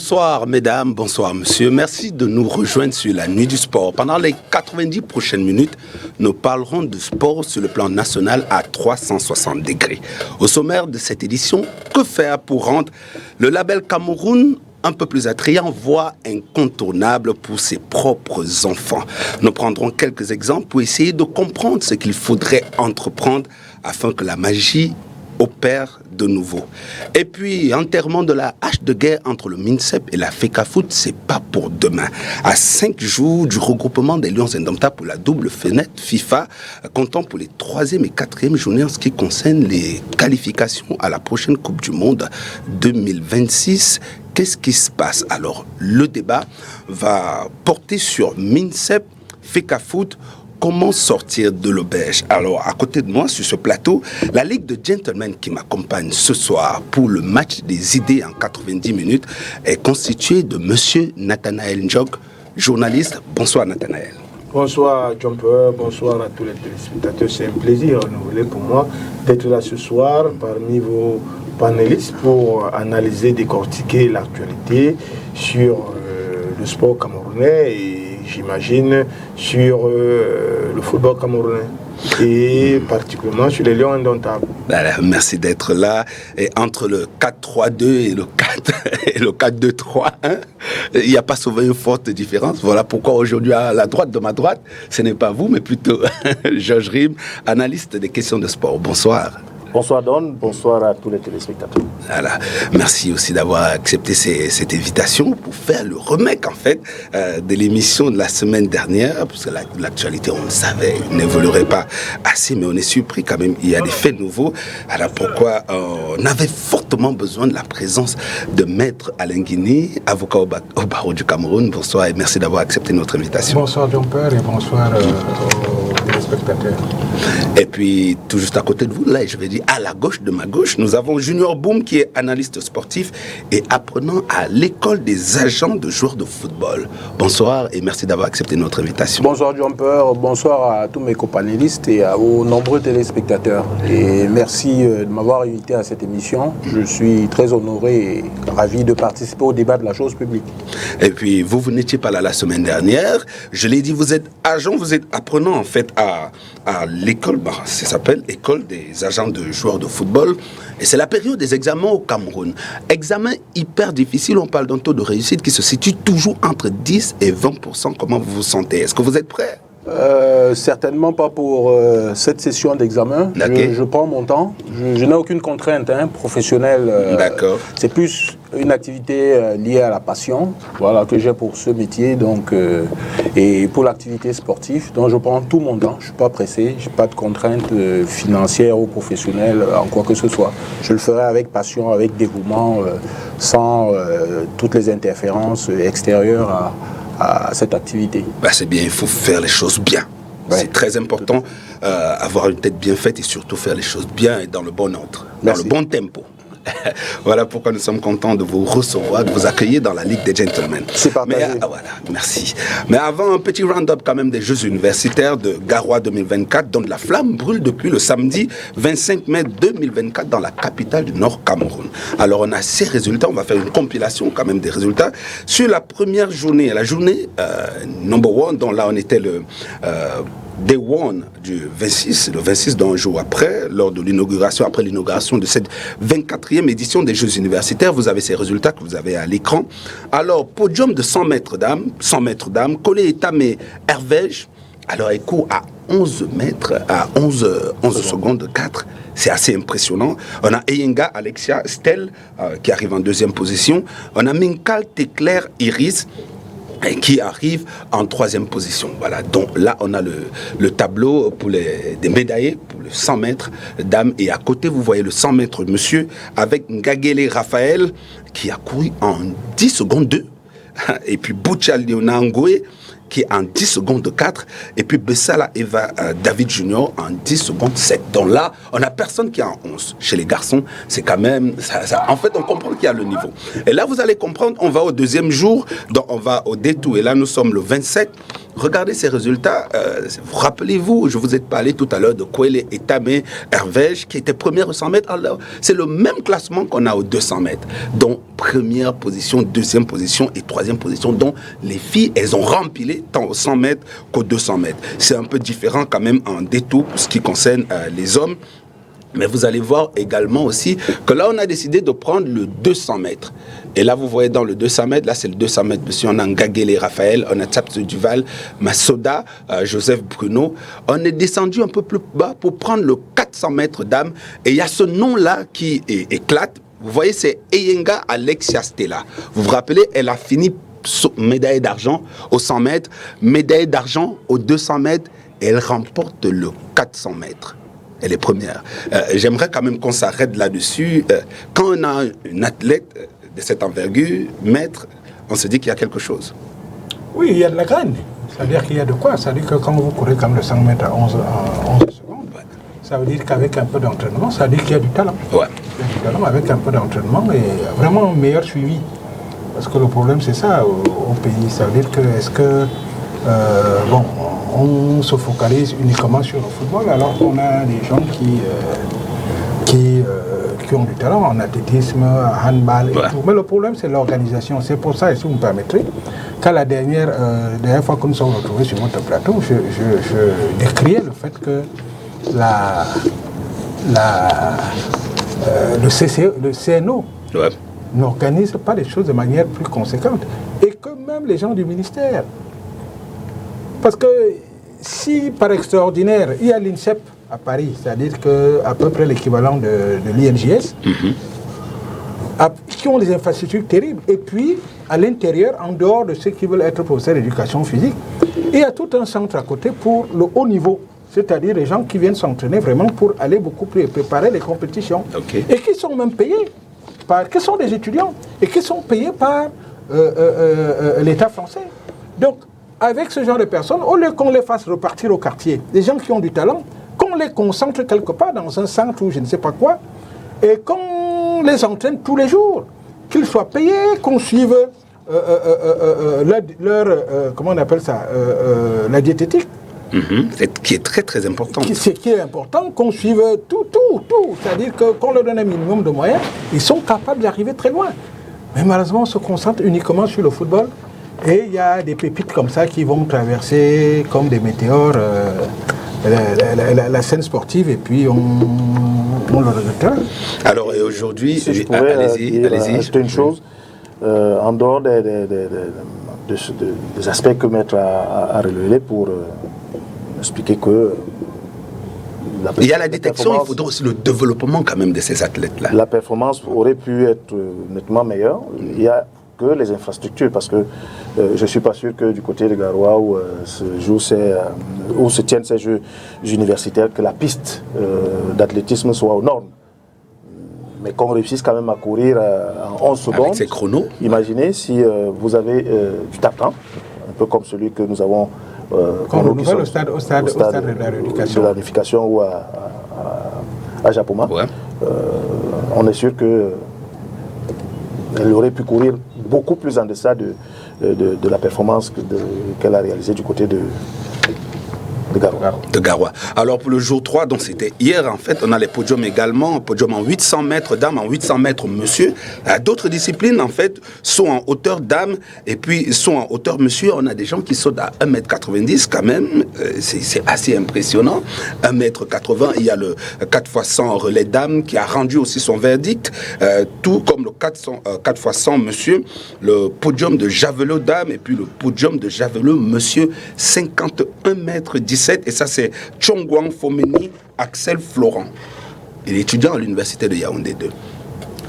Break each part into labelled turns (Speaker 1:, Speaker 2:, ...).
Speaker 1: Bonsoir mesdames, bonsoir monsieur. Merci de nous rejoindre sur la Nuit du Sport. Pendant les 90 prochaines minutes, nous parlerons de sport sur le plan national à 360 degrés. Au sommaire de cette édition, que faire pour rendre le label Cameroun un peu plus attrayant, voire incontournable pour ses propres enfants. Nous prendrons quelques exemples pour essayer de comprendre ce qu'il faudrait entreprendre afin que la magie opère de nouveau. Et puis, enterrement de la hache de guerre entre le MINSEP et la FECAFOOT, c'est pas pour demain. À 5 jours du regroupement des Lions Indomptables pour la double fenêtre FIFA, comptant pour les 3e et 4e journées en ce qui concerne les qualifications à la prochaine Coupe du Monde 2026. Qu'est-ce qui se passe? Alors, le débat va porter sur MINSEP, FECAFOOT. Comment sortir de l'auberge? Alors, à côté de moi, sur ce plateau, la Ligue de Gentlemen qui m'accompagne ce soir pour le match des idées en 90 minutes est constituée de Monsieur Nathanaël Njok, journaliste. Bonsoir Nathanaël.
Speaker 2: Bonsoir Jumper, bonsoir à tous les téléspectateurs. C'est un plaisir renouvelé pour moi d'être là ce soir parmi vos panélistes pour analyser, décortiquer l'actualité sur le sport camerounais et j'imagine sur le football camerounais et particulièrement sur les Lions Indomptables.
Speaker 1: Merci d'être là. Et entre le 4-3-2 et le 4-2-3, il n'y a pas souvent une forte différence. Voilà pourquoi aujourd'hui, à la droite de ma droite, ce n'est pas vous, mais plutôt Georges Rim, analyste des questions de sport. Bonsoir.
Speaker 3: Bonsoir Don, bonsoir à tous les téléspectateurs.
Speaker 1: Voilà. Merci aussi d'avoir accepté cette invitation pour faire le remake en fait de l'émission de la semaine dernière, parce que l'actualité, on le savait, n'évoluerait pas assez, mais on est surpris quand même, il y a des faits nouveaux. Alors pourquoi on avait fortement besoin de la présence de Maître Alain Guiné, avocat au barreau du Cameroun. Bonsoir et merci d'avoir accepté notre invitation.
Speaker 4: Bonsoir Jean-Père et bonsoir aux téléspectateurs.
Speaker 1: Et puis tout juste à côté de vous, là je vais dire à la gauche de ma gauche, nous avons Junior Boom qui est analyste sportif et apprenant à l'école des agents de joueurs de football. Bonsoir et merci d'avoir accepté notre invitation.
Speaker 3: Bonsoir Jumper, bonsoir à tous mes copanélistes et aux nombreux téléspectateurs. Et merci de m'avoir invité à cette émission. Je suis très honoré et ravi de participer au débat de la chose publique.
Speaker 1: Et puis vous n'étiez pas là la semaine dernière. Je l'ai dit, vous êtes agent, vous êtes apprenant en fait à l'école, ça s'appelle École des agents de joueurs de football. Et c'est la période des examens au Cameroun. Examen hyper difficile, on parle d'un taux de réussite qui se situe toujours entre 10 et 20%. Comment vous vous sentez? Est-ce que vous êtes prêt?
Speaker 3: Certainement pas pour cette session d'examen. Je prends mon temps. Je n'ai aucune contrainte professionnelle.
Speaker 1: D'accord.
Speaker 3: C'est plus une activité liée à la passion, voilà, que j'ai pour ce métier, donc et pour l'activité sportive. Donc je prends tout mon temps. Je suis pas pressé. J'ai pas de contraintes financières ou professionnelles en quoi que ce soit. Je le ferai avec passion, avec dévouement, sans toutes les interférences extérieures à cette activité.
Speaker 1: C'est bien, il faut faire les choses bien. Ouais. C'est très important, avoir une tête bien faite et surtout faire les choses bien et dans le bon ordre, dans le bon tempo. Voilà pourquoi nous sommes contents de vous recevoir, de vous accueillir dans la Ligue des Gentlemen.
Speaker 3: C'est partagé.
Speaker 1: Voilà, merci. Mais avant, un petit round-up quand même des Jeux universitaires de Garoua 2024, dont la flamme brûle depuis le samedi 25 mai 2024 dans la capitale du Nord Cameroun. Alors on a ces résultats, on va faire une compilation quand même des résultats. Sur la première journée, la journée number one, dont là on était le... Day One du 26, le 26 d'un jour après, lors de l'inauguration, après l'inauguration de cette 24e édition des Jeux universitaires, vous avez ces résultats que vous avez à l'écran. Alors, podium de 100 mètres dames, Colé Etamé Hervège, alors il court à 11 mètres, à 11 secondes 4. C'est assez impressionnant. On a Eyenga Alexia Stel qui arrive en deuxième position. On a Minkal Teclair Iris qui arrive en troisième position. Voilà, donc là on a le tableau pour des médaillés pour le 100 mètres dames et à côté vous voyez le 100 mètres monsieur avec Ngagele Raphaël qui a couru en 10 secondes 2 et puis Boucha Leona Ngoé qui est en 10 secondes 4 et puis Bessala Eva David Junior en 10 secondes 7. Donc là, on n'a personne qui est en 11. Chez les garçons, c'est quand même... en fait, on comprend qu'il y a le niveau. Et là, vous allez comprendre, on va au deuxième jour, donc on va au détour. Et là, nous sommes le 27. regardez ces résultats. Rappelez-vous, je vous ai parlé tout à l'heure de Kwele Etame Hervège, qui était première au 100 mètres. Alors, c'est le même classement qu'on a aux 200 mètres. Donc, première position, deuxième position et troisième position. Donc, les filles, elles ont rempilé tant aux 100 mètres qu'aux 200 mètres. C'est un peu différent quand même en détour pour ce qui concerne les hommes. Mais vous allez voir également aussi que là, on a décidé de prendre le 200 mètres. Et là, vous voyez dans le 200 mètres, là, c'est le 200 mètres. Monsieur, on a Ngagele Raphaël, on a Tsapse Duval, Massoda, Joseph Bruno. On est descendu un peu plus bas pour prendre le 400 mètres dames. Et il y a ce nom-là qui éclate. Vous voyez, c'est Eyenga Alexia Stella. Vous vous rappelez, elle a fini médaille d'argent au 100 mètres, médaille d'argent au 200 mètres. Et elle remporte le 400 mètres. Elle est première. J'aimerais quand même qu'on s'arrête là-dessus. Quand on a une athlète de cette envergure, maître, on se dit qu'il y a quelque chose.
Speaker 4: Oui, il y a de la graine. C'est-à-dire qu'il y a de quoi. C'est-à-dire que quand vous courez comme le 100 mètres à 11 secondes, ça veut dire qu'avec un peu d'entraînement, ça veut dire qu'il y a du talent.
Speaker 1: Ouais.
Speaker 4: Il y a du talent avec un peu d'entraînement et vraiment un meilleur suivi. Parce que le problème, c'est ça au pays. Ça veut dire que, est-ce que, on se focalise uniquement sur le football alors qu'on a des gens qui ont du talent en athlétisme, en handball et tout. Mais le problème, c'est l'organisation. C'est pour ça, et si vous me permettrez, qu'à la dernière fois que nous sommes retrouvés sur votre plateau, je décriais le fait que le CNO n'organise pas les choses de manière plus conséquente. Et que même les gens du ministère. Parce que si, par extraordinaire, il y a l'INSEP à Paris, c'est-à-dire qu'à peu près l'équivalent de l'INJS, qui ont des infrastructures terribles, et puis, à l'intérieur, en dehors de ceux qui veulent être professeurs d'éducation physique, il y a tout un centre à côté pour le haut niveau, c'est-à-dire les gens qui viennent s'entraîner vraiment pour aller beaucoup plus préparer les compétitions, et qui sont même payés qui sont des étudiants, et qui sont payés par l'État français. Donc, avec ce genre de personnes, au lieu qu'on les fasse repartir au quartier, des gens qui ont du talent, qu'on les concentre quelque part dans un centre ou je ne sais pas quoi, et qu'on les entraîne tous les jours, qu'ils soient payés, qu'on suive comment on appelle ça, la diététique.
Speaker 1: Qui est très très important.
Speaker 4: Qui est important, qu'on suive tout. C'est-à-dire qu'on leur donne un minimum de moyens, ils sont capables d'arriver très loin. Mais malheureusement, on se concentre uniquement sur le football. Et il y a des pépites comme ça qui vont traverser comme des météores la scène sportive et puis on le regrette.
Speaker 1: Alors et aujourd'hui,
Speaker 5: si je pourrais allez-y. Ajouter une chose, en dehors des aspects que Maître a relevés pour expliquer que
Speaker 1: il y a la détection, il faudra aussi le développement quand même de ces athlètes-là.
Speaker 5: La performance aurait pu être nettement meilleure. Il y a que les infrastructures, parce que je ne suis pas sûr que du côté de Garoua où se tiennent ces Jeux universitaires, que la piste d'athlétisme soit aux normes. Mais qu'on réussisse quand même à courir en 11 secondes.
Speaker 1: Avec ces chronos.
Speaker 5: Imaginez si vous avez du tapant, un peu comme celui que nous avons
Speaker 4: qu'on renouvelle au stade de
Speaker 5: la réunification ou à Japoma. On est sûr que elle aurait pu courir beaucoup plus en deçà de la performance qu'elle a réalisée du côté de
Speaker 1: Garoua. Alors pour le jour 3, donc c'était hier en fait, on a les podiums également, podium en 800 mètres dames, en 800 mètres monsieur. D'autres disciplines en fait sont en hauteur dames et puis sont en hauteur monsieur. On a des gens qui sautent à 1m90 quand même, c'est assez impressionnant. 1m80, il y a le 4x100 relais dames qui a rendu aussi son verdict, tout comme le 4x100 monsieur, le podium de javelot dames et puis le podium de javelot monsieur, 51m17. Et ça, c'est Chongwang Fomeni Axel Florent. Il est étudiant à l'université de Yaoundé 2.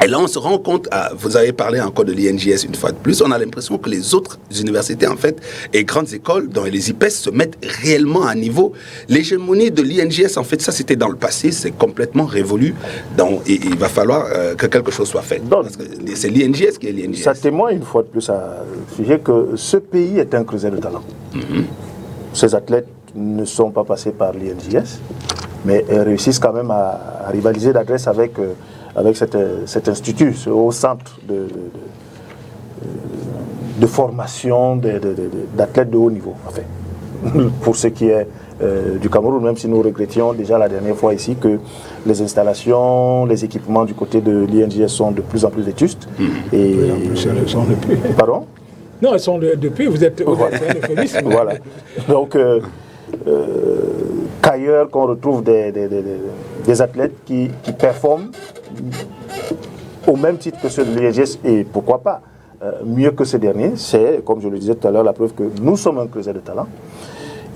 Speaker 1: Et là, on se rend compte, vous avez parlé encore de l'INJS une fois de plus, on a l'impression que les autres universités, en fait, et grandes écoles, dont les IPES, se mettent réellement à niveau. L'hégémonie de l'INJS, en fait, ça, c'était dans le passé, c'est complètement révolu. Donc, il va falloir que quelque chose soit fait. Parce que c'est l'INJS qui est l'INJS.
Speaker 5: Ça témoigne une fois de plus à sujet que ce pays est un creuset de talent. Ces athlètes ne sont pas passés par l'INJS, mais réussissent quand même à rivaliser d'adresse avec cet institut, ce haut centre de formation d'athlètes de haut niveau. En fait. pour ce qui est du Cameroun, même si nous regrettions déjà la dernière fois ici que les installations, les équipements du côté de l'INJS sont de plus en plus vétustes. Et...
Speaker 4: Elles sont depuis.
Speaker 5: Pardon?
Speaker 4: Non, elles sont depuis, vous êtes un euphémisme.
Speaker 5: Voilà. Donc, qu'ailleurs qu'on retrouve des athlètes qui performent au même titre que ceux de l'INJS, et pourquoi pas mieux que ces derniers, c'est, comme je le disais tout à l'heure, la preuve que nous sommes un creuset de talent.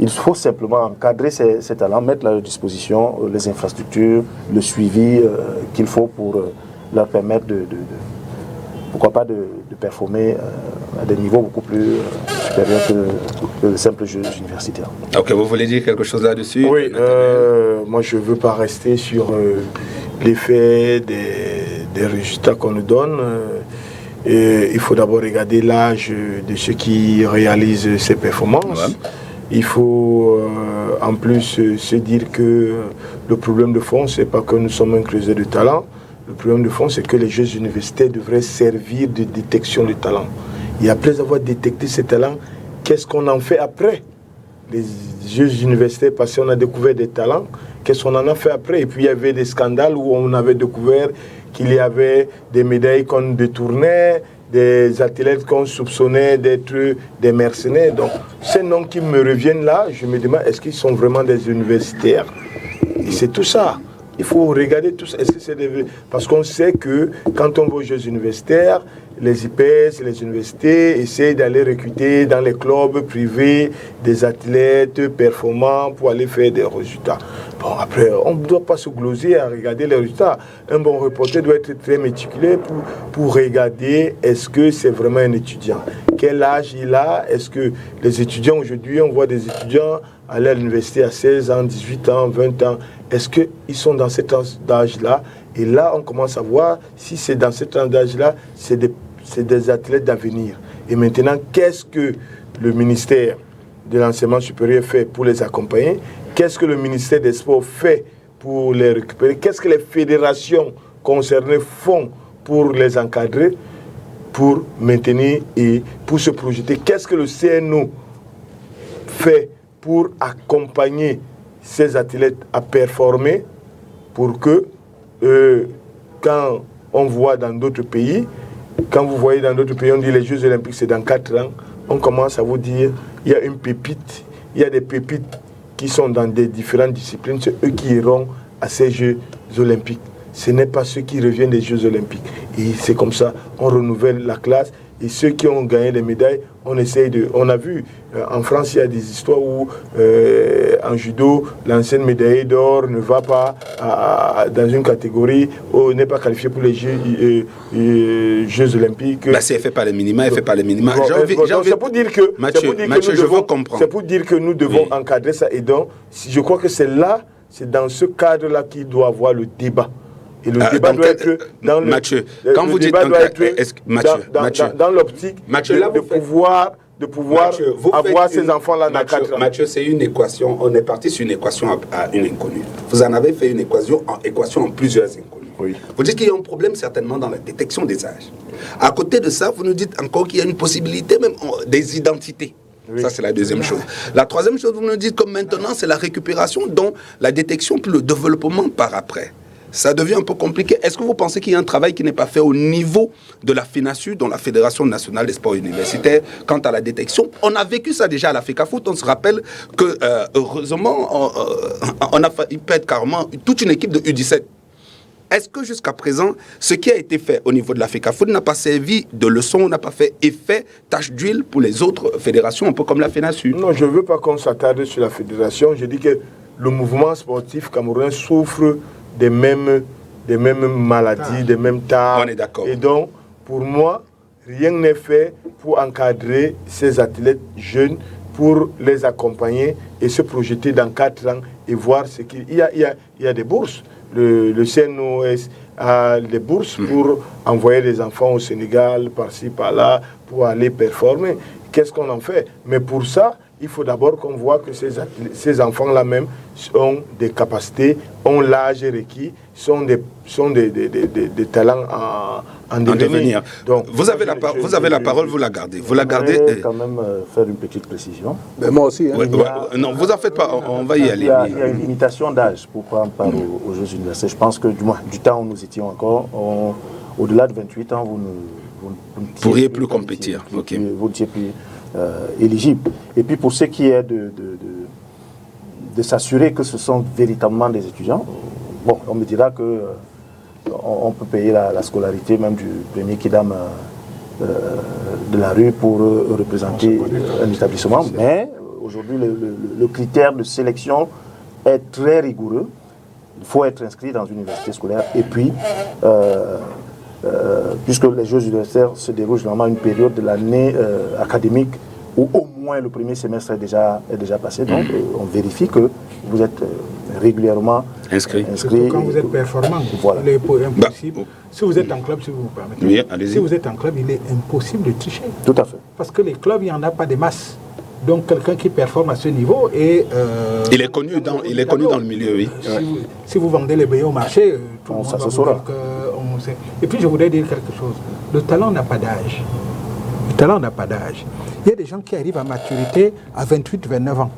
Speaker 5: Il faut simplement encadrer ces talents, mettre à leur disposition les infrastructures, le suivi qu'il faut pour leur permettre pourquoi pas de performer à des niveaux beaucoup plus supérieurs que le simple jeu universitaire.
Speaker 1: Ok, vous voulez dire quelque chose là-dessus?
Speaker 2: Oui, moi je ne veux pas rester sur l'effet des résultats qu'on nous donne. Et il faut d'abord regarder l'âge de ceux qui réalisent ces performances. Ouais. Il faut en plus se dire que le problème de fond, ce n'est pas que nous sommes un creuset de talent. Le problème de fond, c'est que les jeux universitaires devraient servir de détection de talent. Et après avoir détecté ces talents, qu'est-ce qu'on en fait après? Les jeux universitaires, parce qu'on a découvert des talents, qu'est-ce qu'on en a fait après? Et puis il y avait des scandales où on avait découvert qu'il y avait des médailles qu'on détournait, des athlètes qu'on soupçonnait d'être des mercenaires. Donc, ces noms qui me reviennent là, je me demande, est-ce qu'ils sont vraiment des universitaires? Et c'est tout ça. Il faut regarder tout ça. Est-ce que c'est des... Parce qu'on sait que quand on va aux Jeux universitaires, les IPS, les universités essayent d'aller recruter dans les clubs privés des athlètes performants pour aller faire des résultats. Bon, après, on ne doit pas se gloser à regarder les résultats. Un bon reporter doit être très méticuleux pour regarder est-ce que c'est vraiment un étudiant. Quel âge il a? Est-ce que les étudiants aujourd'hui, on voit des étudiants aller à l'université à 16 ans, 18 ans, 20 ans. Est-ce qu'ils sont dans cet âge-là? Et là, on commence à voir si c'est dans cet âge-là, c'est des athlètes d'avenir. Et maintenant, qu'est-ce que le ministère de l'enseignement supérieur fait pour les accompagner? Qu'est-ce que le ministère des Sports fait pour les récupérer? Qu'est-ce que les fédérations concernées font pour les encadrer, pour maintenir et pour se projeter? Qu'est-ce que le CNO fait pour accompagner ces athlètes à performer pour que quand on voit dans d'autres pays, quand vous voyez dans d'autres pays, on dit les Jeux Olympiques c'est dans 4 ans, on commence à vous dire il y a une pépite, il y a des pépites qui sont dans des différentes disciplines, c'est eux qui iront à ces Jeux Olympiques. Ce n'est pas ceux qui reviennent des Jeux Olympiques. Et c'est comme ça, on renouvelle la classe. Et ceux qui ont gagné des médailles, on essaye de... On a vu, en France, il y a des histoires où, en judo, l'ancienne médaillée d'or ne va pas dans une catégorie, n'est pas qualifiée pour les Jeux Olympiques.
Speaker 1: Bah, c'est fait par les minima, elle fait par les minima.
Speaker 2: C'est pour dire que...
Speaker 1: Mathieu, je veux comprendre.
Speaker 2: C'est pour dire que nous devons encadrer ça. Et donc, je crois que c'est dans ce cadre-là qu'il doit y avoir le débat. Et le débat doit être dans
Speaker 1: Mathieu,
Speaker 2: le,
Speaker 1: quand
Speaker 2: le
Speaker 1: vous dites
Speaker 2: débat doit être
Speaker 1: Mathieu,
Speaker 2: dans l'optique de pouvoir avoir ces enfants-là dans 4 ans.
Speaker 1: Mathieu, c'est une équation, on est parti sur une équation à une inconnue. Vous en avez fait une équation en plusieurs inconnues.
Speaker 5: Oui.
Speaker 1: Vous dites qu'il y a un problème certainement dans la détection des âges. À côté de ça, vous nous dites encore qu'il y a une possibilité même des identités. Oui. Ça, c'est la deuxième chose. La troisième chose, vous nous dites que maintenant, c'est la récupération, dont la détection puis le développement par après. Ça devient un peu compliqué. Est-ce que vous pensez qu'il y a un travail qui n'est pas fait au niveau de la FENASU, dont la Fédération nationale des sports universitaires, quant à la détection? On a vécu ça déjà à la FECAFOOT. On se rappelle que, heureusement, on a failli perdre carrément toute une équipe de U17. Est-ce que jusqu'à présent, ce qui a été fait au niveau de la FECAFOOT n'a pas servi de leçon, n'a pas fait effet, tâche d'huile pour les autres fédérations, un peu comme la FENASU?
Speaker 2: Non, je ne veux pas qu'on s'attarde sur la fédération. Je dis que le mouvement sportif camerounais souffre des mêmes maladies, des mêmes tares.
Speaker 1: On est d'accord.
Speaker 2: Et donc, pour moi, rien n'est fait pour encadrer ces athlètes jeunes, pour les accompagner et se projeter dans 4 ans et voir ce qu'il y a. Il y a des bourses. Le CNOS a des bourses pour envoyer des enfants au Sénégal, par-ci, par-là, pour aller performer. Qu'est-ce qu'on en fait? Mais pour ça, il faut d'abord qu'on voit que ces enfants-là même ont des capacités, ont l'âge requis, sont des talents en devenir.
Speaker 1: Donc, vous avez la parole, vous la gardez. Vous la gardez.
Speaker 5: Je vais quand même faire une petite précision.
Speaker 3: Mais moi aussi. Hein.
Speaker 1: Non, vous en faites pas, on va y aller.
Speaker 5: Il y a une limitation d'âge pour prendre part aux Jeux universitaires. Je pense que du temps où nous étions encore, au-delà de 28 ans, vous ne
Speaker 1: pourriez plus compétir.
Speaker 5: Vous n'étiez plus éligible. Et puis pour ce qui est de s'assurer que ce sont véritablement des étudiants, bon, on me dira que on peut payer la scolarité même du premier kidam de la rue pour représenter un établissement, mais aujourd'hui le critère de sélection est très rigoureux. Il faut être inscrit dans une université scolaire et puis puisque les Jeux universitaires se déroulent généralement une période de l'année académique où au moins le premier semestre est déjà passé. Donc on vérifie que vous êtes régulièrement inscrit.
Speaker 4: Quand vous êtes performant,
Speaker 5: voilà.
Speaker 4: Il est impossible. Si vous êtes en club, si vous vous permettez, si vous êtes en club, il est impossible de tricher.
Speaker 5: Tout à fait.
Speaker 4: Parce que les clubs, il n'y en a pas de masse. Donc quelqu'un qui performe à ce niveau et
Speaker 1: il est connu dans le milieu, oui.
Speaker 4: Si vous vendez les billets au marché, tout le monde
Speaker 5: ça
Speaker 4: va
Speaker 5: se
Speaker 4: vous
Speaker 5: saura.
Speaker 4: dire que on sait. Et puis je voudrais dire quelque chose. Le talent n'a pas d'âge. Le talent n'a pas d'âge. Il y a des gens qui arrivent à maturité à 28, 29 ans.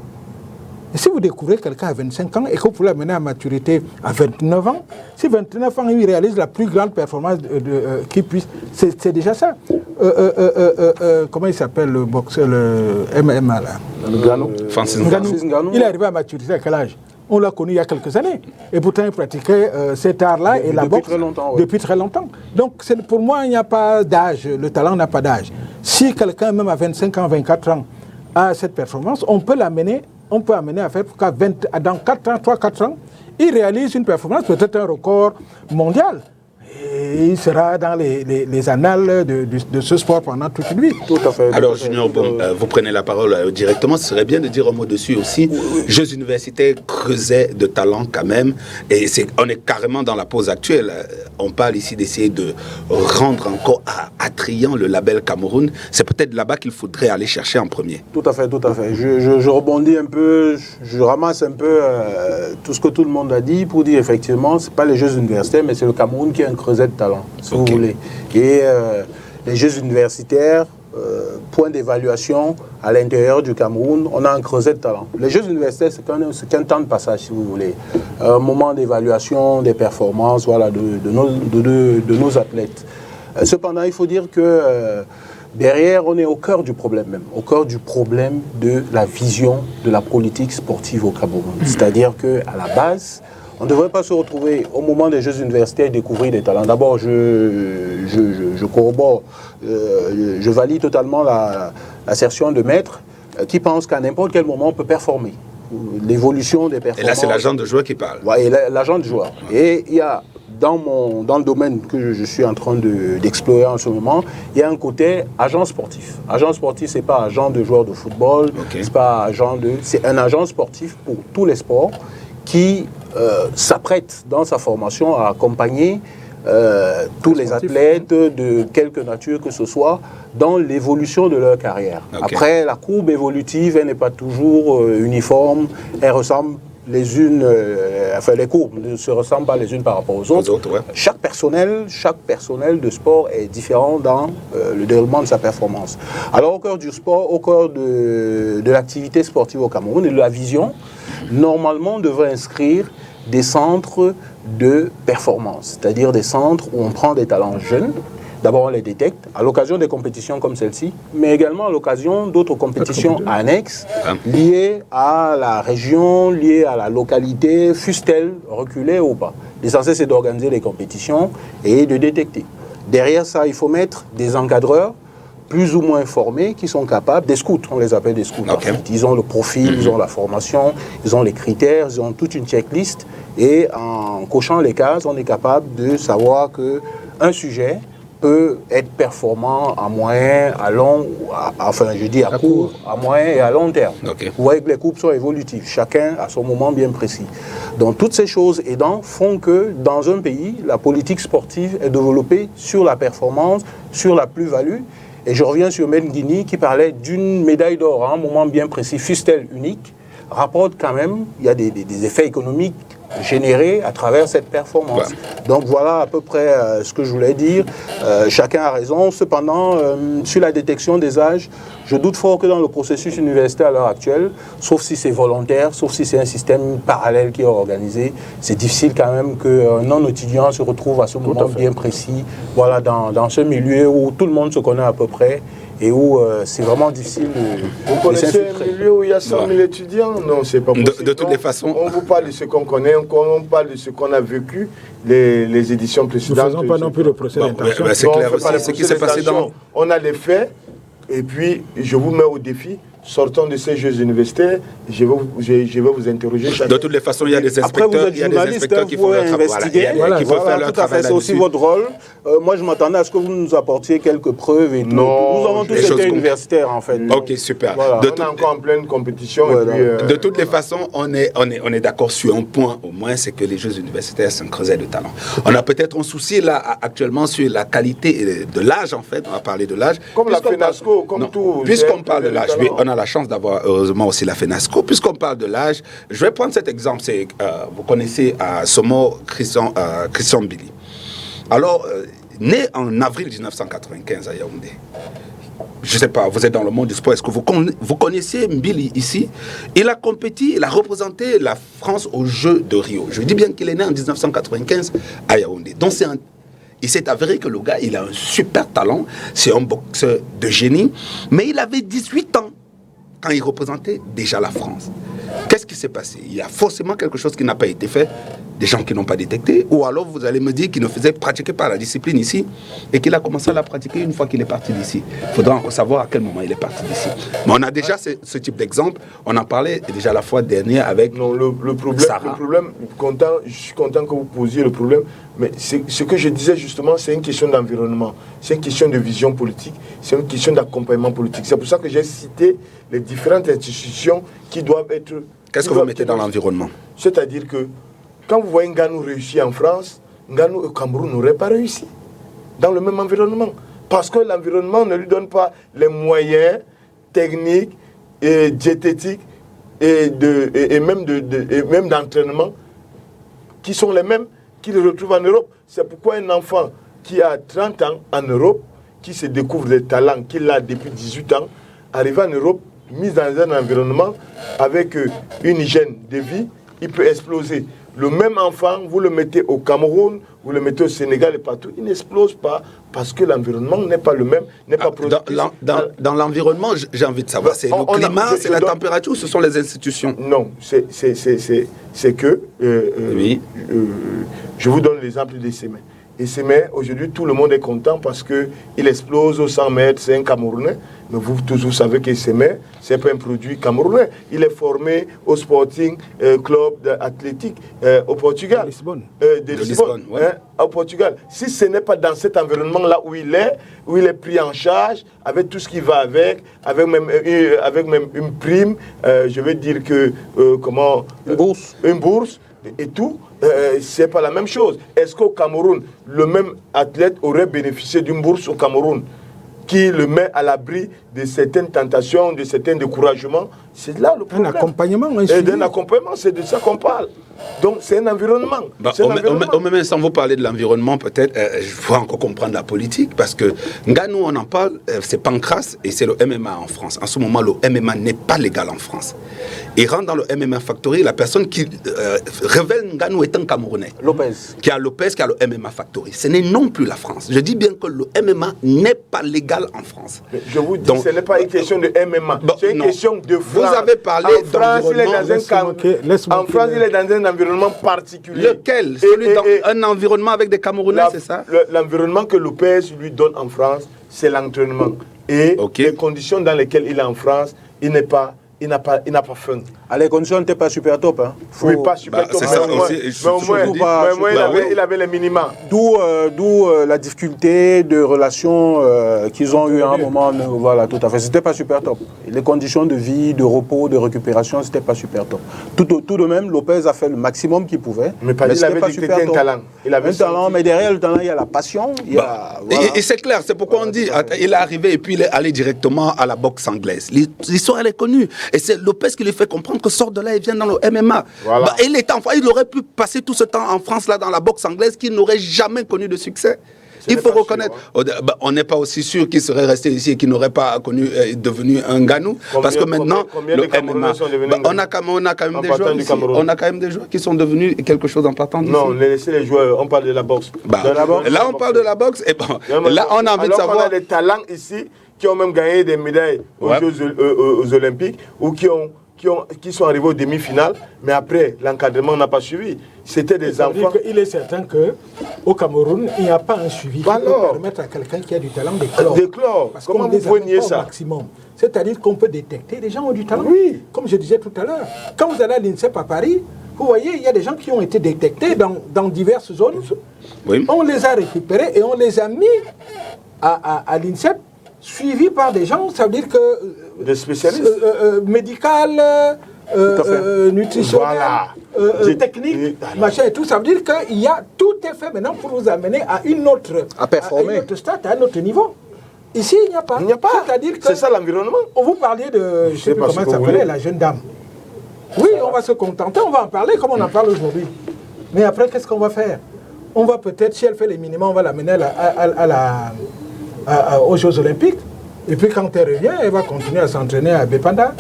Speaker 4: Et si vous découvrez quelqu'un à 25 ans et que vous pouvez l'amener à maturité à 29 ans, si 29 ans il réalise la plus grande performance qu'il puisse, c'est déjà ça. Comment il s'appelle le boxeur, le MMA là,
Speaker 1: Francis
Speaker 4: Ngannou. Il est arrivé à maturité à quel âge? On l'a connu il y a quelques années. Et pourtant, il pratiquait cet art-là et la boxe depuis très longtemps. Donc, pour moi, il n'y a pas d'âge. Le talent n'a pas d'âge. Si quelqu'un, même à 25 ans, 24 ans, a cette performance, on peut l'amener à faire dans 3-4 ans, il réalise une performance, peut-être un record mondial. Et il sera dans les annales de ce sport pendant toute une vie.
Speaker 3: Tout à fait.
Speaker 1: Alors, Junior, vous prenez la parole directement. Ce serait bien de dire un mot dessus aussi. Jeux universitaires, creuset de talent quand même. Et on est carrément dans la pause actuelle. On parle ici d'essayer de rendre encore attrayant le label Cameroun. C'est peut-être là-bas qu'il faudrait aller chercher en premier.
Speaker 3: Tout à fait, tout à fait. Je rebondis un peu, je ramasse un peu tout ce que tout le monde a dit pour dire effectivement, ce n'est pas les Jeux universitaires, mais c'est le Cameroun qui a un creuset de talent, si vous voulez. Et les Jeux universitaires, point d'évaluation à l'intérieur du Cameroun, on a un creuset de talent. Les Jeux universitaires, c'est qu'un temps de passage, si vous voulez. Un moment d'évaluation des performances, voilà, de nos athlètes. Cependant, il faut dire que derrière, on est au cœur du problème même, au cœur du problème de la vision de la politique sportive au Cameroun. C'est-à-dire qu'à la base, on ne devrait pas se retrouver au moment des Jeux universitaires et découvrir des talents. D'abord, je corrobore, je valide totalement l'assertion de Maître qui pense qu'à n'importe quel moment on peut performer. L'évolution des performances.
Speaker 1: Et là, c'est l'agent de joueur qui parle.
Speaker 3: Ouais, l'agent de joueur. Et il y a, dans le domaine que je suis en train d'explorer en ce moment, il y a un côté agent sportif. Agent sportif, ce n'est pas agent de joueur de football, c'est un agent sportif pour tous les sports qui s'apprête dans sa formation à accompagner tous les athlètes de quelque nature que ce soit dans l'évolution de leur carrière. Okay. Après, la courbe évolutive, elle n'est pas toujours uniforme, elle ressemble les unes, les courbes ne se ressemblent pas les unes par rapport aux autres. Ouais. Chaque personnel de sport est différent dans le déroulement de sa performance. Alors au cœur du sport, au cœur de l'activité sportive au Cameroun et de la vision, normalement on devrait inscrire des centres de performance, c'est-à-dire des centres où on prend des talents jeunes. D'abord, on les détecte à l'occasion des compétitions comme celle-ci, mais également à l'occasion d'autres compétitions annexes liées à la région, liées à la localité, fussent-elles reculées ou pas. L'essentiel, c'est d'organiser les compétitions et de détecter. Derrière ça, il faut mettre des encadreurs plus ou moins formés qui sont capables, des scouts, on les appelle des scouts. Okay. Ils ont le profil, ils ont la formation, ils ont les critères, ils ont toute une checklist et en cochant les cases, on est capable de savoir qu'un sujet peut être performant à moyen, à long, à court, à moyen et à long terme. Okay. Vous voyez que les courbes sont évolutives, chacun à son moment bien précis. Donc toutes ces choses aidant font que dans un pays, la politique sportive est développée sur la performance, sur la plus-value Et je reviens sur Menguini qui parlait d'une médaille d'or à un moment bien précis, fût-elle unique, rapporte quand même, il y a des effets économiques générés à travers cette performance.
Speaker 1: Ouais.
Speaker 3: Donc voilà à peu près ce que je voulais dire. Chacun a raison. Cependant, sur la détection des âges, je doute fort que dans le processus universitaire à l'heure actuelle, sauf si c'est volontaire, sauf si c'est un système parallèle qui est organisé, c'est difficile quand même qu'un non-étudiant se retrouve à ce moment bien précis, voilà, dans ce milieu où tout le monde se connaît à peu près et où c'est vraiment difficile de
Speaker 2: Vous connaissez un milieu où il y a 100 000 étudiants? Non, c'est pas possible.
Speaker 1: De toutes les façons.
Speaker 2: On vous parle de ce qu'on connaît, on parle de ce qu'on a vécu, les éditions
Speaker 4: Nous ne
Speaker 2: précédentes.
Speaker 4: faisons pas non plus le procès d'intention.
Speaker 1: C'est
Speaker 2: Non, on
Speaker 1: clair
Speaker 2: fait pas
Speaker 1: aussi
Speaker 2: le
Speaker 1: ce qui
Speaker 2: procès
Speaker 1: s'est passé dans...
Speaker 2: d'intention. On a les faits, et puis je vous mets au défi. Sortant de ces jeux universitaires, je vais vous interroger chacun.
Speaker 1: De toutes les façons, il y a des
Speaker 3: Après, vous
Speaker 1: inspecteurs,
Speaker 3: êtes
Speaker 1: il y a des
Speaker 3: journaliste,
Speaker 1: inspecteurs qui font leur travail.
Speaker 3: investiguer.
Speaker 1: Voilà, qui vont faire leur
Speaker 3: Tout à fait,
Speaker 1: travail
Speaker 3: c'est aussi
Speaker 1: là-dessus.
Speaker 3: votre rôle. Moi, je m'attendais à ce que vous nous apportiez quelques preuves et tout.
Speaker 2: Non,
Speaker 3: Nous avons tous
Speaker 1: les choses
Speaker 3: été
Speaker 1: qu'on-
Speaker 3: universitaires, en fait.
Speaker 1: Ok, super.
Speaker 3: Voilà.
Speaker 1: De
Speaker 2: On
Speaker 1: tout-
Speaker 2: est encore en pleine compétition.
Speaker 3: Voilà.
Speaker 2: Et puis,
Speaker 1: De toutes les façons, on est d'accord sur un point au moins, c'est que les Jeux universitaires, c'est un creuset de talent. On a peut-être un souci là actuellement sur la qualité de l'âge en fait. On va parler de l'âge.
Speaker 2: Comme la
Speaker 1: Puisqu'on
Speaker 2: FENASCO,
Speaker 1: parle-
Speaker 2: comme
Speaker 1: non,
Speaker 2: tout.
Speaker 1: Puisqu'on parle de l'âge, oui,
Speaker 2: talent.
Speaker 1: on a la chance d'avoir heureusement aussi la FENASCO. Puisqu'on parle de l'âge, je vais prendre cet exemple. C'est vous connaissez Somo Christian Billy. Alors, né en avril 1995 à Yaoundé. Je ne sais pas, vous êtes dans le monde du sport, est-ce que vous connaissez Mbili ici? Il a compéti, il a représenté la France aux Jeux de Rio. Je dis bien qu'il est né en 1995 à Yaoundé. Donc il s'est avéré que le gars, il a un super talent, c'est un boxeur de génie, mais il avait 18 ans quand il représentait déjà la France. Qu'est-ce qui s'est passé? Il y a forcément quelque chose qui n'a pas été fait, des gens qui n'ont pas détecté, ou alors vous allez me dire qu'il ne faisait pratiquer pas la discipline ici et qu'il a commencé à la pratiquer une fois qu'il est parti d'ici. Il faudra encore savoir à quel moment il est parti d'ici. Mais on a déjà ce type d'exemple, on en parlait déjà la fois dernière avec
Speaker 2: Non, le problème,
Speaker 1: Sarah.
Speaker 2: je suis content que vous posiez le problème, mais ce que je disais justement, c'est une question d'environnement, c'est une question de vision politique, c'est une question d'accompagnement politique. C'est pour ça que j'ai cité les différentes institutions qui doivent être...
Speaker 1: Qu'est-ce que vous mettez dans l'environnement?
Speaker 2: C'est-à-dire que quand vous voyez Nganou réussir en France, Nganou au Cameroun n'aurait pas réussi dans le même environnement. Parce que l'environnement ne lui donne pas les moyens techniques et diététiques et même d'entraînement qui sont les mêmes qu'il retrouve en Europe. C'est pourquoi un enfant qui a 30 ans en Europe, qui se découvre des talents qu'il a depuis 18 ans, arrive en Europe, mis dans un environnement avec une hygiène de vie, il peut exploser. Le même enfant, vous le mettez au Cameroun, vous le mettez au Sénégal et partout, il n'explose pas parce que l'environnement n'est pas le même, n'est pas productif.
Speaker 1: Dans l'environnement, j'ai envie de savoir, c'est le climat, c'est la température ou ce sont les institutions?
Speaker 2: Non, c'est que...
Speaker 1: Oui.
Speaker 2: Je vous donne l'exemple des Sémé. Et Sémé, aujourd'hui, tout le monde est content parce qu'il explose aux 100 mètres, c'est un Camerounais. Mais vous tous, vous savez que Sémé, ce n'est pas un produit camerounais. Il est formé au Sporting Club athlétique au Portugal.
Speaker 1: De Lisbonne, ouais.
Speaker 2: Au Portugal. Si ce n'est pas dans cet environnement-là où il est pris en charge, avec tout ce qui va avec même une prime, je veux dire que, une bourse et tout, c'est pas la même chose. Est-ce qu'au Cameroun, le même athlète aurait bénéficié d'une bourse au Cameroun qui le met à l'abri de certaines tentations, de certains découragements? C'est là le problème.
Speaker 4: Un accompagnement,
Speaker 2: d'un accompagnement, c'est de ça qu'on parle. Donc c'est un environnement.
Speaker 1: Au même instant, vous parlez de l'environnement, peut-être, il faut encore comprendre la politique, parce que Nganou, on en parle, c'est Pancras et c'est le MMA en France. En ce moment, le MMA n'est pas légal en France. Il rentre dans le MMA Factory, la personne qui révèle Nganou est un Camerounais. Qui a le MMA Factory. Ce n'est non plus la France. Je dis bien que le MMA n'est pas légal en France.
Speaker 2: Mais je vous dis, donc, ce n'est pas une question de MMA, c'est une question de France.
Speaker 1: Vous avez parlé d'environnement.
Speaker 2: En France, il est dans un environnement particulier.
Speaker 1: Lequel? Celui dans un environnement avec des Camerounais, c'est ça?
Speaker 2: L'environnement que Lopez lui donne en France, c'est l'entraînement. Et les conditions dans lesquelles il est en France, il n'est pas il n'a pas faim.
Speaker 3: Les conditions n'étaient pas super top. Hein.
Speaker 2: Oui, pas super top, mais au moins, il avait les minima.
Speaker 3: D'où la difficulté de relations qu'ils ont eu à un moment. Voilà, tout à fait. C'était pas super top. Les conditions de vie, de repos, de récupération, c'était pas super top. Tout de même, Lopez a fait le maximum qu'il pouvait.
Speaker 2: Mais il avait dit que c'était un talent.
Speaker 3: Il avait un talent, mais derrière le talent, il y a la passion. Voilà.
Speaker 1: Et c'est clair, c'est pourquoi on dit, il est arrivé et puis il est allé directement à la boxe anglaise. L'histoire, elle est connue. Et c'est Lopez qui lui fait comprendre que sort de là et vient dans le MMA.
Speaker 2: Voilà.
Speaker 1: Il aurait pu passer tout ce temps en France, là, dans la boxe anglaise, qu'il n'aurait jamais connu de succès. Il faut reconnaître. Sûr, hein. On n'est pas aussi sûr qu'il serait resté ici et qu'il n'aurait pas connu, devenu un Ganou. Parce que maintenant, le MMA, on a quand même des joueurs ici. On a quand même des joueurs qui sont devenus quelque chose en partant d'ici.
Speaker 2: Non, laissez les joueurs, on parle de la boxe.
Speaker 1: Là, on parle de la boxe. Et bon, là, on a envie de savoir.
Speaker 2: On a des talents ici qui ont même gagné des médailles aux Jeux aux Olympiques ou qui sont arrivés aux demi-finales, mais après, l'encadrement n'a pas suivi. C'était des enfants.
Speaker 4: Il est certain qu'au Cameroun, il n'y a pas un suivi qui peut permettre à quelqu'un qui a du talent d'éclore.
Speaker 2: Parce comment vous pouvez nier ça?
Speaker 4: Maximum. C'est-à-dire qu'on peut détecter des gens qui ont du talent.
Speaker 2: Oui.
Speaker 4: Comme je disais tout à l'heure, quand vous allez à l'INSEP à Paris, vous voyez, il y a des gens qui ont été détectés dans diverses zones.
Speaker 1: Oui.
Speaker 4: On les a récupérés et on les a mis à l'INSEP, suivis par des gens, ça veut dire que...
Speaker 2: Des spécialistes
Speaker 4: médical, nutritionnel, technique, machin et tout. Ça veut dire qu'il y a tout est fait maintenant pour vous amener à une autre...
Speaker 3: À performer.
Speaker 4: À un autre stade, à un autre niveau. Ici, il n'y a pas.
Speaker 2: Il n'y a pas.
Speaker 4: C'est-à-dire que...
Speaker 2: C'est ça l'environnement.
Speaker 4: Vous parliez de... Je ne sais plus comment elle s'appelait, la jeune dame. Oui, on va se contenter, on va en parler comme on en parle aujourd'hui. Mais après, qu'est-ce qu'on va faire? On va peut-être, si elle fait les minima, on va l'amener aux Jeux Olympiques. Et puis quand elle revient, elle va continuer à s'entraîner à Bepanda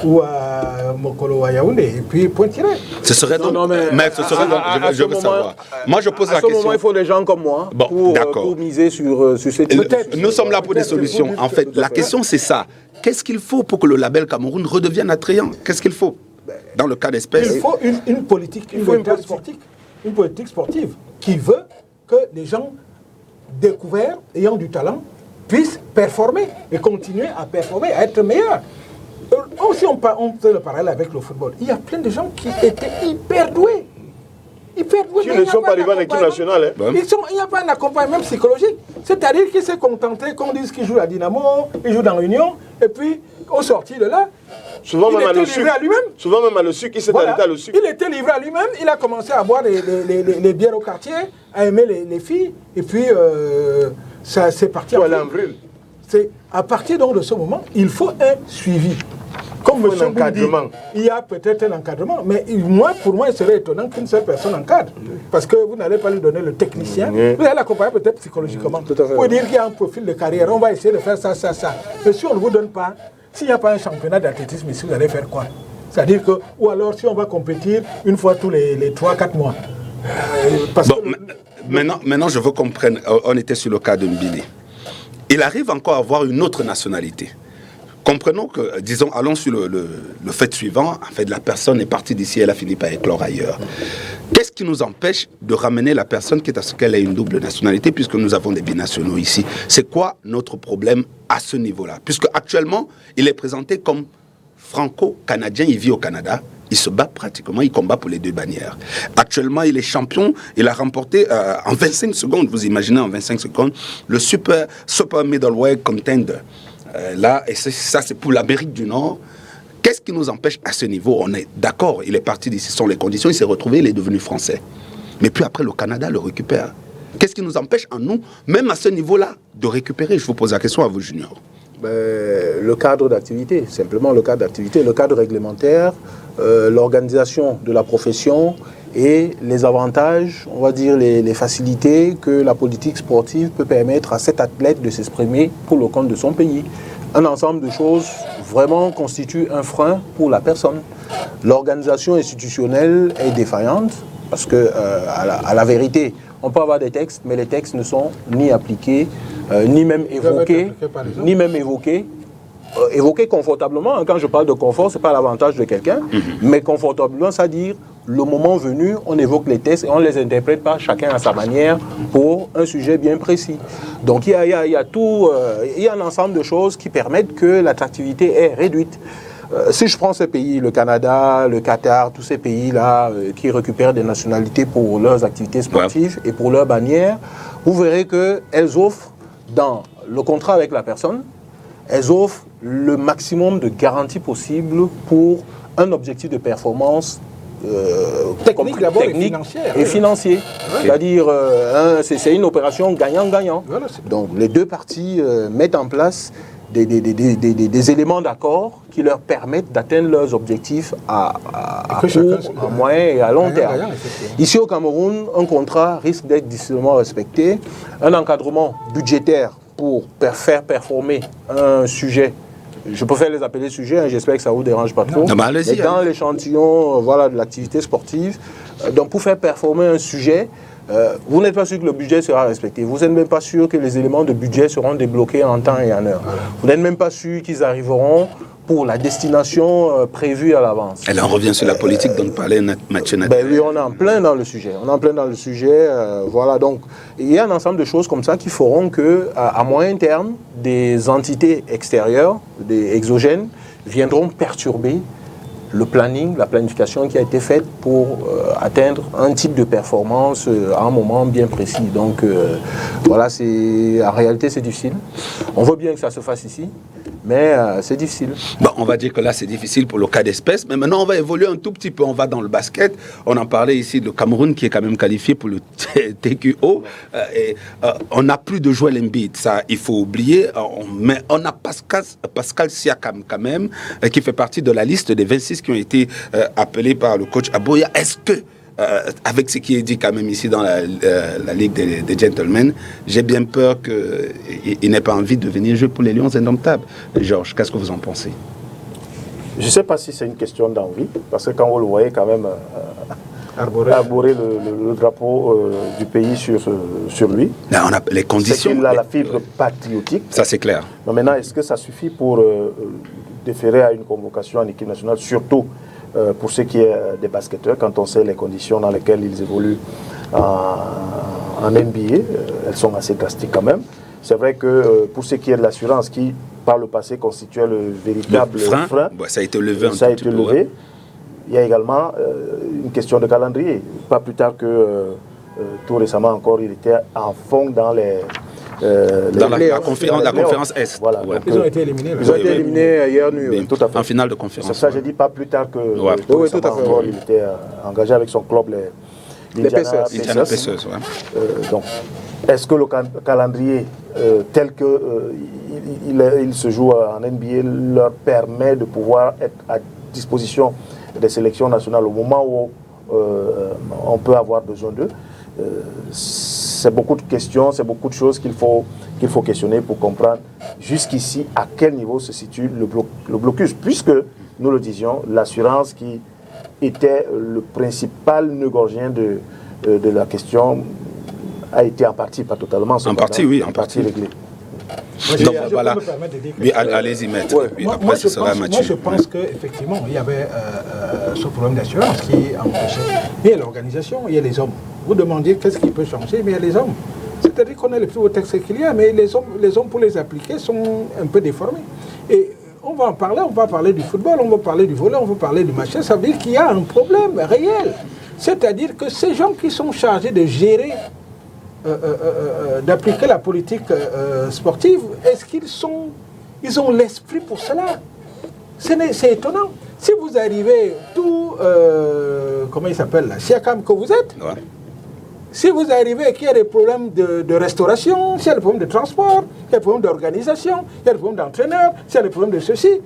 Speaker 4: ou à Mokolo à Yaoundé. Et puis point tiré.
Speaker 1: Ce serait donc... mais ce serait donc... Je veux savoir. Moi, je pose la question...
Speaker 3: À ce moment, il faut des gens comme moi pour miser sur cette...
Speaker 1: Nous sommes là pour des solutions. En fait, la question, c'est ça. Qu'est-ce qu'il faut pour que le label Cameroun redevienne attrayant? Qu'est-ce qu'il faut dans le cas d'espèce?
Speaker 4: Il faut une politique, une politique sportive qui veut que les gens découverts, ayant du talent, puissent performer et continuer à performer, à être meilleurs. Aussi, on fait le parallèle avec le football. Il y a plein de gens qui étaient hyper doués.
Speaker 2: Qui ne sont pas arrivés en équipe nationale.
Speaker 4: Il n'y a pas un accompagnement psychologique. C'est-à-dire qu'il s'est contenté qu'on dise qu'il joue à Dynamo, il joue dans l'Union, et puis, au sorti de là,
Speaker 2: souvent
Speaker 4: il
Speaker 2: même
Speaker 4: était livré à lui-même.
Speaker 2: Souvent même à le sucre, il s'est arrêté à le sucre.
Speaker 4: Il était livré à lui-même, il a commencé à boire les bières au quartier, à aimer les filles, et puis ça c'est parti. C'est à partir donc de ce moment, il faut un suivi. Comme M.
Speaker 2: encadrement.
Speaker 4: Il y a peut-être un encadrement, mais pour moi, il serait étonnant qu'une seule personne encadre. Parce que vous n'allez pas lui donner le technicien, vous allez l'accompagner peut-être psychologiquement. Pour dire qu'il y a un profil de carrière, on va essayer de faire ça. Mais si on ne vous donne pas, s'il n'y a pas un championnat d'athlétisme ici, vous allez faire quoi? C'est-à-dire que, ou alors si on va compétir une fois tous les 3-4 mois.
Speaker 1: Maintenant, je veux qu'on comprenne, on était sur le cas de Mbili. Il arrive encore à avoir une autre nationalité. Comprenons que, disons, allons sur le fait suivant. En fait, la personne est partie d'ici, elle a fini par éclore ailleurs. Qu'est-ce qui nous empêche de ramener la personne qui est à ce qu'elle ait une double nationalité, puisque nous avons des binationaux ici? C'est quoi notre problème à ce niveau-là? Puisque actuellement, il est présenté comme franco-canadien, il vit au Canada, il se bat pratiquement, il combat pour les deux bannières. Actuellement, il est champion, il a remporté en 25 secondes, vous imaginez en 25 secondes, le super middleweight contender. Là, et ça c'est pour l'Amérique du Nord. Qu'est-ce qui nous empêche à ce niveau? On est d'accord, il est parti d'ici, ce sont les conditions, il s'est retrouvé, il est devenu français. Mais puis après, le Canada le récupère. Qu'est-ce qui nous empêche à nous, même à ce niveau-là, de récupérer? Je vous pose la question à vous, Junior.
Speaker 3: Le cadre d'activité, simplement le cadre d'activité, le cadre réglementaire, l'organisation de la profession et les avantages, on va dire les facilités que la politique sportive peut permettre à cet athlète de s'exprimer pour le compte de son pays. Un ensemble de choses vraiment constitue un frein pour la personne. L'organisation institutionnelle est défaillante parce que, à la vérité, on peut avoir des textes, mais les textes ne sont ni appliqués, ni même évoqués, évoqués confortablement. Quand je parle de confort, ce n'est pas l'avantage de quelqu'un, mais confortablement, c'est-à-dire le moment venu, on évoque les textes et on ne les interprète pas chacun à sa manière pour un sujet bien précis. Donc il y a un ensemble de choses qui permettent que l'attractivité est réduite. si je prends ces pays, le Canada, le Qatar, tous ces pays-là qui récupèrent des nationalités pour leurs activités sportives et pour leurs bannières, vous verrez qu'elles offrent dans le contrat avec la personne, elles offrent le maximum de garanties possibles pour un objectif de performance
Speaker 4: technique d'abord et
Speaker 3: financier. C'est-à-dire, c'est une opération gagnant-gagnant.
Speaker 4: Voilà,
Speaker 3: donc les deux parties mettent en place des éléments d'accord qui leur permettent d'atteindre leurs objectifs à court, à moyen et à long terme. Ici au Cameroun, un contrat risque d'être difficilement respecté. Un encadrement budgétaire pour faire performer un sujet, je préfère les appeler sujets, hein, j'espère que ça ne vous dérange pas trop, mais dans l'échantillon de l'activité sportive, donc pour faire performer un sujet, vous n'êtes pas sûr que le budget sera respecté. Vous n'êtes même pas sûr que les éléments de budget seront débloqués en temps et en heure. Vous n'êtes même pas sûr qu'ils arriveront pour la destination prévue à l'avance.
Speaker 1: Et là, on revient sur la politique dont parlait Mathieu Natal.
Speaker 3: Oui, on est en plein dans le sujet. Voilà, donc il y a un ensemble de choses comme ça qui feront qu'à moyen terme, des entités extérieures, des exogènes, viendront perturber le planning, la planification qui a été faite pour atteindre un type de performance à un moment bien précis. Donc voilà, en réalité c'est difficile. On veut bien que ça se fasse ici, mais c'est difficile.
Speaker 1: Bon, on va dire que là c'est difficile pour le cas d'espèce, mais maintenant on va évoluer un tout petit peu, on va dans le basket. On en parlait ici, le Cameroun qui est quand même qualifié pour le TQO. On n'a plus de Joel Embiid, ça il faut oublier, mais on a Pascal Siakam quand même, qui fait partie de la liste des 26 qui ont été appelés par le coach Aboya. Est-ce que, avec ce qui est dit quand même ici dans la Ligue des Gentlemen, j'ai bien peur qu'il n'ait pas envie de venir jouer pour les Lions indomptables. Georges, qu'est-ce que vous en pensez?
Speaker 5: Je ne sais pas si c'est une question d'envie, parce que quand vous le voyez quand même arborer le drapeau du pays sur lui,
Speaker 1: là, on a les conditions.
Speaker 5: C'est qu'il a la fibre patriotique.
Speaker 1: Ça, c'est clair.
Speaker 5: Mais maintenant, est-ce que ça suffit pour déférer à une convocation en équipe nationale, surtout pour ce qui est des basketteurs, quand on sait les conditions dans lesquelles ils évoluent en NBA, elles sont assez drastiques quand même. C'est vrai que pour ce qui est de l'assurance, qui par le passé constituait le véritable frein,
Speaker 1: ça a été levé.
Speaker 5: Il y a également une question de calendrier. Pas plus tard que tout récemment encore, il était en fond dans
Speaker 1: la conférence Est.
Speaker 5: Voilà.
Speaker 1: Ouais.
Speaker 4: Ils ont été éliminés.
Speaker 3: Ils ont été éliminés hier nuit.
Speaker 5: Tout à fait.
Speaker 1: En finale de conférence.
Speaker 5: C'est ça, j'ai dit pas plus tard que
Speaker 3: tout à fait.
Speaker 5: encore, il était engagé avec son club, les
Speaker 3: Pacers.
Speaker 5: Donc, est-ce que le calendrier tel que il se joue en NBA leur permet de pouvoir être à disposition des sélections nationales au moment où on peut avoir besoin d'eux? C'est beaucoup de questions, c'est beaucoup de choses qu'il faut questionner pour comprendre jusqu'ici à quel niveau se situe le blocus, puisque, nous le disions, l'assurance qui était le principal nœud gorgien de la question a été en partie, pas totalement,
Speaker 1: en partie, oui,
Speaker 5: en partie réglée.
Speaker 1: Donc voilà. Oui, allez-y, maître.
Speaker 4: Moi, je pense qu'effectivement, il y avait ce problème d'assurance qui empêchait. Il y a l'organisation, il y a les hommes. Vous demandiez qu'est-ce qui peut changer, mais il y a les hommes. C'est-à-dire qu'on a les plus hauts textes qu'il y a, mais les hommes pour les appliquer sont un peu déformés. Et on va en parler, on va parler du football, on va parler du volley, on va parler du machin. Ça veut dire qu'il y a un problème réel. C'est-à-dire que ces gens qui sont chargés de gérer, d'appliquer la politique sportive, est-ce ils ont l'esprit pour cela? C'est étonnant. Si vous arrivez tout, comment il s'appelle là, Siakam que vous êtes, ouais. Si vous arrivez et qu'il y a des problèmes de restauration, s'il y a des problèmes de transport, il y a des problèmes d'organisation, il y a des problèmes d'entraîneur, s'il y a des problèmes de ceci,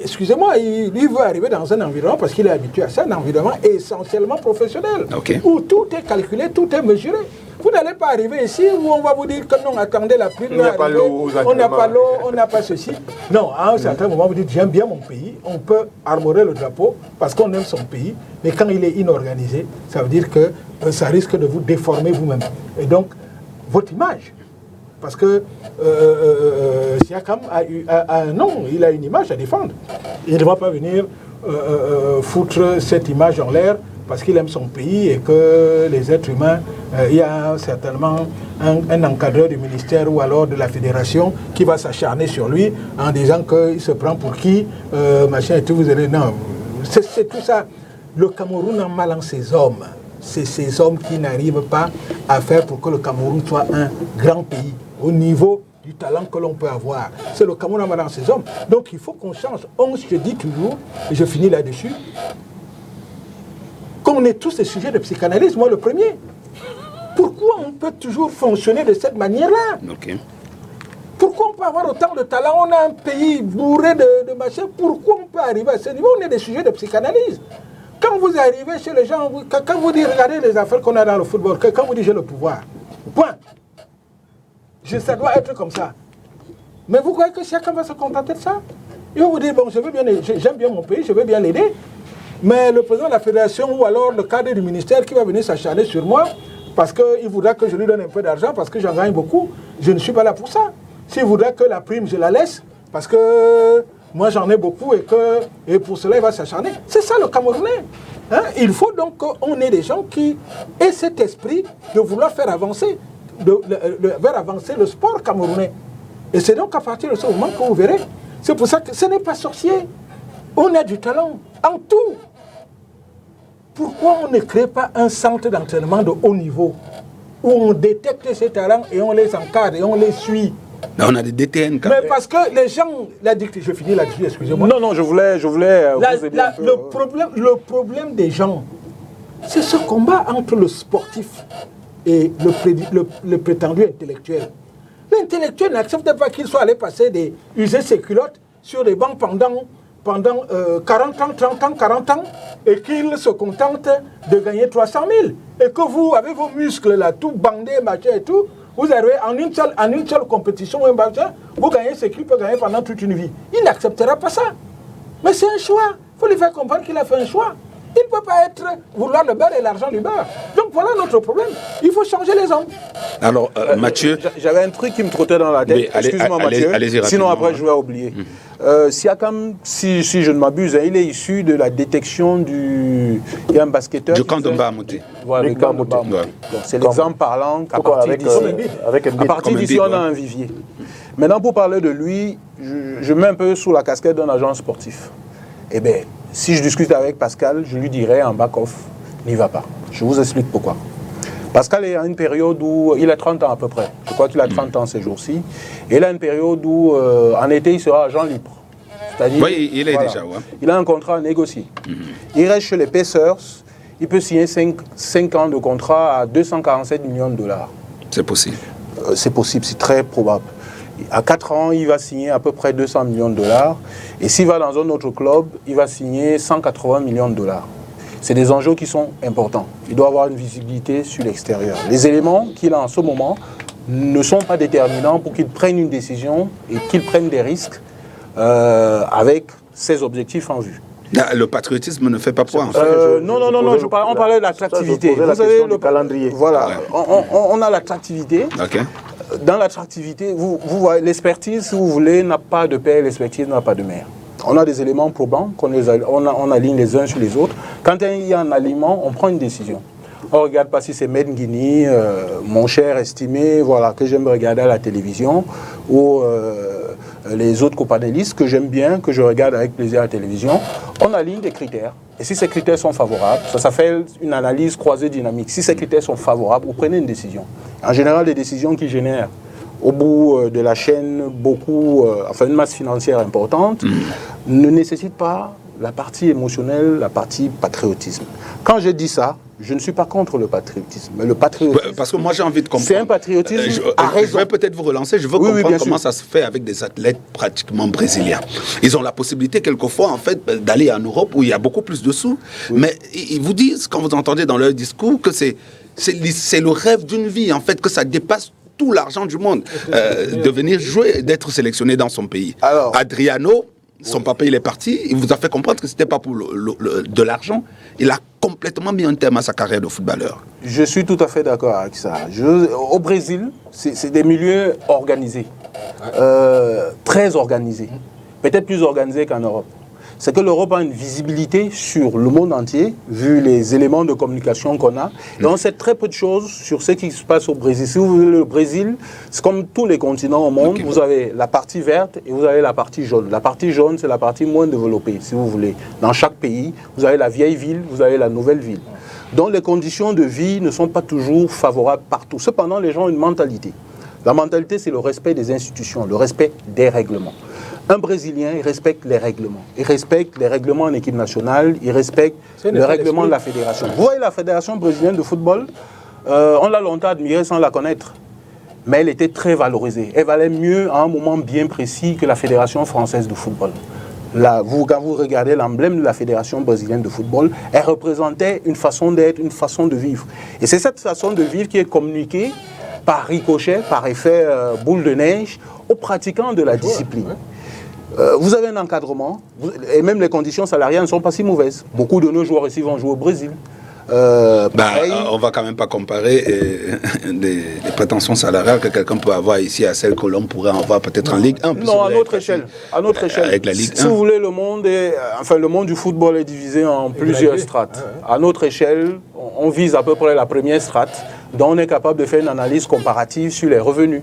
Speaker 4: excusez-moi, lui veut arriver dans un environnement, parce qu'il est habitué à ça, un environnement essentiellement professionnel, où tout est calculé, tout est mesuré. Vous n'allez pas arriver ici où on va vous dire que non, attendez, la pluie va arriver, on n'a pas l'eau, on n'a pas ceci. Non, à un certain moment, vous dites, j'aime bien mon pays, on peut arborer le drapeau parce qu'on aime son pays, mais quand il est inorganisé, ça veut dire que ça risque de vous déformer vous-même. Et donc, votre image, parce que Siakam a un nom, il a une image à défendre. Il ne va pas venir foutre cette image en l'air parce qu'il aime son pays et que les êtres humains, il y a certainement un encadreur du ministère ou alors de la fédération qui va s'acharner sur lui en disant qu'il se prend pour qui, machin et tout, vous allez... Non, c'est tout ça. Le Cameroun a mal en ses hommes. C'est ces hommes qui n'arrivent pas à faire pour que le Cameroun soit un grand pays au niveau du talent que l'on peut avoir. C'est le Cameroun a mal en ses hommes. Donc il faut qu'on change. Je dis toujours, et je finis là-dessus, qu'on est tous des sujets de psychanalyse, moi le premier. Pourquoi on peut toujours fonctionner de cette manière-là?
Speaker 1: Okay.
Speaker 4: Pourquoi on peut avoir autant de talent? On a un pays bourré de machins. Pourquoi on peut arriver à ce niveau? On est des sujets de psychanalyse. Quand vous arrivez chez les gens, quand vous dites, regardez les affaires qu'on a dans le football, quand vous dites j'ai le pouvoir, point. Ça doit être comme ça. Mais vous croyez que chacun va se contenter de ça? Il va vous dire, bon, j'aime bien mon pays, je veux bien l'aider, mais le président de la fédération ou alors le cadre du ministère qui va venir s'acharner sur moi parce qu'il voudra que je lui donne un peu d'argent parce que j'en gagne beaucoup, je ne suis pas là pour ça. S'il voudra que la prime, je la laisse parce que moi j'en ai beaucoup et pour cela il va s'acharner. C'est ça le Camerounais. Hein? Il faut donc qu'on ait des gens qui aient cet esprit de vouloir faire avancer, faire avancer le sport camerounais. Et c'est donc à partir de ce moment que vous verrez. C'est pour ça que ce n'est pas sorcier. On a du talent en tout. Pourquoi on ne crée pas un centre d'entraînement de haut niveau où on détecte ces talents et on les encadre et on les suit?
Speaker 1: Mais on a des DTN quand
Speaker 4: même. Mais parce que les gens... Je finis là-dessus, excusez-moi.
Speaker 3: Non, je voulais vous aider un peu.
Speaker 4: Le problème des gens, c'est ce combat entre le sportif et le prétendu intellectuel. L'intellectuel n'accepte pas qu'il soit allé user ses culottes sur des bancs pendant 40 ans, 30 ans, 40 ans, et qu'il se contente de gagner 300 000. Et que vous, avec vos muscles là, tout bandés, machin et tout, vous arrivez en une seule compétition, vous gagnez ce qu'il peut gagner pendant toute une vie. Il n'acceptera pas ça. Mais c'est un choix. Il faut lui faire comprendre qu'il a fait un choix. Il ne peut pas vouloir le beurre et l'argent du beurre. Donc voilà notre problème. Il faut changer les hommes.
Speaker 1: Alors, Mathieu...
Speaker 3: J'avais un truc qui me trottait dans la tête. Excuse-moi, Mathieu. Sinon, après, je vais oublier. Siakam, si je ne m'abuse, il est issu de la détection il y a un basketteur...
Speaker 1: Du camp de Mbamouti.
Speaker 3: Voilà, le camp de Mbamouti. Donc, c'est l'exemple parlant qu'à partir d'ici, on a un vivier. Maintenant, pour parler de lui, je mets un peu sous la casquette d'un agent sportif. Eh bien, si je discute avec Pascal, je lui dirais en back-off, n'y va pas. Je vous explique pourquoi. Pascal est à une période où il a 30 ans à peu près. Je crois qu'il a 30 ans ces jours-ci. Et il a une période où, en été, il sera agent libre. C'est-à-dire,
Speaker 1: oui, il est déjà. Ouais.
Speaker 3: Il a un contrat à négocier. Il reste chez les Pacers. Il peut signer 5 ans de contrat à 247 millions de dollars.
Speaker 1: C'est possible.
Speaker 3: C'est possible, c'est très probable. À 4 ans, il va signer à peu près 200 millions de dollars. Et s'il va dans un autre club, il va signer 180 millions de dollars. C'est des enjeux qui sont importants. Il doit avoir une visibilité sur l'extérieur. Les éléments qu'il a en ce moment ne sont pas déterminants pour qu'il prenne une décision et qu'il prenne des risques avec ses objectifs en vue.
Speaker 1: Le patriotisme ne fait pas poids.
Speaker 3: Non, on parlait de l'attractivité.
Speaker 5: Vous savez, le calendrier.
Speaker 3: Voilà, ouais. on a l'attractivité.
Speaker 1: Okay.
Speaker 3: Dans l'attractivité, vous voyez, l'expertise, si vous voulez, n'a pas de père, l'expertise n'a pas de mère. On a des éléments probants, on aligne les uns sur les autres. Quand il y a un aliment, on prend une décision. On ne regarde pas si c'est Med Guinea, mon cher estimé, voilà, que j'aime regarder à la télévision, ou les autres copanélistes que j'aime bien, que je regarde avec plaisir à la télévision. On aligne des critères. Et si ces critères sont favorables, ça s'appelle une analyse croisée dynamique. Si ces critères sont favorables, vous prenez une décision. En général, des décisions qui génèrent au bout de la chaîne une masse financière importante, ne nécessitent pas la partie émotionnelle, la partie patriotisme. Quand je dis ça, je ne suis pas contre le patriotisme. Mais le patriotisme,
Speaker 1: parce que moi j'ai envie de comprendre.
Speaker 3: C'est un patriotisme à raison.
Speaker 1: Je vais peut-être vous relancer. Je veux comprendre comment ça se fait avec des athlètes pratiquement brésiliens. Ils ont la possibilité quelquefois en fait d'aller en Europe où il y a beaucoup plus de sous. Oui. Mais ils vous disent, quand vous entendez dans leur discours, que c'est le rêve d'une vie en fait, que ça dépasse tout l'argent du monde de venir jouer, d'être sélectionné dans son pays. Alors, Adriano, son papa il est parti, il vous a fait comprendre que c'était pas pour de l'argent. Il a complètement mis un terme à sa carrière de footballeur.
Speaker 3: Je suis tout à fait d'accord avec ça. Au Brésil, c'est des milieux organisés, très organisés, peut-être plus organisés qu'en Europe. c'est que l'Europe a une visibilité sur le monde entier, vu les éléments de communication qu'on a. Et on sait très peu de choses sur ce qui se passe au Brésil. Si vous voulez, le Brésil, c'est comme tous les continents au monde. Vous avez la partie verte et vous avez la partie jaune. La partie jaune, c'est la partie moins développée, si vous voulez. Dans chaque pays, vous avez la vieille ville, vous avez la nouvelle ville. Donc les conditions de vie ne sont pas toujours favorables partout. Cependant, les gens ont une mentalité. La mentalité, c'est le respect des institutions, le respect des règlements. Un Brésilien, il respecte les règlements. Il respecte les règlements en équipe nationale, il respecte le règlement de la fédération. Vous voyez la fédération brésilienne de football, on l'a longtemps admirée sans la connaître. Mais elle était très valorisée. Elle valait mieux à un moment bien précis que la fédération française de football. Là, quand vous regardez l'emblème de la fédération brésilienne de football, elle représentait une façon d'être, une façon de vivre. Et c'est cette façon de vivre qui est communiquée par ricochet, par effet boule de neige, aux pratiquants de la discipline. Vous avez un encadrement, et même les conditions salariales ne sont pas si mauvaises. Beaucoup de nos joueurs ici vont jouer au Brésil.
Speaker 1: On va quand même pas comparer les prétentions salariales que quelqu'un peut avoir ici à celles que l'on pourrait avoir peut-être en Ligue 1.
Speaker 3: Non, à notre échelle.
Speaker 1: Avec la Ligue 1.
Speaker 3: Si vous voulez, le monde du football est divisé en plusieurs strates. À notre échelle, on vise à peu près la première strate, dont on est capable de faire une analyse comparative sur les revenus.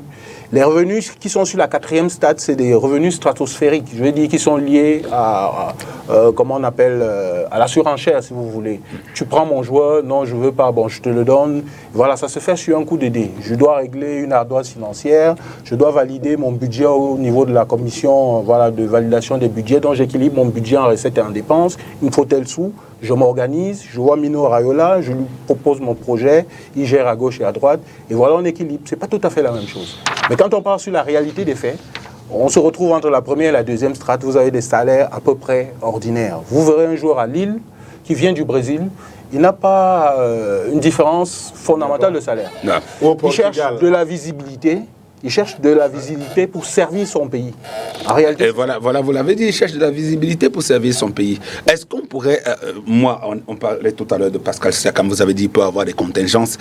Speaker 3: Les revenus qui sont sur la 4e strate, c'est des revenus stratosphériques. Je veux dire qui sont liés à la surenchère, si vous voulez. Tu prends mon joueur, non, je ne veux pas, bon, je te le donne. Voilà, ça se fait sur un coup de dé. Je dois régler une ardoise financière, je dois valider mon budget au niveau de la commission de validation des budgets, donc j'équilibre mon budget en recettes et en dépenses. Il me faut tel sou. Je m'organise, je vois Mino Raiola, je lui propose mon projet, il gère à gauche et à droite, et voilà, on équilibre. Ce n'est pas tout à fait la même chose. Mais quand on part sur la réalité des faits, on se retrouve entre la première et la deuxième strate, vous avez des salaires à peu près ordinaires. Vous verrez un joueur à Lille qui vient du Brésil, il n'a pas une différence fondamentale de salaire. Il cherche de la visibilité. Il cherche de la visibilité pour servir son pays. En réalité,
Speaker 1: et voilà, vous l'avez dit, il cherche de la visibilité pour servir son pays. Est-ce qu'on pourrait, on parlait tout à l'heure de Pascal Siakam, vous avez dit qu'il peut avoir des contingences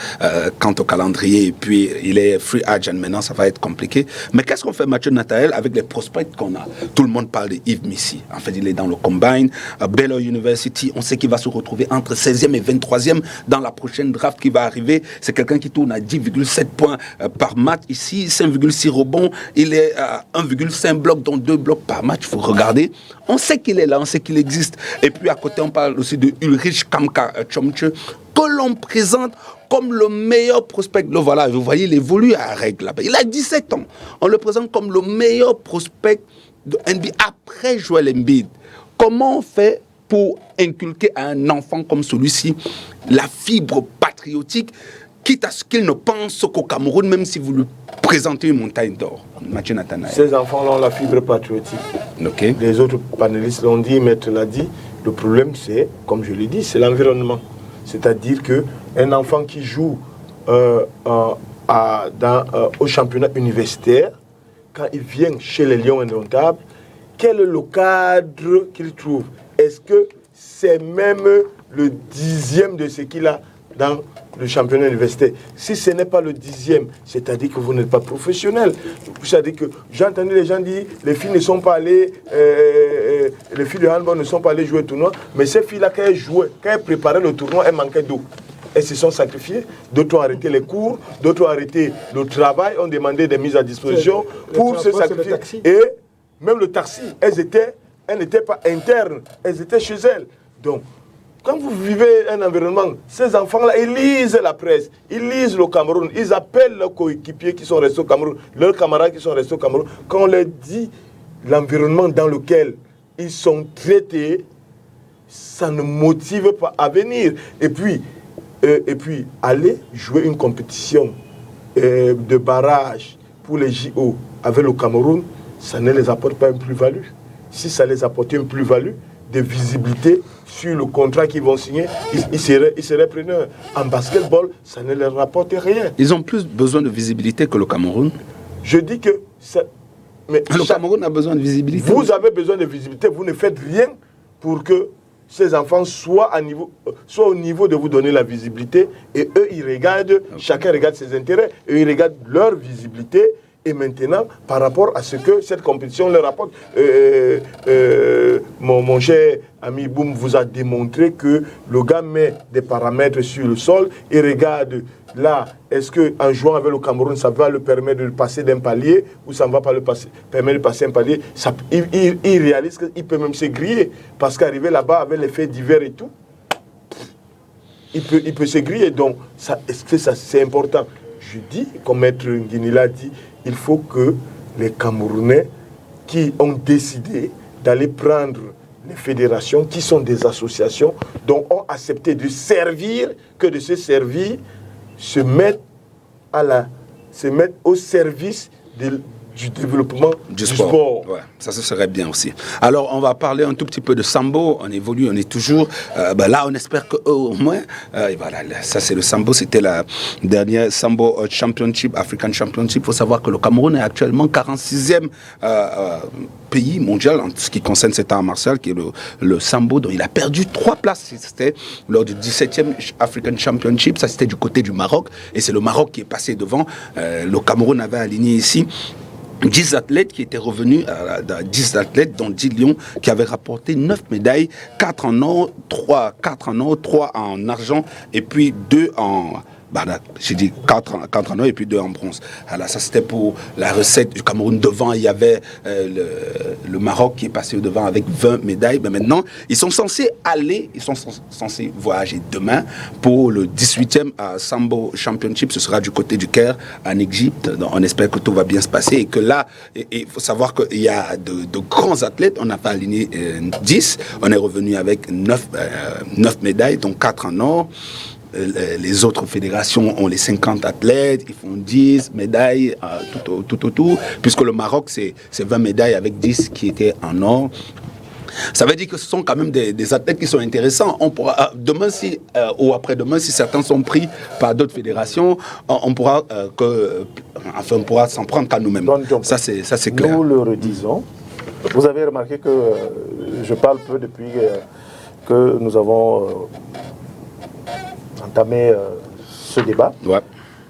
Speaker 1: quant au calendrier, et puis il est free agent maintenant, ça va être compliqué. Mais qu'est-ce qu'on fait, Mathieu Nathanaël, avec les prospects qu'on a? Tout le monde parle de Yves Missi. En fait, il est dans le Combine. Baylor University, on sait qu'il va se retrouver entre 16e et 23e dans la prochaine draft qui va arriver. C'est quelqu'un qui tourne à 10,7 points par match ici, 5,6 rebonds, il est à 1,5 blocs, dont 2 blocs par match, il faut regarder. On sait qu'il est là, on sait qu'il existe. Et puis à côté, on parle aussi de Ulrich Kamka-Chomche, que l'on présente comme le meilleur prospect. Voilà, vous voyez, il évolue à règle là-bas. Il a 17 ans. On le présente comme le meilleur prospect de NBA après Joel Embiid. Comment on fait pour inculquer à un enfant comme celui-ci la fibre patriotique, quitte à ce qu'il ne pense qu'au Cameroun, même si vous lui présentez une montagne d'or? Mathieu Nathanaël.
Speaker 2: Ces enfants-là ont la fibre patriotique.
Speaker 1: Okay.
Speaker 2: Les autres panélistes l'ont dit, Maître l'a dit. Le problème, c'est, comme je l'ai dit, c'est l'environnement. C'est-à-dire qu'un enfant qui joue au championnat universitaire, quand il vient chez les Lions Indomptables, quel est le cadre qu'il trouve? Est-ce que c'est même le 10e de ce qu'il a dans le championnat universitaire? Si ce n'est pas le 10e, c'est-à-dire que vous n'êtes pas professionnel. C'est-à-dire que j'ai entendu les gens dire les filles ne sont pas allées, les filles de handball ne sont pas allées jouer au tournoi, mais ces filles-là, quand elles préparaient le tournoi, elles manquaient d'eau. Elles se sont sacrifiées, d'autres ont arrêté les cours, d'autres ont arrêté le travail, ont demandé des mises à disposition pour se sacrifier. Et même le taxi, elles n'étaient pas internes, elles étaient chez elles. Donc, quand vous vivez un environnement, ces enfants-là, ils lisent la presse, ils lisent le Cameroun, ils appellent leurs coéquipiers qui sont restés au Cameroun, leurs camarades qui sont restés au Cameroun. Quand on leur dit l'environnement dans lequel ils sont traités, ça ne motive pas à venir. Et puis aller jouer une compétition de barrage pour les JO avec le Cameroun, ça ne les apporte pas une plus-value. Si ça les apportait une plus-value, de visibilité sur le contrat qu'ils vont signer, ils seraient preneurs. En basketball, ça ne leur rapporte rien.
Speaker 1: Ils ont plus besoin de visibilité que le Cameroun.
Speaker 2: Je dis que...
Speaker 1: le Cameroun a besoin de visibilité.
Speaker 2: Vous avez besoin de visibilité, vous ne faites rien pour que ces enfants soient au niveau de vous donner la visibilité. Et eux, ils regardent, chacun regarde ses intérêts, et ils regardent leur visibilité. Et maintenant, par rapport à ce que cette compétition leur apporte, mon cher ami Boum vous a démontré que le gars met des paramètres sur le sol et regarde là, est-ce qu'en jouant avec le Cameroun, ça va le permettre de passer d'un palier ou ça ne va pas le permettre de passer un palier. Il réalise qu'il peut même se griller parce qu'arriver là-bas avec les faits divers et tout, il peut se griller. Donc, c'est important. Je dis, comme Maître Nguini l'a dit, il faut que les Camerounais qui ont décidé d'aller prendre les fédérations, qui sont des associations, dont ont accepté de servir, que de se servir, se mettent au service du développement du sport.
Speaker 1: Ouais, ça serait bien aussi. Alors, on va parler un tout petit peu de sambo. On évolue, on est toujours... là, on espère qu'au moins... voilà, ça, c'est le sambo. C'était la dernière sambo championship, African Championship. Il faut savoir que le Cameroun est actuellement 46e pays mondial en ce qui concerne cet art martial, qui est le sambo, dont il a perdu 3 places. C'était lors du 17e African Championship. Ça, c'était du côté du Maroc. Et c'est le Maroc qui est passé devant. Le Cameroun avait aligné ici 10 athlètes qui étaient revenus, 10 athlètes, dont 10 lions, qui avaient rapporté 9 médailles, 4 en or, 3 en argent, et puis 2 en... j'ai dit 4 en or et puis 2 en bronze. Alors ça, c'était pour la recette du Cameroun. Devant, il y avait le Maroc qui est passé au devant avec 20 médailles. Mais maintenant, ils sont censés voyager demain pour le 18e Sambo Championship. Ce sera du côté du Caire, en Égypte. Donc, on espère que tout va bien se passer et que là, il faut savoir qu'il y a de grands athlètes. On n'a pas aligné 10. On est revenu avec 9 médailles, donc 4 en or. Les autres fédérations ont les 50 athlètes, ils font 10 médailles, tout, puisque le Maroc, c'est 20 médailles avec 10 qui étaient en or. Ça veut dire que ce sont quand même des athlètes qui sont intéressants. On pourra, demain, ou après-demain, si certains sont pris par d'autres fédérations, on pourra s'en prendre qu'à nous-mêmes. Ça, c'est clair.
Speaker 5: Nous le redisons. Vous avez remarqué que je parle peu depuis que nous avons... entamer ce débat. Ouais.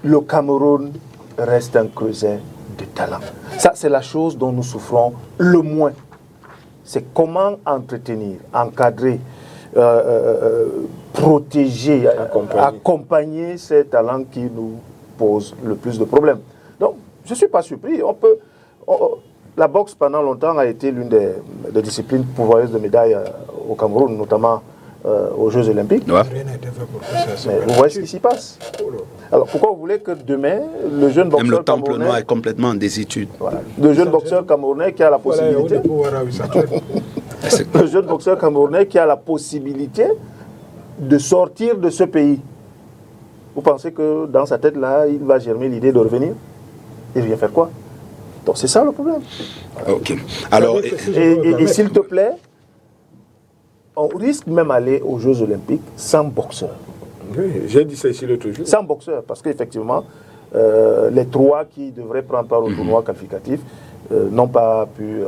Speaker 5: Le Cameroun reste un creuset de talent. Ça, c'est la chose dont nous souffrons le moins. C'est comment entretenir, encadrer, protéger, accompagner ces talents qui nous posent le plus de problèmes. Donc, je ne suis pas surpris. La boxe, pendant longtemps, a été l'une des disciplines pourvoyeuses de médailles au Cameroun, notamment aux Jeux Olympiques. Ouais. Mais vous voyez ce qui s'y passe. Alors pourquoi vous voulez que demain, le jeune boxeur
Speaker 1: même le temple noir est complètement en désuétude.
Speaker 5: Voilà. Le jeune boxeur camerounais qui a la possibilité... le jeune boxeur camerounais qui a la possibilité de sortir de ce pays. Vous pensez que dans sa tête, là, il va germer l'idée de revenir? Il vient faire quoi? Donc c'est ça le problème.
Speaker 1: Ok. Alors,
Speaker 5: et s'il te plaît, on risque même d'aller aux Jeux Olympiques sans boxeur.
Speaker 2: Oui, j'ai dit ça ici l'autre jour.
Speaker 5: Sans boxeur, parce qu'effectivement, les 3 qui devraient prendre part au tournoi qualificatif n'ont pas pu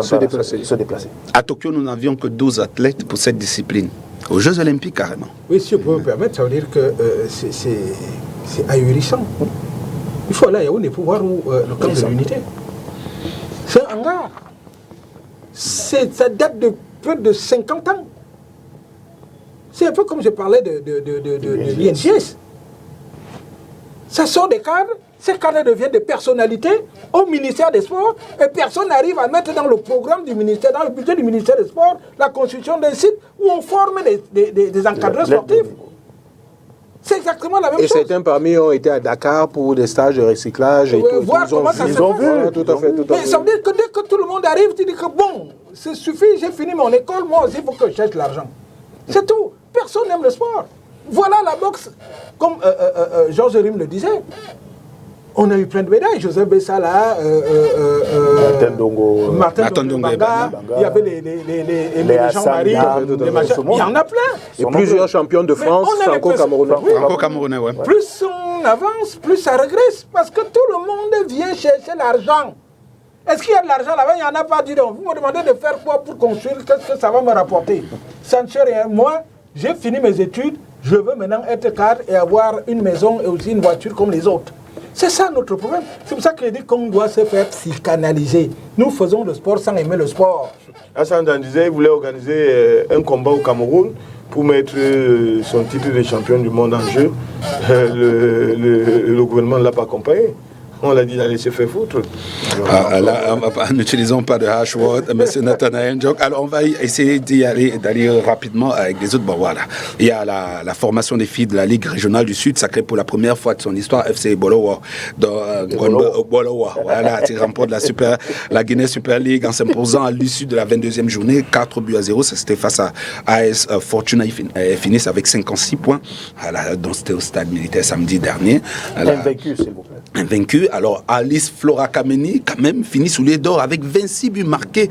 Speaker 5: se déplacer.
Speaker 1: À Tokyo, nous n'avions que 12 athlètes pour cette discipline. Aux Jeux Olympiques, carrément.
Speaker 4: Oui, si je peux me permettre, ça veut dire que c'est ahurissant. Il faut aller à Yaoundé pour voir le camp de l'unité. C'est un hangar. Ça date de près de 50 ans. C'est un peu comme je parlais de l'INGS. Ça sort des cadres, ces cadres deviennent des personnalités au ministère des Sports et personne n'arrive à mettre dans le programme du ministère, dans le budget du ministère des Sports, la construction d'un site où on forme des encadreurs sportifs. C'est exactement la même chose.
Speaker 3: Et certains parmi eux ont été à Dakar pour des stages de recyclage et tout.
Speaker 4: Voir comment ça se fait.
Speaker 3: Voilà, tout à fait.
Speaker 4: Mais ça veut dire que dès que tout le monde arrive, tu dis que bon, c'est suffit, j'ai fini mon école, moi aussi il faut que je cherche l'argent. C'est tout. Personne n'aime le sport. Voilà la boxe. Comme Georges Rim le disait, on a eu plein de médailles. Joseph Bessala, Martin Dongo, il y avait les Jean-Marie, les machins. Il y en a plein.
Speaker 3: Et plusieurs champions de France franco-camerounais.
Speaker 1: Franco-camerounais, ouais.
Speaker 4: Plus on avance, plus ça régresse. Parce que tout le monde vient chercher l'argent. Est-ce qu'il y a de l'argent là-bas? Il n'y en a pas, dis donc. Vous me demandez de faire quoi pour construire? Qu'est-ce que ça va me rapporter? Ça ne sert rien. Moi, j'ai fini mes études. Je veux maintenant être cadre et avoir une maison et aussi une voiture comme les autres. C'est ça notre problème. C'est pour ça que je dis qu'on doit se faire psychanalyser. Nous faisons le sport sans aimer le sport.
Speaker 2: Hassan Dan disait, il voulait organiser un combat au Cameroun pour mettre son titre de champion du monde en jeu. Le gouvernement ne l'a pas accompagné. On l'a dit d'aller se faire foutre.
Speaker 1: N'utilisons pas de hash word, M. Nathanaël Ndjok. Alors, on va essayer d'aller rapidement avec les autres. Bon, voilà. Il y a la formation des filles de la Ligue régionale du Sud, sacrée pour la première fois de son histoire, FC Bolowa. Voilà, qui remporte la Guinée Super League en s'imposant à l'issue de la 22e journée, 4-0. Ça, c'était face à AS Fortuna. Ils finissent avec 56 points. Voilà, donc c'était au stade militaire samedi dernier.
Speaker 5: Invaincu, s'il vous plaît.
Speaker 1: Invaincu. Alors, Alice Flora Kameni, quand même, finit sous les d'or avec 26 buts marqués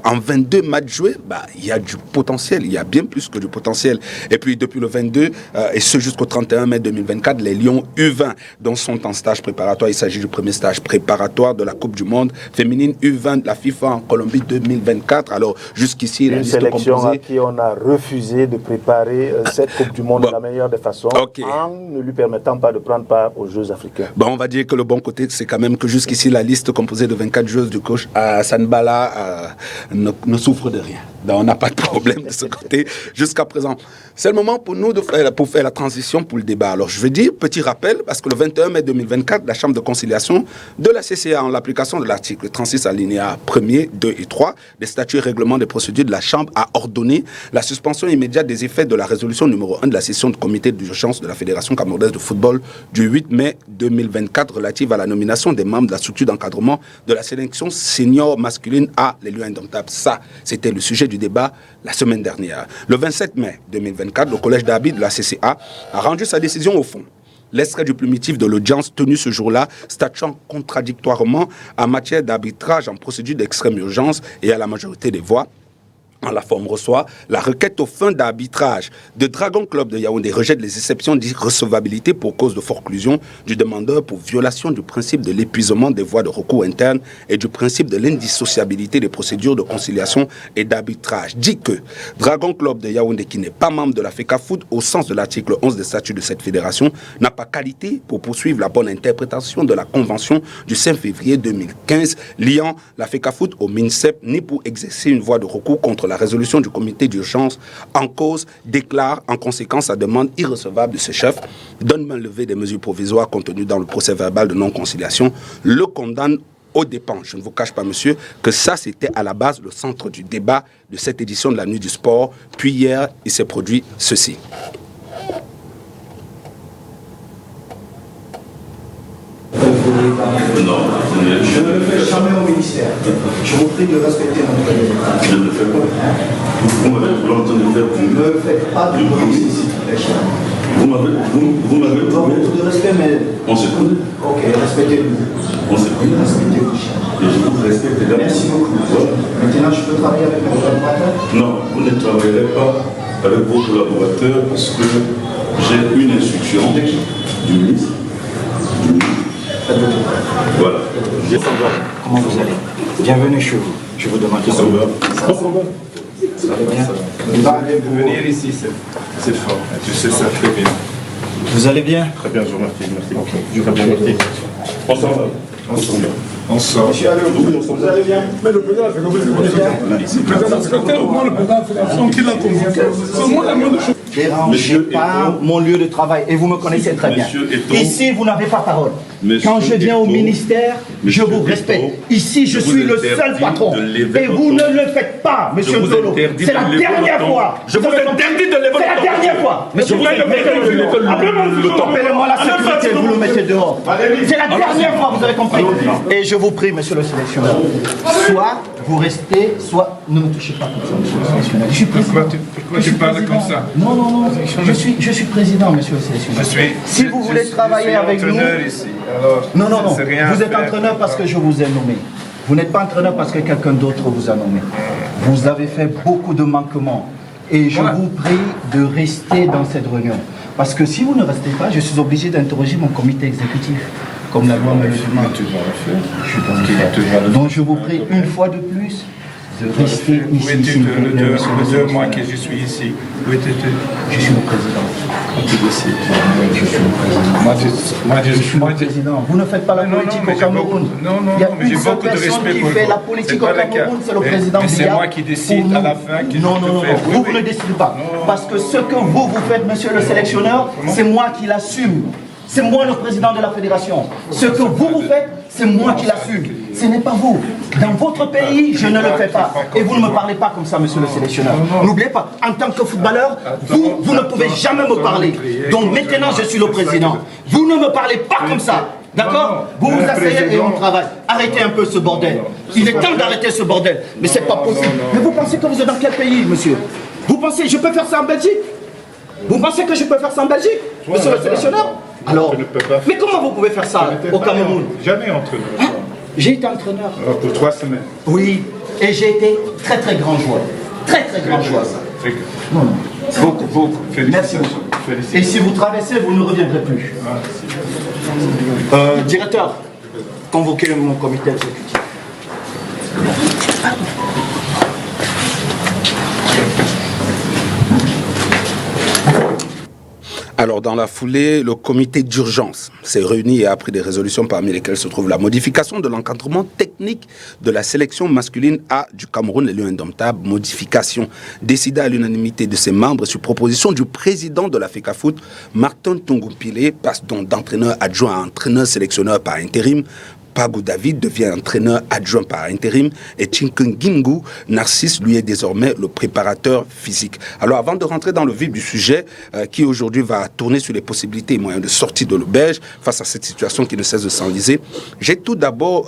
Speaker 1: en 22 matchs joués. Bah, il y a du potentiel, il y a bien plus que du potentiel. Et puis, depuis le 22, et ce jusqu'au 31 mai 2024, les Lions U20, dont sont en stage préparatoire. Il s'agit du premier stage préparatoire de la Coupe du Monde féminine U20 de la FIFA en Colombie 2024. Alors, jusqu'ici,
Speaker 5: une sélection à qui on a refusé de préparer cette Coupe du Monde de la meilleure des façons, en ne lui permettant pas de prendre part aux Jeux africains.
Speaker 1: Bon, on va dire que le bon côté, c'est quand même que jusqu'ici, la liste composée de 24 joueuses du coach Sanbala ne souffre de rien. Donc, on n'a pas de problème de ce côté jusqu'à présent. C'est le moment pour nous de faire la transition pour le débat. Alors, je veux dire, petit rappel, parce que le 21 mai 2024, la Chambre de conciliation de la CCA, en l'application de l'article 36 alinéa 1er, 2 et 3 des statuts et règlements des procédures de la Chambre, a ordonné la suspension immédiate des effets de la résolution numéro 1 de la session de comité d'urgence de la Fédération camerounaise de football du 8 mai 2024 relative à la nomination des membres de la structure d'encadrement de la sélection senior masculine à les Lions indomptables. Ça, c'était le sujet du débat la semaine dernière. Le 27 mai 2024, le collège d'arbitres de la CCA a rendu sa décision au fond. L'extrait du plumitif de l'audience tenue ce jour-là, statuant contradictoirement en matière d'arbitrage en procédure d'extrême urgence et à la majorité des voix, en la forme reçoit la requête aux fins d'arbitrage de Dragon Club de Yaoundé rejette les exceptions d'irrecevabilité pour cause de forclusion du demandeur pour violation du principe de l'épuisement des voies de recours internes et du principe de l'indissociabilité des procédures de conciliation et d'arbitrage. Dit que Dragon Club de Yaoundé, qui n'est pas membre de la FECAFOOT au sens de l'article 11 des statuts de cette fédération, n'a pas qualité pour poursuivre la bonne interprétation de la convention du 5 février 2015 liant la FECAFOOT au MINSEP, ni pour exercer une voie de recours contre la résolution du comité d'urgence en cause, déclare en conséquence sa demande irrecevable de ce chef, donne main levée des mesures provisoires contenues dans le procès verbal de non-conciliation, le condamne aux dépens. Je ne vous cache pas, monsieur, que ça, c'était à la base le centre du débat de cette édition de la Nuit du Sport. Puis hier, il s'est produit ceci.
Speaker 6: Non, je ne le fais jamais au ministère. Je vous prie de respecter mon collègue.
Speaker 7: Je ne le fais pas. Vous m'avez l'entendre faire.
Speaker 6: Ne faites pas de police ici.
Speaker 7: Vous m'avez
Speaker 6: beaucoup de respect, mais.
Speaker 7: On se connaît.
Speaker 6: Ok, respectez-vous.
Speaker 7: On se connaît.
Speaker 6: Respectez-vous.
Speaker 7: Et je vous respecte également.
Speaker 6: Merci beaucoup.
Speaker 7: Voilà.
Speaker 6: Maintenant, je peux travailler avec mes collaborateurs?
Speaker 7: Non, vous ne travaillerez pas avec vos collaborateurs parce que j'ai une instruction du ministre. Voilà.
Speaker 6: Comment vous allez? Bienvenue chez vous. Je vous demande
Speaker 7: Ça va.
Speaker 6: Ça va bien?
Speaker 8: Venir ici, c'est fort. Tu sais ça très bien.
Speaker 6: Vous allez bien?
Speaker 7: Très bien, je vous remercie. Merci.
Speaker 6: Ok.
Speaker 7: Très bien, merci. On s'en va. On s'en va.
Speaker 8: On sort.
Speaker 6: Monsieur Allo, vous allez bien?
Speaker 4: Mais le président, c'est comme le président secrétaire, au moins le président de la fédération qui l'a convoqué. C'est au moins la moindre chose.
Speaker 6: Dérangez pas mon lieu de travail et vous me connaissez très bien. Ici, vous n'avez pas parole. Quand je viens au ministère, je vous respecte. Ici, je suis le seul patron. Et vous ne le faites pas, monsieur Ndolo. C'est la dernière fois. Je vous interdis de lever le ton. C'est la dernière fois. Monsieur appelez-moi la sécurité, vous le mettez dehors. C'est la dernière fois, vous avez compris. Et je vous prie, monsieur le sélectionneur, soit vous restez, soit ne me touchez pas comme ça, monsieur le sélectionneur. Je suis président.
Speaker 8: Pourquoi tu parles comme ça?
Speaker 6: Non, non, non, je suis président, monsieur le sélectionneur. Si vous voulez travailler avec nous...
Speaker 8: Ici. Alors,
Speaker 6: Non, non, non,
Speaker 8: c'est rien
Speaker 6: vous
Speaker 8: à
Speaker 6: êtes
Speaker 8: faire.
Speaker 6: entraîneur parce que je vous ai nommé. Vous n'êtes pas entraîneur parce que quelqu'un d'autre vous a nommé. Vous avez fait beaucoup de manquements. Et je vous prie de rester dans cette réunion. Parce que si vous ne restez pas, je suis obligé d'interroger mon comité exécutif. Comme la loi me le demande.
Speaker 8: Tu vas le faire.
Speaker 6: Je dois le faire. Donc je vous prie une fois de plus de rester
Speaker 8: Où
Speaker 6: ici.
Speaker 8: étais-tu
Speaker 6: s'il vous plaît,
Speaker 8: le
Speaker 6: monsieur le
Speaker 8: 2 mois
Speaker 6: président.
Speaker 8: que je suis ici? Où étais-tu?
Speaker 6: Je suis le président.
Speaker 8: Tu décides.
Speaker 6: Je suis le président.
Speaker 8: Je
Speaker 6: suis le président. Vous ne faites pas la
Speaker 8: Non, non,
Speaker 6: politique
Speaker 8: mais
Speaker 6: au
Speaker 8: j'ai
Speaker 6: Cameroun.
Speaker 8: beaucoup- non, non,
Speaker 6: Il y a
Speaker 8: non, mais j'ai
Speaker 6: une seule
Speaker 8: beaucoup de
Speaker 6: personne
Speaker 8: respect
Speaker 6: qui
Speaker 8: pour
Speaker 6: fait
Speaker 8: vous.
Speaker 6: la politique
Speaker 8: C'est
Speaker 6: au
Speaker 8: pas le cas.
Speaker 6: Cameroun, c'est le
Speaker 8: Mais-
Speaker 6: président
Speaker 8: mais c'est
Speaker 6: Biya.
Speaker 8: moi qui décide
Speaker 6: Pour
Speaker 8: à
Speaker 6: nous-
Speaker 8: la fin qui
Speaker 6: Non,
Speaker 8: je
Speaker 6: non,
Speaker 8: te
Speaker 6: non,
Speaker 8: fais.
Speaker 6: non.
Speaker 8: Oui,
Speaker 6: Vous
Speaker 8: oui.
Speaker 6: ne décidez pas.
Speaker 8: Non.
Speaker 6: Parce que ce que vous faites, monsieur le sélectionneur, c'est moi qui l'assume. C'est moi le président de la fédération. Ce que vous faites, c'est moi qui l'assume. Ce n'est pas vous. Dans votre pays, je ne le fais pas. Et vous ne me parlez pas comme ça, monsieur le sélectionneur. N'oubliez pas, en tant que footballeur, vous ne pouvez jamais me parler. Donc maintenant, je suis le président. Vous ne me parlez pas comme ça. D'accord? Vous vous asseyez et on travaille. Arrêtez un peu ce bordel. Il est temps d'arrêter ce bordel. Mais c'est pas possible. Mais vous pensez que vous êtes dans quel pays, monsieur? Vous pensez, je peux faire ça en Belgique? Vous pensez que je peux faire ça en Belgique, monsieur le sélectionneur? Alors,
Speaker 8: Je ne peux pas.
Speaker 6: mais comment vous pouvez faire ça au Cameroun?
Speaker 8: Jamais entraîneur.
Speaker 6: Hein? J'ai été entraîneur.
Speaker 8: Pour 3 semaines.
Speaker 6: Oui, et j'ai été très très grand joueur. Très très grand joueur.
Speaker 8: Très bien.
Speaker 6: Non, non.
Speaker 8: Beaucoup, beaucoup.
Speaker 6: Merci
Speaker 8: Félicitations.
Speaker 6: beaucoup. Et
Speaker 8: Félicitations.
Speaker 6: si vous traversez, vous ne reviendrez plus. Directeur, convoquez mon comité exécutif.
Speaker 1: Alors, dans la foulée, le comité d'urgence s'est réuni et a pris des résolutions parmi lesquelles se trouve la modification de l'encadrement technique de la sélection masculine A du Cameroun, les Lions Indomptables. Modification décidée à l'unanimité de ses membres sur proposition du président de la FECAFOOT, Martin Tungumpile, passe donc d'entraîneur adjoint à entraîneur sélectionneur par intérim. Pagou David devient entraîneur adjoint par intérim et Chinkengimgu Narcisse, lui, est désormais le préparateur physique. Alors, avant de rentrer dans le vif du sujet, qui aujourd'hui va tourner sur les possibilités et moyens de sortie de l'auberge face à cette situation qui ne cesse de s'enliser, j'ai tout d'abord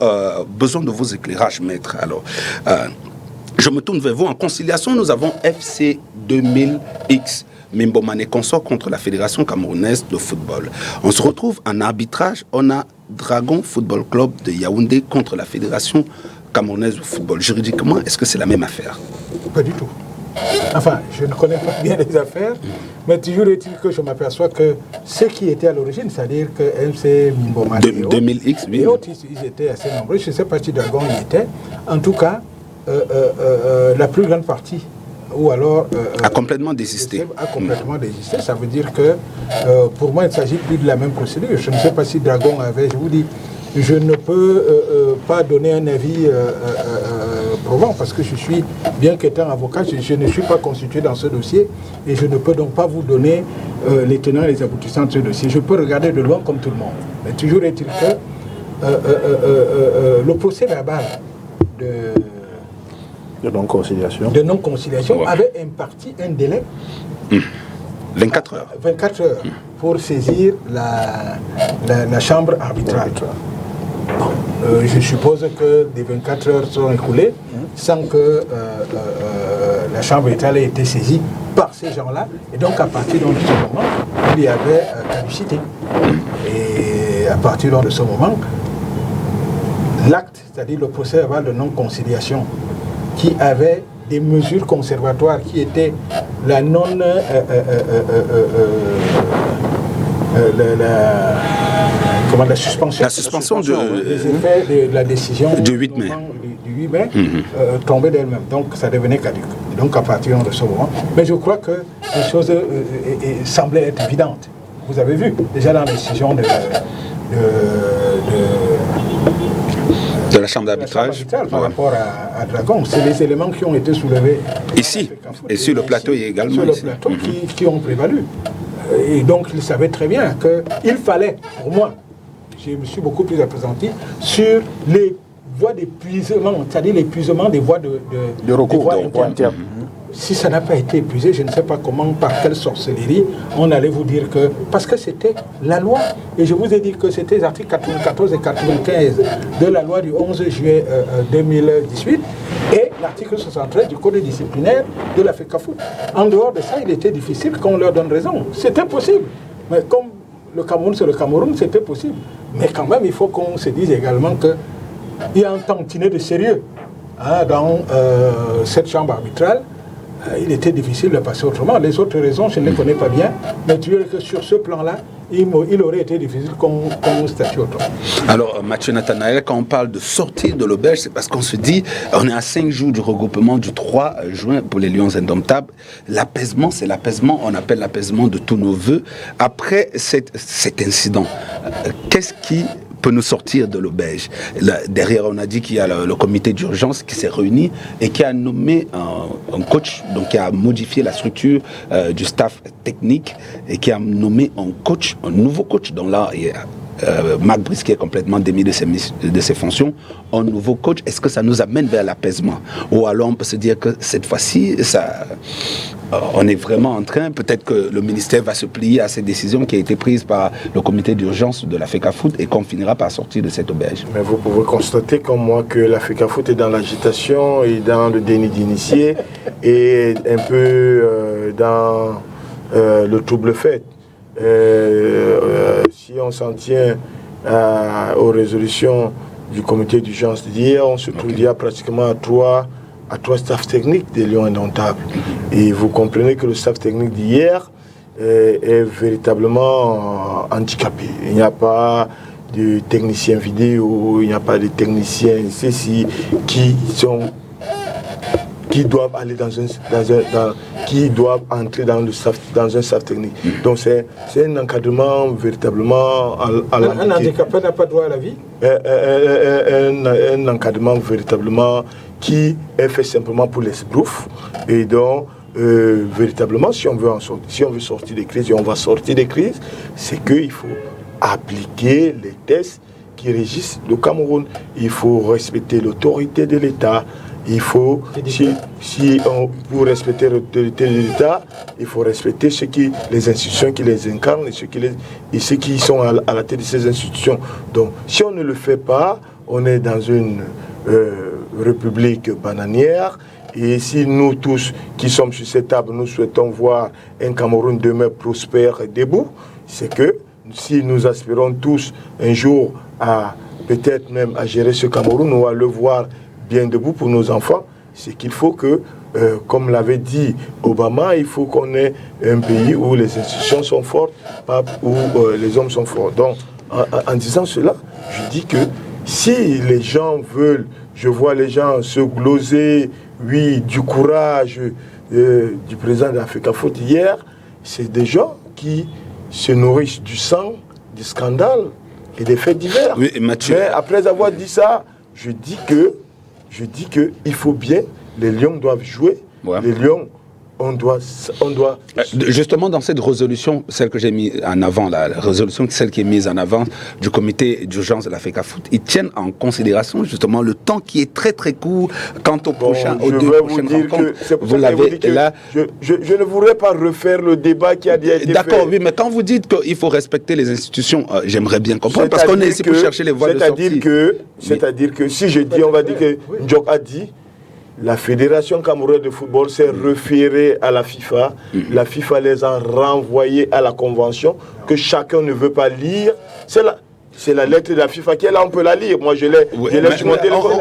Speaker 1: besoin de vos éclairages, maître. Alors, je me tourne vers vous. En conciliation, nous avons FC 2000X. Mimbomane consort contre la Fédération camerounaise de football. On se retrouve en arbitrage. On a Dragon Football Club de Yaoundé contre la Fédération camerounaise de football. Juridiquement, est-ce que c'est la même affaire?
Speaker 4: Pas du tout. Enfin, je ne connais pas bien les affaires, mais toujours est-il que je m'aperçois que ceux qui étaient à l'origine, c'est-à-dire que MC Mimbomane
Speaker 1: 2000X, oui.
Speaker 4: et autres, ils étaient assez nombreux. Je ne sais pas si Dragon y était. En tout cas, la plus grande partie, ou alors...
Speaker 1: a complètement désisté.
Speaker 4: A complètement désisté. Ça veut dire que, pour moi, il ne s'agit plus de la même procédure. Je ne sais pas si Dragon avait... Je vous dis, je ne peux pas donner un avis probant parce que je suis, bien qu'étant avocat, je ne suis pas constitué dans ce dossier et je ne peux donc pas vous donner les tenants et les aboutissants de ce dossier. Je peux regarder de loin comme tout le monde. Mais toujours est-il que le procès verbal
Speaker 5: De non-conciliation.
Speaker 4: de non-conciliation
Speaker 1: Ouais.
Speaker 4: avait imparti un délai
Speaker 1: 24 heures.
Speaker 4: 24 heures pour saisir la chambre arbitrale. Bon, je suppose que des 24 heures sont écoulées sans que la chambre arbitrale ait été saisie par ces gens-là. Et donc à partir de ce moment, il y avait caducité. Et à partir de ce moment, l'acte, c'est-à-dire le procès verbal de non-conciliation, qui avait des mesures conservatoires qui étaient la non... la suspension.
Speaker 1: La suspension de...
Speaker 4: des effets de la décision
Speaker 1: Du 8 mai.
Speaker 4: Du 8 mai tombait d'elle-même. Donc ça devenait caduque. Et donc à partir de ce moment. Mais je crois que les choses semblaient être évidentes. Vous avez vu, déjà dans la décision de
Speaker 1: la chambre d'arbitrage.
Speaker 4: Par rapport à Dragon, c'est les éléments qui ont été soulevés
Speaker 1: Ici, et sur le plateau également.
Speaker 4: sur le
Speaker 1: Ici.
Speaker 4: plateau qui ont prévalu. Et donc il savait très bien qu'il fallait, pour moi, je me suis beaucoup plus appesanti sur les voies d'épuisement, c'est-à-dire l'épuisement des voies de
Speaker 5: recours,
Speaker 4: des voies
Speaker 5: des voies
Speaker 4: internes. Si ça n'a pas été épuisé, je ne sais pas comment, par quelle sorcellerie, on allait vous dire que... Parce que c'était la loi, et je vous ai dit que c'était les articles 94 et 95 de la loi du 11 juillet 2018 et l'article 73 du code disciplinaire de la FECAFOOT. En dehors de ça, il était difficile qu'on leur donne raison. C'était possible. Mais comme le Cameroun, c'est le Cameroun, c'était possible. Mais quand même, il faut qu'on se dise également qu'il y a un tantinet de sérieux dans cette chambre arbitrale. Il était difficile de passer autrement. Les autres raisons, je ne les connais pas bien, mais tu vois que sur ce plan-là, il aurait été difficile qu'on statue autrement.
Speaker 1: Alors, Mathieu Nathanaël, quand on parle de sortir de l'auberge, c'est parce qu'on se dit, on est à 5 jours du regroupement du 3 juin pour les Lions Indomptables. L'apaisement, c'est l'apaisement, on appelle l'apaisement de tous nos voeux. Après cet incident, qu'est-ce qui peut nous sortir de l'auberge? Derrière, on a dit qu'il y a le comité d'urgence qui s'est réuni et qui a nommé un coach, donc qui a modifié la structure du staff technique et qui a nommé un nouveau coach, dont là, il y a Marc Brice qui est complètement démis de ses fonctions, un nouveau coach. Est-ce que ça nous amène vers l'apaisement? Ou alors on peut se dire que cette fois-ci, on est vraiment en train, peut-être que le ministère va se plier à cette décision qui a été prise par le comité d'urgence de la FECAFOOT et qu'on finira par sortir de cette auberge.
Speaker 2: Mais vous pouvez constater comme moi que la FECAFOOT est dans l'agitation et dans le déni d'initié et un peu dans le trouble fait. Si on s'en tient aux résolutions du comité d'urgence d'hier, on se trouve déjà pratiquement à trois staffs techniques des Lions Indomptables. Et vous comprenez que le staff technique d'hier est véritablement handicapé. Il n'y a pas de techniciens vidéo, il n'y a pas de techniciens ici qui doivent aller qui doivent entrer dans un staff technique. Donc c'est un encadrement véritablement à la
Speaker 4: Un handicapé n'a pas droit à la vie?
Speaker 2: Un encadrement véritablement qui est fait simplement pour les schtroumpfs. Et donc véritablement, si on veut sortir des crises, et on va sortir des crises, c'est qu'il faut appliquer les tests qui régissent le Cameroun. Il faut respecter l'autorité de l'État. Il faut, pour respecter l'autorité de l'État, il faut respecter les institutions qui les incarnent et ceux qui sont à la tête de ces institutions. Donc, si on ne le fait pas, on est dans une république bananière. Et si nous tous qui sommes sur cette table, nous souhaitons voir un Cameroun demain prospère et debout, c'est que si nous aspirons tous un jour à peut-être même à gérer ce Cameroun ou à le voir bien debout pour nos enfants, c'est qu'il faut que, comme l'avait dit Obama, il faut qu'on ait un pays où les institutions sont fortes, pas où les hommes sont forts. Donc, en disant cela, je dis que si les gens veulent, je vois les gens se gloser, oui, du courage du président de la FECAFOOT hier, c'est des gens qui se nourrissent du sang, du scandale et des faits divers.
Speaker 1: Oui, Mathieu.
Speaker 2: Mais après avoir dit ça, je dis que il faut bien, les Lions doivent jouer, les Lions, on doit...
Speaker 1: Justement, dans cette résolution, celle que j'ai mise en avant, la résolution, celle qui est mise en avant du comité d'urgence de la FECAFOOT, ils tiennent en considération justement le temps qui est très très court quant aux deux prochaines rencontres.
Speaker 2: Vous l'avez là. Je ne voudrais pas refaire le débat qui a déjà été fait.
Speaker 1: D'accord, oui, mais quand vous dites qu'il faut respecter les institutions, j'aimerais bien comprendre, parce qu'on est ici pour chercher les voies de sortie.
Speaker 2: C'est-à-dire que si je dis, on va dire que Ndjok a dit, la Fédération camerounaise de football s'est référée à la FIFA. La FIFA les a renvoyés à la convention que chacun ne veut pas lire. C'est la lettre de la FIFA qui est là, on peut la lire. Moi, je l'ai sur mon téléphone.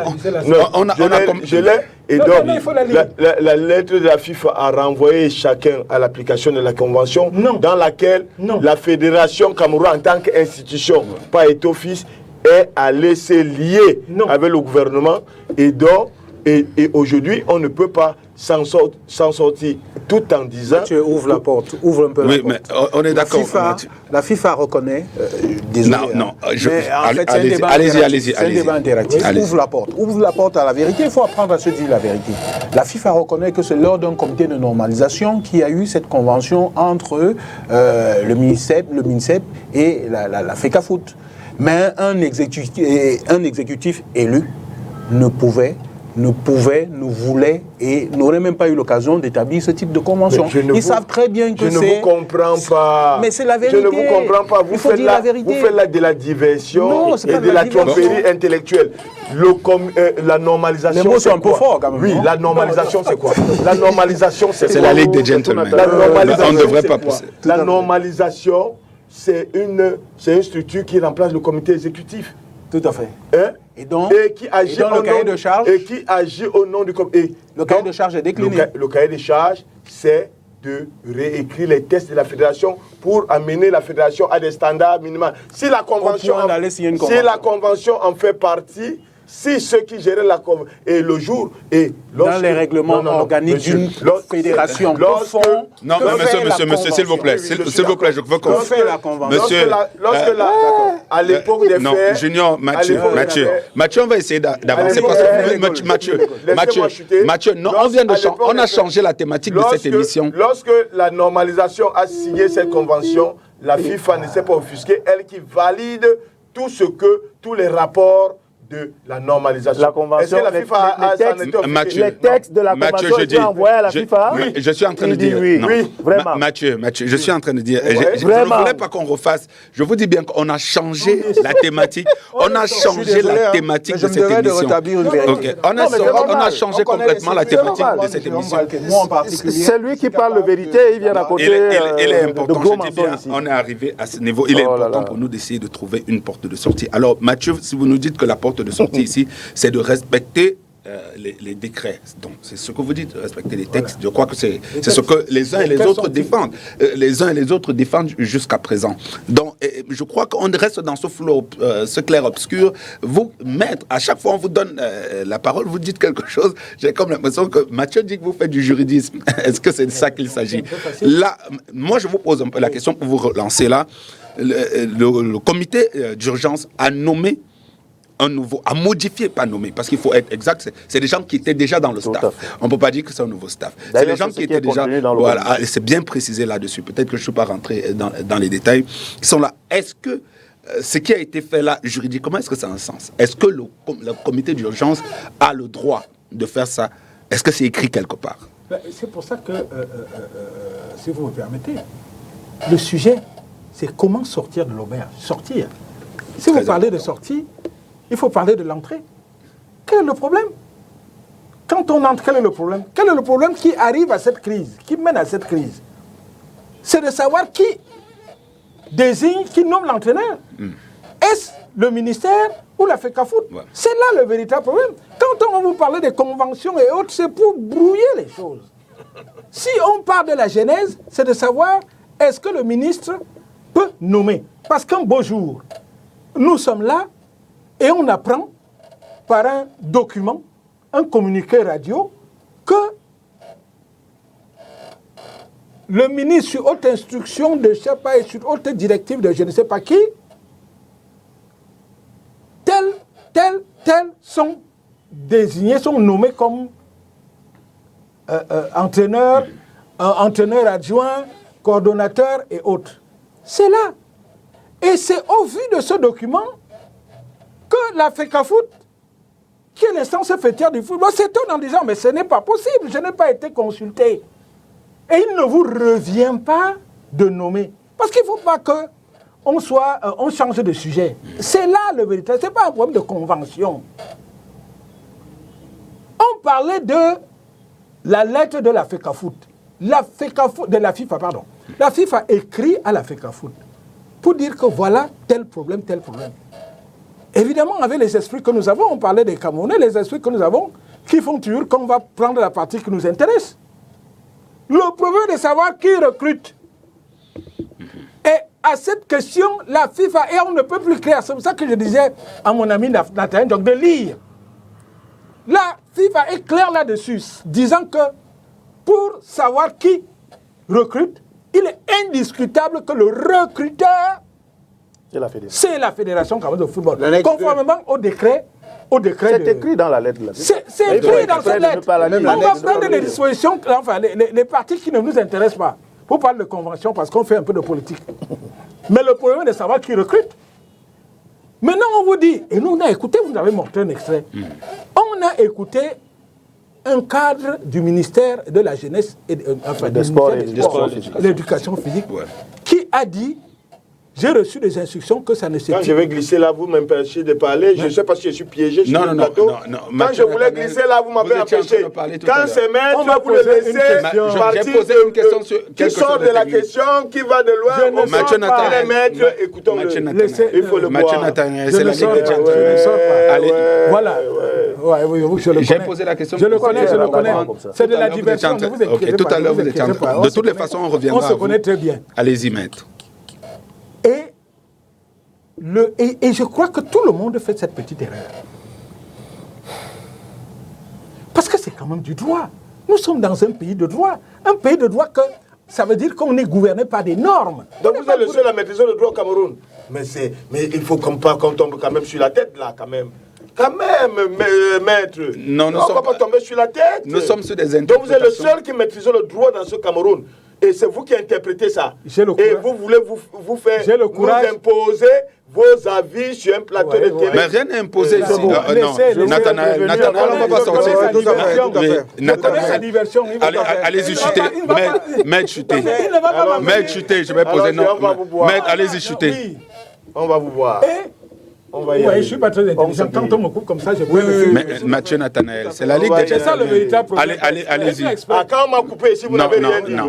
Speaker 2: Je l'ai. Et donc, la lettre de la FIFA a renvoyé chacun à l'application de la convention dans laquelle la Fédération camerounaise, en tant qu'institution, pas État-office, est allée se lier avec le gouvernement. Et donc, et aujourd'hui, on ne peut pas s'en sortir tout en disant...
Speaker 3: Tu ouvres la porte, ouvre un peu la porte.
Speaker 1: Oui, mais on est d'accord.
Speaker 3: La FIFA reconnaît... désolé,
Speaker 1: allez-y.
Speaker 3: C'est un débat interactif. Ouvre la porte à la vérité. Il faut apprendre à se dire la vérité. La FIFA reconnaît que c'est lors d'un comité de normalisation qu'il y a eu cette convention entre le MINSEP et la FECAFOOT. Mais un exécutif élu ne voulait et n'aurait même pas eu l'occasion d'établir ce type de convention. Ils savent très bien que c'est...
Speaker 2: Je ne vous comprends pas.
Speaker 3: Mais c'est la vérité.
Speaker 2: Je ne vous comprends pas. Vous faites là de la diversion et de la tromperie intellectuelle. La normalisation,
Speaker 3: les mots sont un peu forts quand même.
Speaker 2: Oui, la normalisation, c'est quoi? La normalisation, c'est
Speaker 1: la Ligue des Gentlemen. On ne devrait pas pousser.
Speaker 2: La normalisation, c'est une structure qui remplace le comité exécutif.
Speaker 3: Tout à fait.
Speaker 2: Et qui agit au nom du comité.
Speaker 3: Le cahier de charge est décliné.
Speaker 2: Le cahier de charge, c'est de réécrire les textes de la fédération pour amener la fédération à des standards minimaux. Si la convention en fait partie, si ceux qui géraient la convention, et le jour, et
Speaker 3: dans les règlements organiques d'une fédération,
Speaker 1: non, monsieur, s'il vous plaît, je veux qu'on
Speaker 3: fait la convention.
Speaker 1: Monsieur,
Speaker 2: à l'époque des
Speaker 1: non,
Speaker 2: faits,
Speaker 1: Junior, Mathieu, on va essayer d'avancer parce que Mathieu, non, on a changé la thématique de cette émission.
Speaker 2: Lorsque la normalisation a signé cette convention, la FIFA ne s'est pas offusquée, elle qui valide tous les rapports de la normalisation.
Speaker 5: La convention,
Speaker 2: est-ce que la FIFA a
Speaker 5: les textes de la convention étaient envoyés à la FIFA.
Speaker 1: Oui, je suis en train de dire.
Speaker 5: Oui, vraiment.
Speaker 1: Mathieu, je suis en train de dire. Je ne voulais pas qu'on refasse. Je vous dis bien qu'on a changé la thématique. On a changé la thématique de cette émission. On a changé complètement la thématique de cette émission.
Speaker 5: C'est lui qui parle de vérité, il vient à côté.
Speaker 1: Il est important, je dis bien, on est arrivé à ce niveau. Il est important pour nous d'essayer de trouver une porte de sortie. Alors, Mathieu, si vous nous dites que la porte de sortie ici, c'est de respecter les décrets. Donc, c'est ce que vous dites, respecter les textes. Je crois que c'est ce que les uns et les autres défendent. Les uns et les autres défendent jusqu'à présent. Donc, je crois qu'on reste dans ce flot, ce clair-obscur. Vous, maître, à chaque fois on vous donne la parole, vous dites quelque chose. J'ai comme l'impression que Mathieu dit que vous faites du juridisme. Est-ce que c'est de ça qu'il s'agit? Là, moi, je vous pose un peu la question pour vous relancer là. Le comité d'urgence a nommé a modifié, pas nommé, parce qu'il faut être exact, c'est des gens qui étaient déjà dans le staff. On ne peut pas dire que c'est un nouveau staff. C'est des gens qui étaient déjà... Voilà, c'est bien précisé là-dessus. Peut-être que je ne suis pas rentré dans les détails. Ils sont là. Est-ce que ce qui a été fait là, juridiquement, est-ce que ça a un sens? Est-ce que le comité d'urgence a le droit de faire ça? Est-ce que c'est écrit quelque part?
Speaker 4: C'est pour ça que, si vous me permettez, le sujet, c'est comment sortir de l'auberge. Sortir. Si vous parlez de sortie, il faut parler de l'entrée. Quel est le problème? Quand on entre, quel est le problème? Quel est le problème qui arrive à cette crise, qui mène à cette crise? C'est de savoir qui désigne, qui nomme l'entraîneur. Est-ce le ministère ou la FECAFOOT? C'est là le véritable problème. Quand on va vous parler des conventions et autres, c'est pour brouiller les choses. Si on parle de la genèse, c'est de savoir est-ce que le ministre peut nommer. Parce qu'un beau jour, nous sommes là, et on apprend par un document, un communiqué radio, que le ministre, sur haute instruction de je ne sais pas, et sur haute directive de je ne sais pas qui, tels sont désignés, sont nommés comme entraîneurs, entraîneurs adjoints, coordonnateurs et autres. C'est là. Et c'est au vu de ce document que la FECAFOOT, qui est l'instance fêtière du football, s'étonne en disant « Mais ce n'est pas possible, je n'ai pas été consulté. » Et il ne vous revient pas de nommer. Parce qu'il ne faut pas qu'on change de sujet. C'est là le véritable. Ce n'est pas un problème de convention. On parlait de la lettre de la FECAFOOT. De la FIFA, pardon. La FIFA écrit à la FECAFOOT pour dire que voilà tel problème, tel problème. Évidemment, avec les esprits que nous avons, on parlait des Camerounais, les esprits que nous avons, qui font toujours qu'on va prendre la partie qui nous intéresse. Le problème est de savoir qui recrute. Et à cette question, la FIFA, et on ne peut plus créer, c'est pour ça que je disais à mon ami Nathan, donc de lire. La FIFA est claire là-dessus, disant que pour savoir qui recrute, il est indiscutable que le recruteur, c'est la Fédération camerounaise de football. Conformément au décret.
Speaker 5: C'est écrit dans la lettre.
Speaker 4: C'est écrit dans cette lettre. On va prendre des dispositions, enfin, les parties qui ne nous intéressent pas. Pour parler de convention, parce qu'on fait un peu de politique. Mais le problème est de savoir qui recrute. Maintenant, on vous dit, et nous on a écouté, vous avez montré un extrait. On a écouté un cadre du ministère de la Jeunesse et
Speaker 5: des Sports et
Speaker 4: de l'Éducation physique, qui a dit, j'ai reçu des instructions que ça ne s'est pas.
Speaker 2: Quand je vais glisser là, vous m'empêchez de parler. Je ne sais pas si je suis piégé sur le plateau. Quand je voulais glisser là, vous m'avez empêché. Quand c'est maître, vous le laissez partir qui sort de la question, qui va de loin.
Speaker 1: Mathieu Nathan,
Speaker 2: maître, écoutons-le.
Speaker 1: Il faut le
Speaker 2: voir.
Speaker 1: Mathieu Nathan, c'est la Ligue des
Speaker 4: Gentlemen. Voilà. Ouais, oui, je le connais.
Speaker 1: J'ai posé la question.
Speaker 4: Je le connais, je le connais. C'est de la diversion.
Speaker 1: Tout à l'heure, vous étiez en train. De toutes les façons, on reviendra.
Speaker 4: On se connaît très bien.
Speaker 1: Allez-y, maître.
Speaker 4: Et je crois que tout le monde fait cette petite erreur. Parce que c'est quand même du droit. Nous sommes dans un pays de droit. Un pays de droit que ça veut dire qu'on est gouverné par des normes.
Speaker 2: Donc vous êtes le seul à maîtriser le droit au Cameroun. Mais il faut qu'on tombe quand même sur la tête là, quand même. Quand même, maître.
Speaker 1: Non,
Speaker 2: on ne va pas tomber sur la tête.
Speaker 1: Nous sommes sur des interprétations.
Speaker 2: Donc vous êtes le seul qui maîtrise le droit dans ce Cameroun. Et c'est vous qui interprétez ça. Et vous voulez vous faire vous imposer vos avis sur un plateau de télé.
Speaker 1: Mais rien n'est imposé ici. Non, Nathanaël, on ne va pas sortir. Allez-y, chutez. Maître, chutez. Maître, chutez. Je vais poser non. Maître, allez-y, chutez.
Speaker 2: On va vous voir. On va
Speaker 4: je ne suis pas très intelligent. Quand on me coupe comme ça, je peux...
Speaker 1: Mais Mathieu Nathanaël, c'est la Ligue des
Speaker 4: gentlemen. C'est ça le véritable problème.
Speaker 1: Allez-y.
Speaker 2: Quand on m'a coupé, si vous n'avez rien dit.
Speaker 1: Non,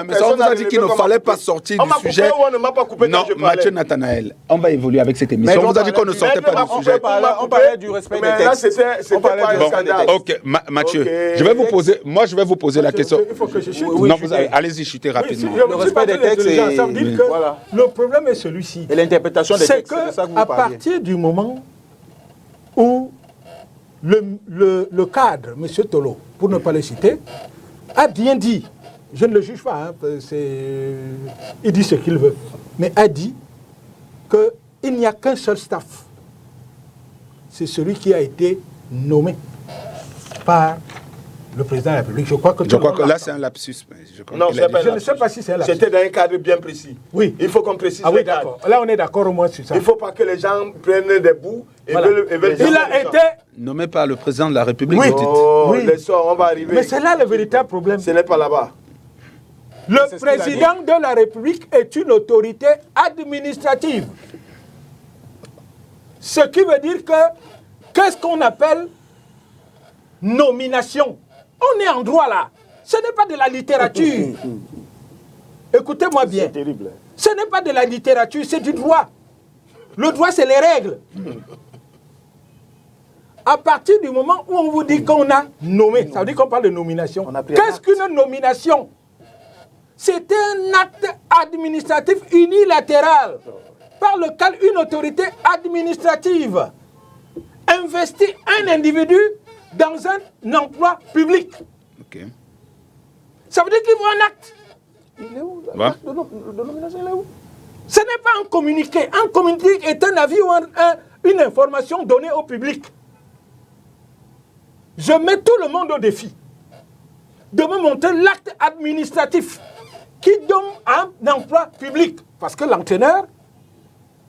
Speaker 1: mais ça, on vous a dit qu'il ne fallait pas sortir du sujet.
Speaker 2: On ne m'a pas coupé quand je parlais.
Speaker 1: Mathieu Nathanaël, on va évoluer avec cette émission. On vous a dit qu'on ne sortait pas du sujet.
Speaker 3: On parlait du respect des textes.
Speaker 2: C'était pas un scandale.
Speaker 1: Ok, Mathieu, je vais vous poser la question.
Speaker 4: Il faut que je chute.
Speaker 1: Non, allez-y, chutez rapidement.
Speaker 3: Le respect des textes,
Speaker 4: ça veut dire que le problème est celui-ci.
Speaker 3: Et l'interprétation des textes, c'est ça que vous
Speaker 4: à
Speaker 3: parliez.
Speaker 4: partir du moment où le cadre, M. Tolo, pour ne pas le citer, a bien dit, je ne le juge pas, il dit ce qu'il veut, mais a dit qu'il n'y a qu'un seul staff. C'est celui qui a été nommé par le président de la République. Je crois que
Speaker 1: là, c'est un lapsus.
Speaker 2: Non,
Speaker 4: je ne sais pas si c'est un lapsus.
Speaker 2: C'était dans un cadre bien précis.
Speaker 4: Oui.
Speaker 2: Il faut qu'on précise
Speaker 4: le cadre. Là, on est d'accord au moins sur ça.
Speaker 2: Il ne faut pas que les gens prennent des bouts et veulent
Speaker 4: il a été
Speaker 1: nommé par le président de la République.
Speaker 2: Oui, on va arriver.
Speaker 4: Mais c'est là le véritable problème.
Speaker 2: Ce n'est pas là-bas.
Speaker 4: Le président de la République est une autorité administrative. Ce qui veut dire que, qu'est-ce qu'on appelle nomination? On est en droit là. Ce n'est pas de la littérature. Écoutez-moi bien.
Speaker 2: C'est terrible.
Speaker 4: Ce n'est pas de la littérature, c'est du droit. Le droit, c'est les règles. À partir du moment où on vous dit qu'on a nommé, ça veut dire qu'on parle de nomination. Qu'est-ce qu'une nomination? C'est un acte administratif unilatéral par lequel une autorité administrative investit un individu dans un emploi public.
Speaker 1: Okay.
Speaker 4: Ça veut dire qu'il faut un acte.
Speaker 3: Il est où?
Speaker 1: Ouais.
Speaker 3: De nomination, il est où?
Speaker 4: Ce n'est pas un communiqué. Un communiqué est un avis ou une information donnée au public. Je mets tout le monde au défi de me montrer l'acte administratif qui donne un emploi public. Parce que l'entraîneur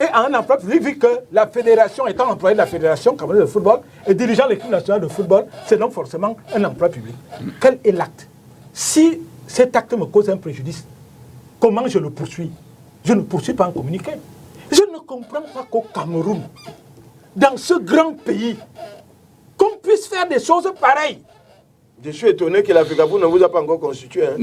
Speaker 4: est à un emploi public, vu que la fédération étant employé de la fédération camerounaise de football et dirigeant l'équipe nationale de football, c'est donc forcément un emploi public. Quel est l'acte? Si cet acte me cause un préjudice, comment je le poursuis? Je ne poursuis pas un communiqué. Je ne comprends pas qu'au Cameroun, dans ce grand pays, qu'on puisse faire des choses pareilles.
Speaker 2: Je suis étonné que l'Afrique ne vous a pas encore constitué. Hein.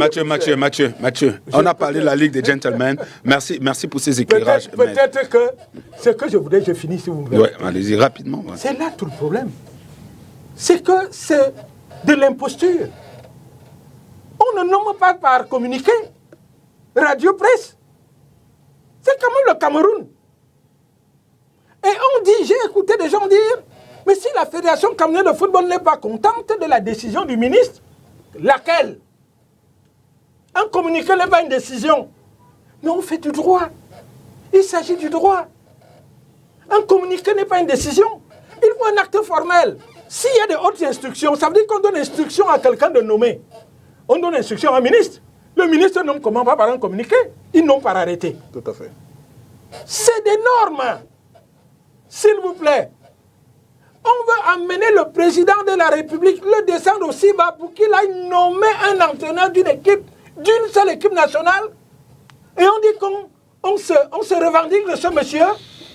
Speaker 1: Mathieu, on a parlé de la Ligue des gentlemen. Merci pour ces éclairages.
Speaker 4: Peut-être que ce que je voudrais, je finis si vous me voulez.
Speaker 1: Oui, allez-y rapidement. Ouais.
Speaker 4: C'est là tout le problème. C'est que c'est de l'imposture. On ne nomme pas par communiqué. Radio presse. C'est quand même le Cameroun. Et on dit, j'ai écouté des gens dire, mais si la Fédération camerounaise de football n'est pas contente de la décision du ministre, laquelle? Un communiqué n'est pas une décision. Mais on fait du droit. Il s'agit du droit. Un communiqué n'est pas une décision. Il faut un acte formel. S'il y a des hautes instructions, ça veut dire qu'on donne instruction à quelqu'un de nommer. On donne instruction à un ministre. Le ministre nomme comment? Pas par un communiqué. Il nomme par arrêté.
Speaker 3: Tout à fait.
Speaker 4: C'est des normes. S'il vous plaît. On veut amener le président de la République, le descendre aussi bas pour qu'il aille nommer un entraîneur d'une seule équipe nationale. Et on dit qu'on se revendique de ce monsieur.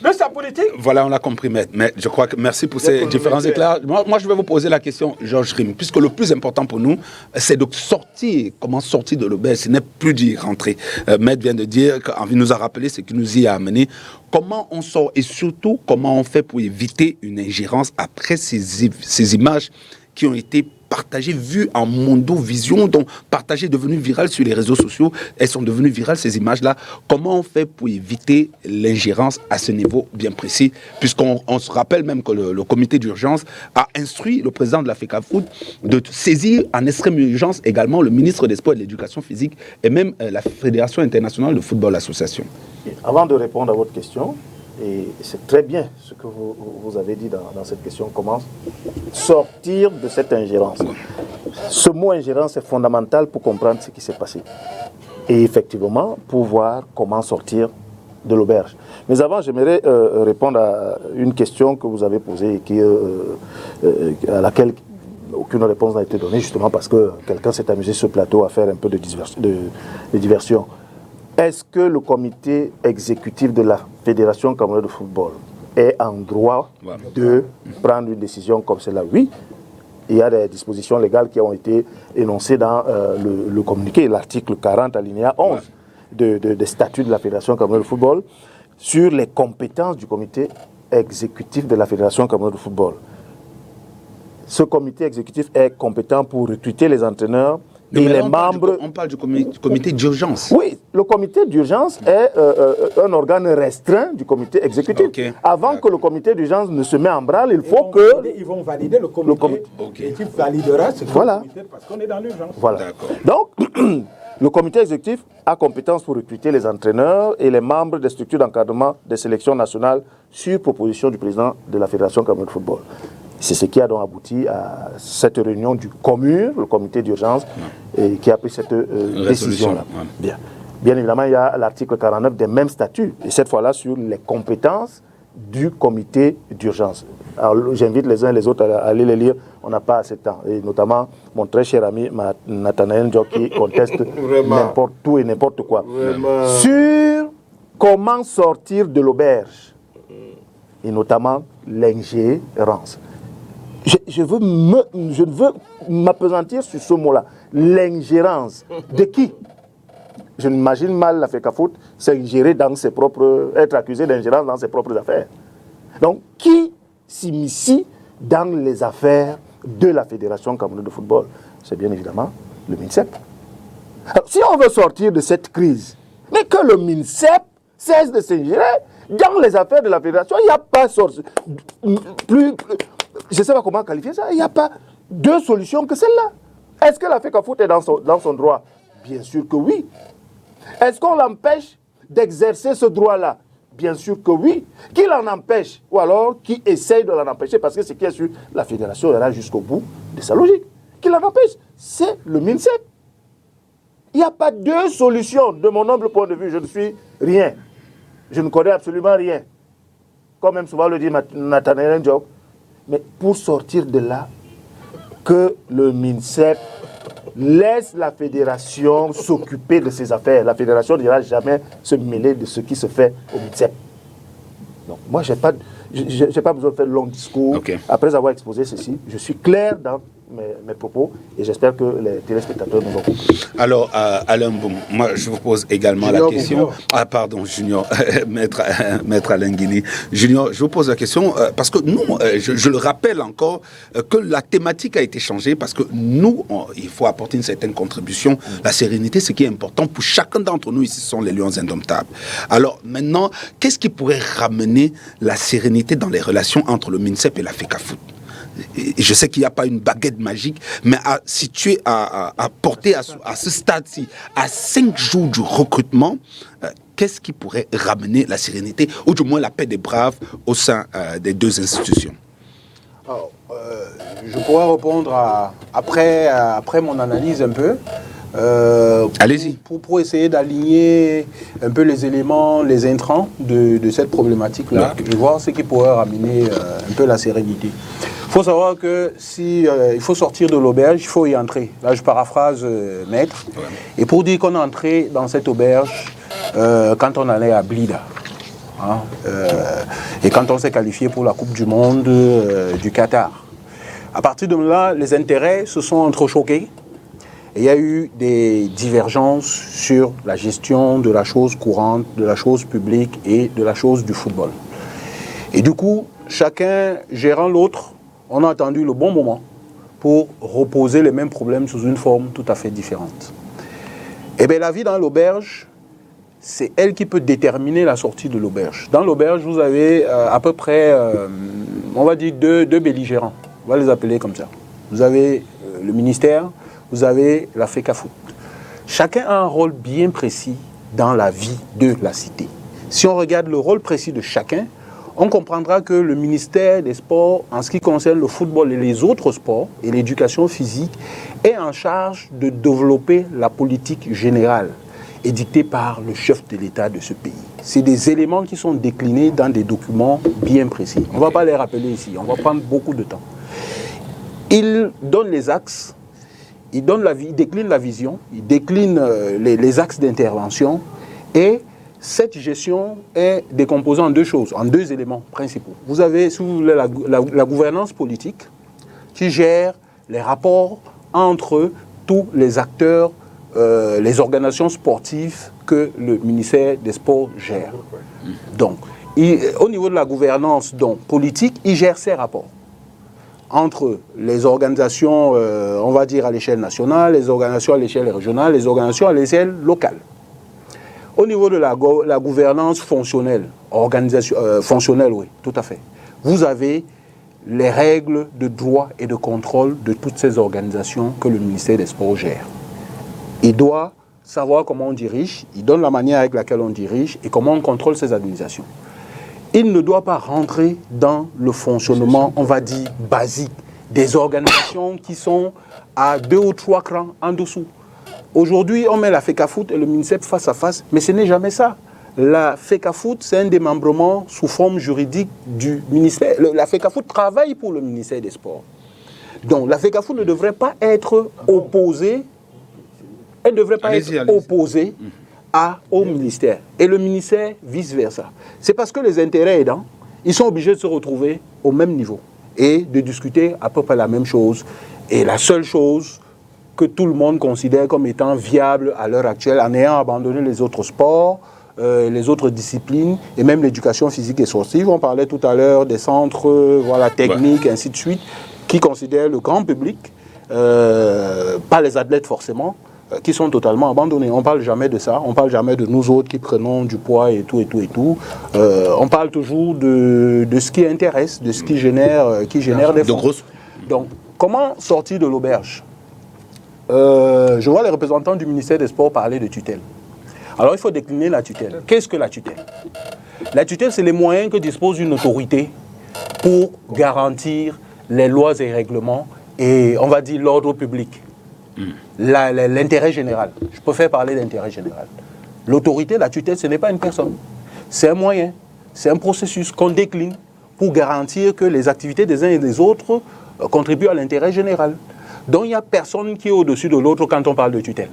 Speaker 4: de sa politique.
Speaker 1: Voilà, on l'a compris, maître. Mais je crois que merci pour ces différents éclairs. Moi, je vais vous poser la question, Georges Rim, puisque le plus important pour nous, c'est de sortir. Comment sortir de l'auberge? Ce n'est plus d'y rentrer. Maître vient de dire, il nous a rappelé ce qui nous y a amené. Comment on sort et surtout, comment on fait pour éviter une ingérence après ces images qui ont été partagées, vues en mondo-vision, donc partagées, devenues virales sur les réseaux sociaux. Elles sont devenues virales, ces images-là. Comment on fait pour éviter l'ingérence à ce niveau bien précis? Puisqu'on se rappelle même que le comité d'urgence a instruit le président de la FECAFOOT de saisir en extrême urgence également le ministre des Sports et de l'Éducation physique et même la Fédération internationale de football association.
Speaker 5: Avant de répondre à votre question, et c'est très bien ce que vous avez dit dans cette question, comment sortir de cette ingérence. Ce mot ingérence est fondamental pour comprendre ce qui s'est passé. Et effectivement, pour voir comment sortir de l'auberge. Mais avant, j'aimerais répondre à une question que vous avez posée et à laquelle aucune réponse n'a été donnée, justement parce que quelqu'un s'est amusé sur ce plateau à faire un peu de diversion. Est-ce que le comité exécutif de la Fédération camerounaise de football est en droit de prendre une décision comme celle-là? Oui. Il y a des dispositions légales qui ont été énoncées dans le communiqué, l'article 40 alinéa 11 des statuts de la Fédération camerounaise de football sur les compétences du comité exécutif de la Fédération camerounaise de football. Ce comité exécutif est compétent pour recruter les entraîneurs et les membres...
Speaker 1: On parle du comité d'urgence.
Speaker 5: Oui, le comité d'urgence est un organe restreint du comité exécutif. Okay. Avant que le comité d'urgence ne se mette en branle, il faut que...
Speaker 4: Ils vont valider le comité. L'exécutif validera ce comité parce qu'on est dans l'urgence.
Speaker 5: Voilà. Donc, le comité exécutif a compétence pour recruter les entraîneurs et les membres des structures d'encadrement des sélections nationales sur proposition du président de la Fédération camerounaise de football. C'est ce qui a donc abouti à cette réunion du COMUR, le comité d'urgence, qui a pris cette décision-là. Bien évidemment, il y a l'article 49 des mêmes statuts, et cette fois-là sur les compétences du comité d'urgence. Alors j'invite les uns et les autres à aller les lire, on n'a pas assez de temps. Et notamment mon très cher ami Nathanaël Ndiok qui conteste n'importe tout et n'importe quoi. Vraiment. Sur comment sortir de l'auberge, et notamment l'ingérence. Je ne veux m'appesantir sur ce mot-là. L'ingérence. De qui? Je m'imagine mal la FECAFOOT s'ingérer dans ses propres... être accusé d'ingérence dans ses propres affaires. Donc, qui s'immisce dans les affaires de la Fédération camerounaise de football? C'est bien évidemment le MINSEP. Alors, si on veut sortir de cette crise, mais que le MINSEP cesse de s'ingérer dans les affaires de la Fédération, il n'y a pas je ne sais pas comment qualifier ça, il n'y a pas deux solutions que celle-là. Est-ce que la FECAFOOT est dans son droit? Bien sûr que oui. Est-ce qu'on l'empêche d'exercer ce droit-là? Bien sûr que oui. Qui l'en empêche? Ou alors qui essaye de l'en empêcher? Parce que ce qui est sûr, la Fédération ira jusqu'au bout de sa logique. Qui l'en empêche? C'est le MINSEP. Il n'y a pas deux solutions. De mon humble point de vue, je ne suis rien. Je ne connais absolument rien. Comme même souvent le dit Nathanaël Ndiok. Mais pour sortir de là, que le MINSEP laisse la Fédération s'occuper de ses affaires. La Fédération n'ira jamais se mêler de ce qui se fait au MINSEP. Donc moi, je n'ai pas besoin de faire de long discours. Okay. Après avoir exposé ceci, je suis clair dans mes propos et j'espère que les téléspectateurs nous ont compris.
Speaker 1: Alors, Alain Boum, moi je vous pose également Junior, la question. Junior. Ah pardon, Junior, maître Alain Guini. Junior, je vous pose la question parce que nous, je le rappelle encore, que la thématique a été changée parce que nous, il faut apporter une certaine contribution. La sérénité, ce qui est important pour chacun d'entre nous ici, ce sont les lions indomptables. Alors maintenant, qu'est-ce qui pourrait ramener la sérénité dans les relations entre le MINSEP et la FECAFOOT? Je sais qu'il n'y a pas une baguette magique, mais à porter à ce stade-ci, à 5 jours du recrutement, qu'est-ce qui pourrait ramener la sérénité, ou du moins la paix des braves au sein des deux institutions?
Speaker 3: Alors, je pourrais répondre après mon analyse un peu.
Speaker 1: Allez-y.
Speaker 3: Pour essayer d'aligner un peu les éléments, les intrants de cette problématique-là, et voir ce qui pourrait ramener un peu la sérénité. Il faut savoir que si il faut sortir de l'auberge, il faut y entrer. Là, je paraphrase Maître. Ouais. Et pour dire qu'on est entré dans cette auberge quand on allait à Blida. Hein, Et quand on s'est qualifié pour la Coupe du Monde du Qatar. À partir de là, les intérêts se sont entrechoqués. Et il y a eu des divergences sur la gestion de la chose courante, de la chose publique et de la chose du football. Et du coup, chacun gérant l'autre, on a attendu le bon moment pour reposer les mêmes problèmes sous une forme tout à fait différente. Et bien la vie dans l'auberge, c'est elle qui peut déterminer la sortie de l'auberge. Dans l'auberge, vous avez à peu près, on va dire, deux belligérants. On va les appeler comme ça. Vous avez le ministère, vous avez la FECAFOOT. Chacun a un rôle bien précis dans la vie de la cité. Si on regarde le rôle précis de chacun, on comprendra que le ministère des Sports, en ce qui concerne le football et les autres sports et l'éducation physique, est en charge de développer la politique générale édictée par le chef de l'État de ce pays. C'est des éléments qui sont déclinés dans des documents bien précis. On ne va pas les rappeler ici, on va prendre beaucoup de temps. Il donne les axes, il décline la vision, il décline les axes d'intervention et cette gestion est décomposée en deux choses, en deux éléments principaux. Vous avez, si vous voulez, la gouvernance politique qui gère les rapports entre tous les acteurs, les organisations sportives que le ministère des Sports gère. Donc, au niveau de la gouvernance politique, il gère ces rapports entre les organisations, on va dire à l'échelle nationale, les organisations à l'échelle régionale, les organisations à l'échelle locale. Au niveau de la gouvernance fonctionnelle, fonctionnelle, oui, tout à fait. Vous avez les règles de droit et de contrôle de toutes ces organisations que le ministère des Sports gère. Il doit savoir comment on dirige, il donne la manière avec laquelle on dirige et comment on contrôle ces administrations. Il ne doit pas rentrer dans le fonctionnement, on va dire, basique des organisations qui sont à 2 ou 3 crans en dessous. Aujourd'hui, on met la FECAFOOT et le MINCEP face à face, mais ce n'est jamais ça. La FECAFOOT, c'est un démembrement sous forme juridique du ministère. La FECAFOOT travaille pour le ministère des Sports. Donc, la FECAFOOT ne devrait pas être opposée, elle ne devrait pas être opposée au ministère. Et le ministère, vice-versa. C'est parce que les intérêts aidants, ils sont obligés de se retrouver au même niveau et de discuter à peu près la même chose. Et la seule chose que tout le monde considère comme étant viable à l'heure actuelle, en ayant abandonné les autres sports, les autres disciplines, et même l'éducation physique et sportive. On parlait tout à l'heure des centres techniques, ainsi de suite, qui considèrent le grand public, pas les athlètes forcément, qui sont totalement abandonnés. On ne parle jamais de ça, on ne parle jamais de nous autres qui prenons du poids et tout, et tout, et tout. On parle toujours de ce qui intéresse, de ce qui génère des fonds. Donc, comment sortir de l'auberge ? Je vois les représentants du ministère des Sports parler de tutelle. Alors, il faut décliner la tutelle. Qu'est-ce que la tutelle ? La tutelle, c'est les moyens que dispose une autorité pour garantir les lois et règlements et, on va dire, l'ordre public. L'intérêt général. Je préfère parler d'intérêt général. L'autorité, la tutelle, ce n'est pas une personne. C'est un moyen, c'est un processus qu'on décline pour garantir que les activités des uns et des autres contribuent à l'intérêt général. Donc il n'y a personne qui est au-dessus de l'autre quand on parle de tutelle.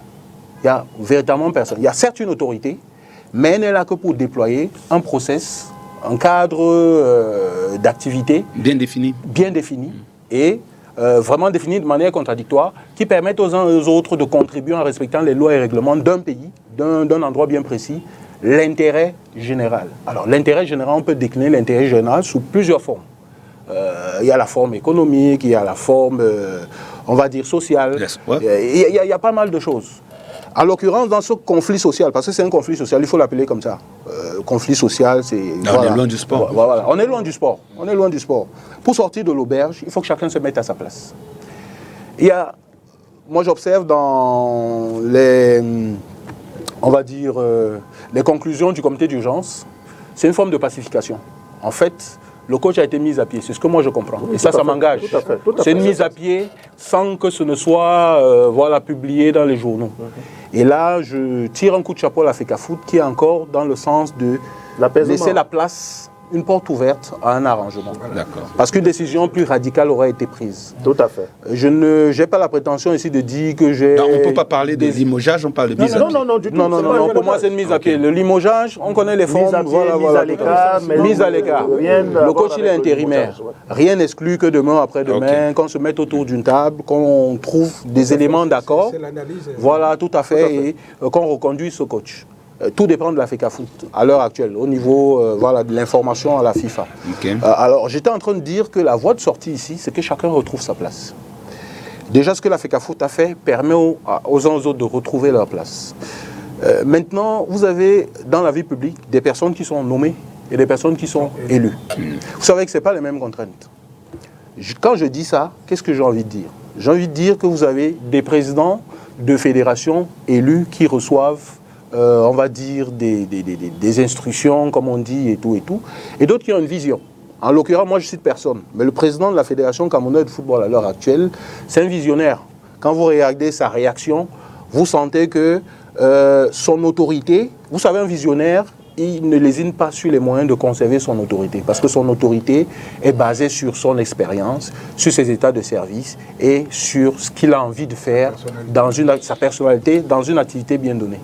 Speaker 3: Il n'y a véritablement personne. Il y a certes une autorité, mais elle n'est là que pour déployer un process, un cadre d'activité bien défini et vraiment défini de manière contradictoire, qui permettent aux uns et aux autres de contribuer en respectant les lois et règlements d'un pays, d'un endroit bien précis, l'intérêt général. Alors l'intérêt général, on peut décliner l'intérêt général sous plusieurs formes. Il y a la forme économique, il y a la forme, on va dire, sociale. Il y a pas mal de choses. En l'occurrence, dans ce conflit social, parce que c'est un conflit social, il faut l'appeler comme ça. Conflit social, c'est...
Speaker 1: On est loin du sport.
Speaker 3: Voilà. On est loin du sport. On est loin du sport. Pour sortir de l'auberge, il faut que chacun se mette à sa place. Moi, j'observe dans les conclusions du comité d'urgence, c'est une forme de pacification. En fait, le coach a été mis à pied, c'est ce que moi je comprends. Et ça m'engage. C'est une mise à pied sans que ce ne soit publié dans les journaux. Et là, je tire un coup de chapeau à la FECAFOOT qui est encore dans le sens de laisser la place une porte ouverte à un arrangement.
Speaker 1: D'accord.
Speaker 3: Parce qu'une décision plus radicale aurait été prise.
Speaker 5: Tout à fait.
Speaker 3: Je n'ai pas la prétention ici de dire que j'ai...
Speaker 1: On ne peut pas parler de limogeage, on parle de mise à pied.
Speaker 5: Non, du tout.
Speaker 3: Non, pour moi c'est une mise à pied. Le limogeage, on connaît les formes.
Speaker 5: Mise à l'écart.
Speaker 3: Mise à l'écart. Le coach, il est intérimaire. Rien n'exclut que demain, après-demain, qu'on se mette autour d'une table, qu'on trouve des éléments d'accord.
Speaker 4: C'est l'analyse.
Speaker 3: Voilà, tout à fait, et qu'on reconduise ce coach. Tout dépend de la FECAFOOT à l'heure actuelle, au niveau de l'information à la FIFA.
Speaker 1: Okay.
Speaker 3: Alors, j'étais en train de dire que la voie de sortie ici, c'est que chacun retrouve sa place. Déjà, ce que la FECAFOOT a fait permet aux uns aux autres de retrouver leur place. Maintenant, vous avez dans la vie publique des personnes qui sont nommées et des personnes qui sont élues. Vous savez que ce n'est pas les mêmes contraintes. Quand je dis ça, qu'est-ce que j'ai envie de dire? J'ai envie de dire que vous avez des présidents de fédérations élus qui reçoivent, on va dire, des instructions, comme on dit, et tout, et d'autres qui ont une vision. En l'occurrence, moi je cite personne, mais le président de la Fédération camerounaise de football à l'heure actuelle, c'est un visionnaire. Quand vous regardez sa réaction, vous sentez que son autorité, vous savez, un visionnaire, il ne lésine pas sur les moyens de conserver son autorité, parce que son autorité est basée sur son expérience, sur ses états de service et sur ce qu'il a envie de faire dans sa personnalité, dans une activité bien donnée.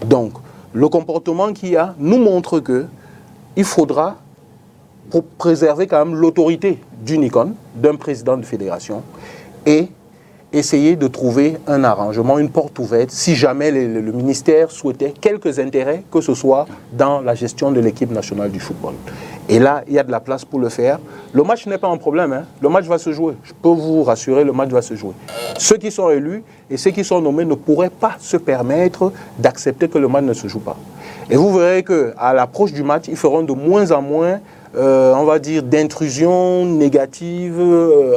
Speaker 3: Donc, le comportement qu'il y a nous montre qu'il faudra, pour préserver quand même l'autorité d'une icône, d'un président de fédération, et essayer de trouver un arrangement, une porte ouverte, si jamais le ministère souhaitait quelques intérêts, que ce soit dans la gestion de l'équipe nationale du football. Et là, il y a de la place pour le faire. Le match n'est pas un problème, hein. Le match va se jouer. Je peux vous rassurer, le match va se jouer. Ceux qui sont élus et ceux qui sont nommés ne pourraient pas se permettre d'accepter que le match ne se joue pas. Et vous verrez qu'à l'approche du match, ils feront de moins en moins on va dire, d'intrusion négative,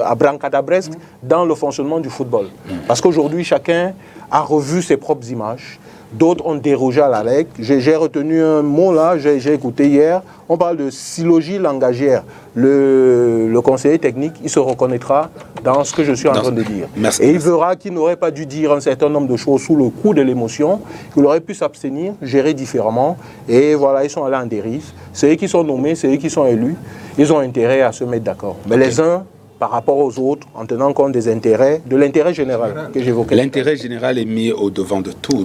Speaker 3: abracadabresque dans le fonctionnement du football. Parce qu'aujourd'hui, chacun a revu ses propres images. D'autres ont dérogé à la règle. J'ai retenu un mot là, j'ai écouté hier. On parle de syllogie langagière. Le conseiller technique, il se reconnaîtra dans ce que je suis en train de dire.
Speaker 1: Merci.
Speaker 3: Et il verra qu'il n'aurait pas dû dire un certain nombre de choses sous le coup de l'émotion, qu'il aurait pu s'abstenir, gérer différemment. Et voilà, ils sont allés en dérive. C'est eux qui sont nommés, c'est eux qui sont élus. Ils ont intérêt à se mettre d'accord. Mais les uns, par rapport aux autres, en tenant compte des intérêts, de l'intérêt général que j'évoquais.
Speaker 1: L'intérêt général est mis au devant de tout.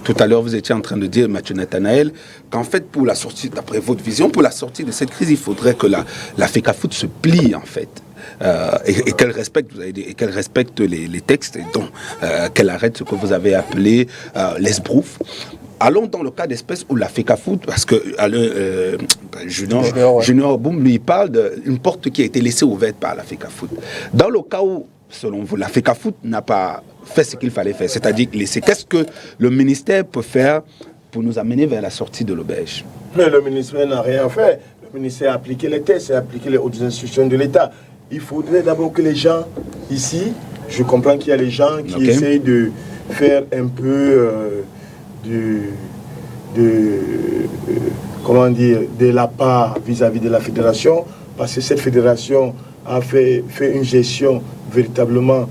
Speaker 1: Tout à l'heure, vous étiez en train de dire, Mathieu Nathanaël, qu'en fait, pour la sortie, d'après votre vision, pour la sortie de cette crise, il faudrait que la FECAFOOT se plie, en fait. Et qu'elle respecte, vous avez dit, et qu'elle respecte les textes, et donc qu'elle arrête ce que vous avez appelé l'esbrouf. Allons dans le cas d'espèce où la FECAFOOT, parce que Junior Boom lui parle d'une porte qui a été laissée ouverte par la FECAFOOT. Dans le cas où, selon vous, la FECAFOOT n'a pas fait ce qu'il fallait faire, c'est-à-dire laisser, qu'est-ce que le ministère peut faire pour nous amener vers la sortie de l'auberge?
Speaker 2: Mais le ministère n'a rien fait. Le ministère a appliqué les tests, a appliqué les hautes institutions de l'État. Il faudrait d'abord que les gens, ici, je comprends qu'il y a les gens qui essayent de faire un peu... comment dire, de la part vis-à-vis de la fédération, parce que cette fédération a fait une gestion véritablement,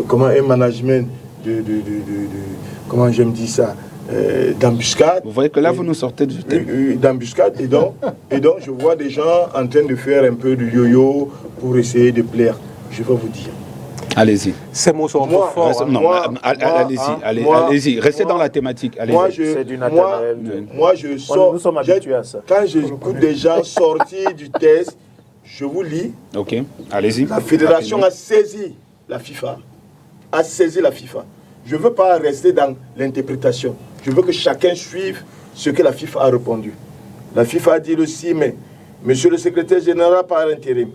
Speaker 2: comment un management comment je me dis ça, d'embuscade.
Speaker 1: Vous voyez que là, vous nous sortez du thème.
Speaker 2: D'embuscade, et donc je vois des gens en train de faire un peu du yo-yo pour essayer de plaire. Je vais vous dire.
Speaker 1: Allez-y.
Speaker 3: Ces mots sont forts.
Speaker 1: Allez-y. Restez dans la thématique.
Speaker 5: C'est du naturel.
Speaker 2: Moi, je sors.
Speaker 5: Nous sommes habitués à ça.
Speaker 2: Quand j'écoute des gens sortir du test, je vous lis.
Speaker 1: Ok. Allez-y.
Speaker 2: La fédération a saisi la FIFA. Je ne veux pas rester dans l'interprétation. Je veux que chacun suive ce que la FIFA a répondu. La FIFA a dit le 6 mai, Monsieur le secrétaire général par intérim,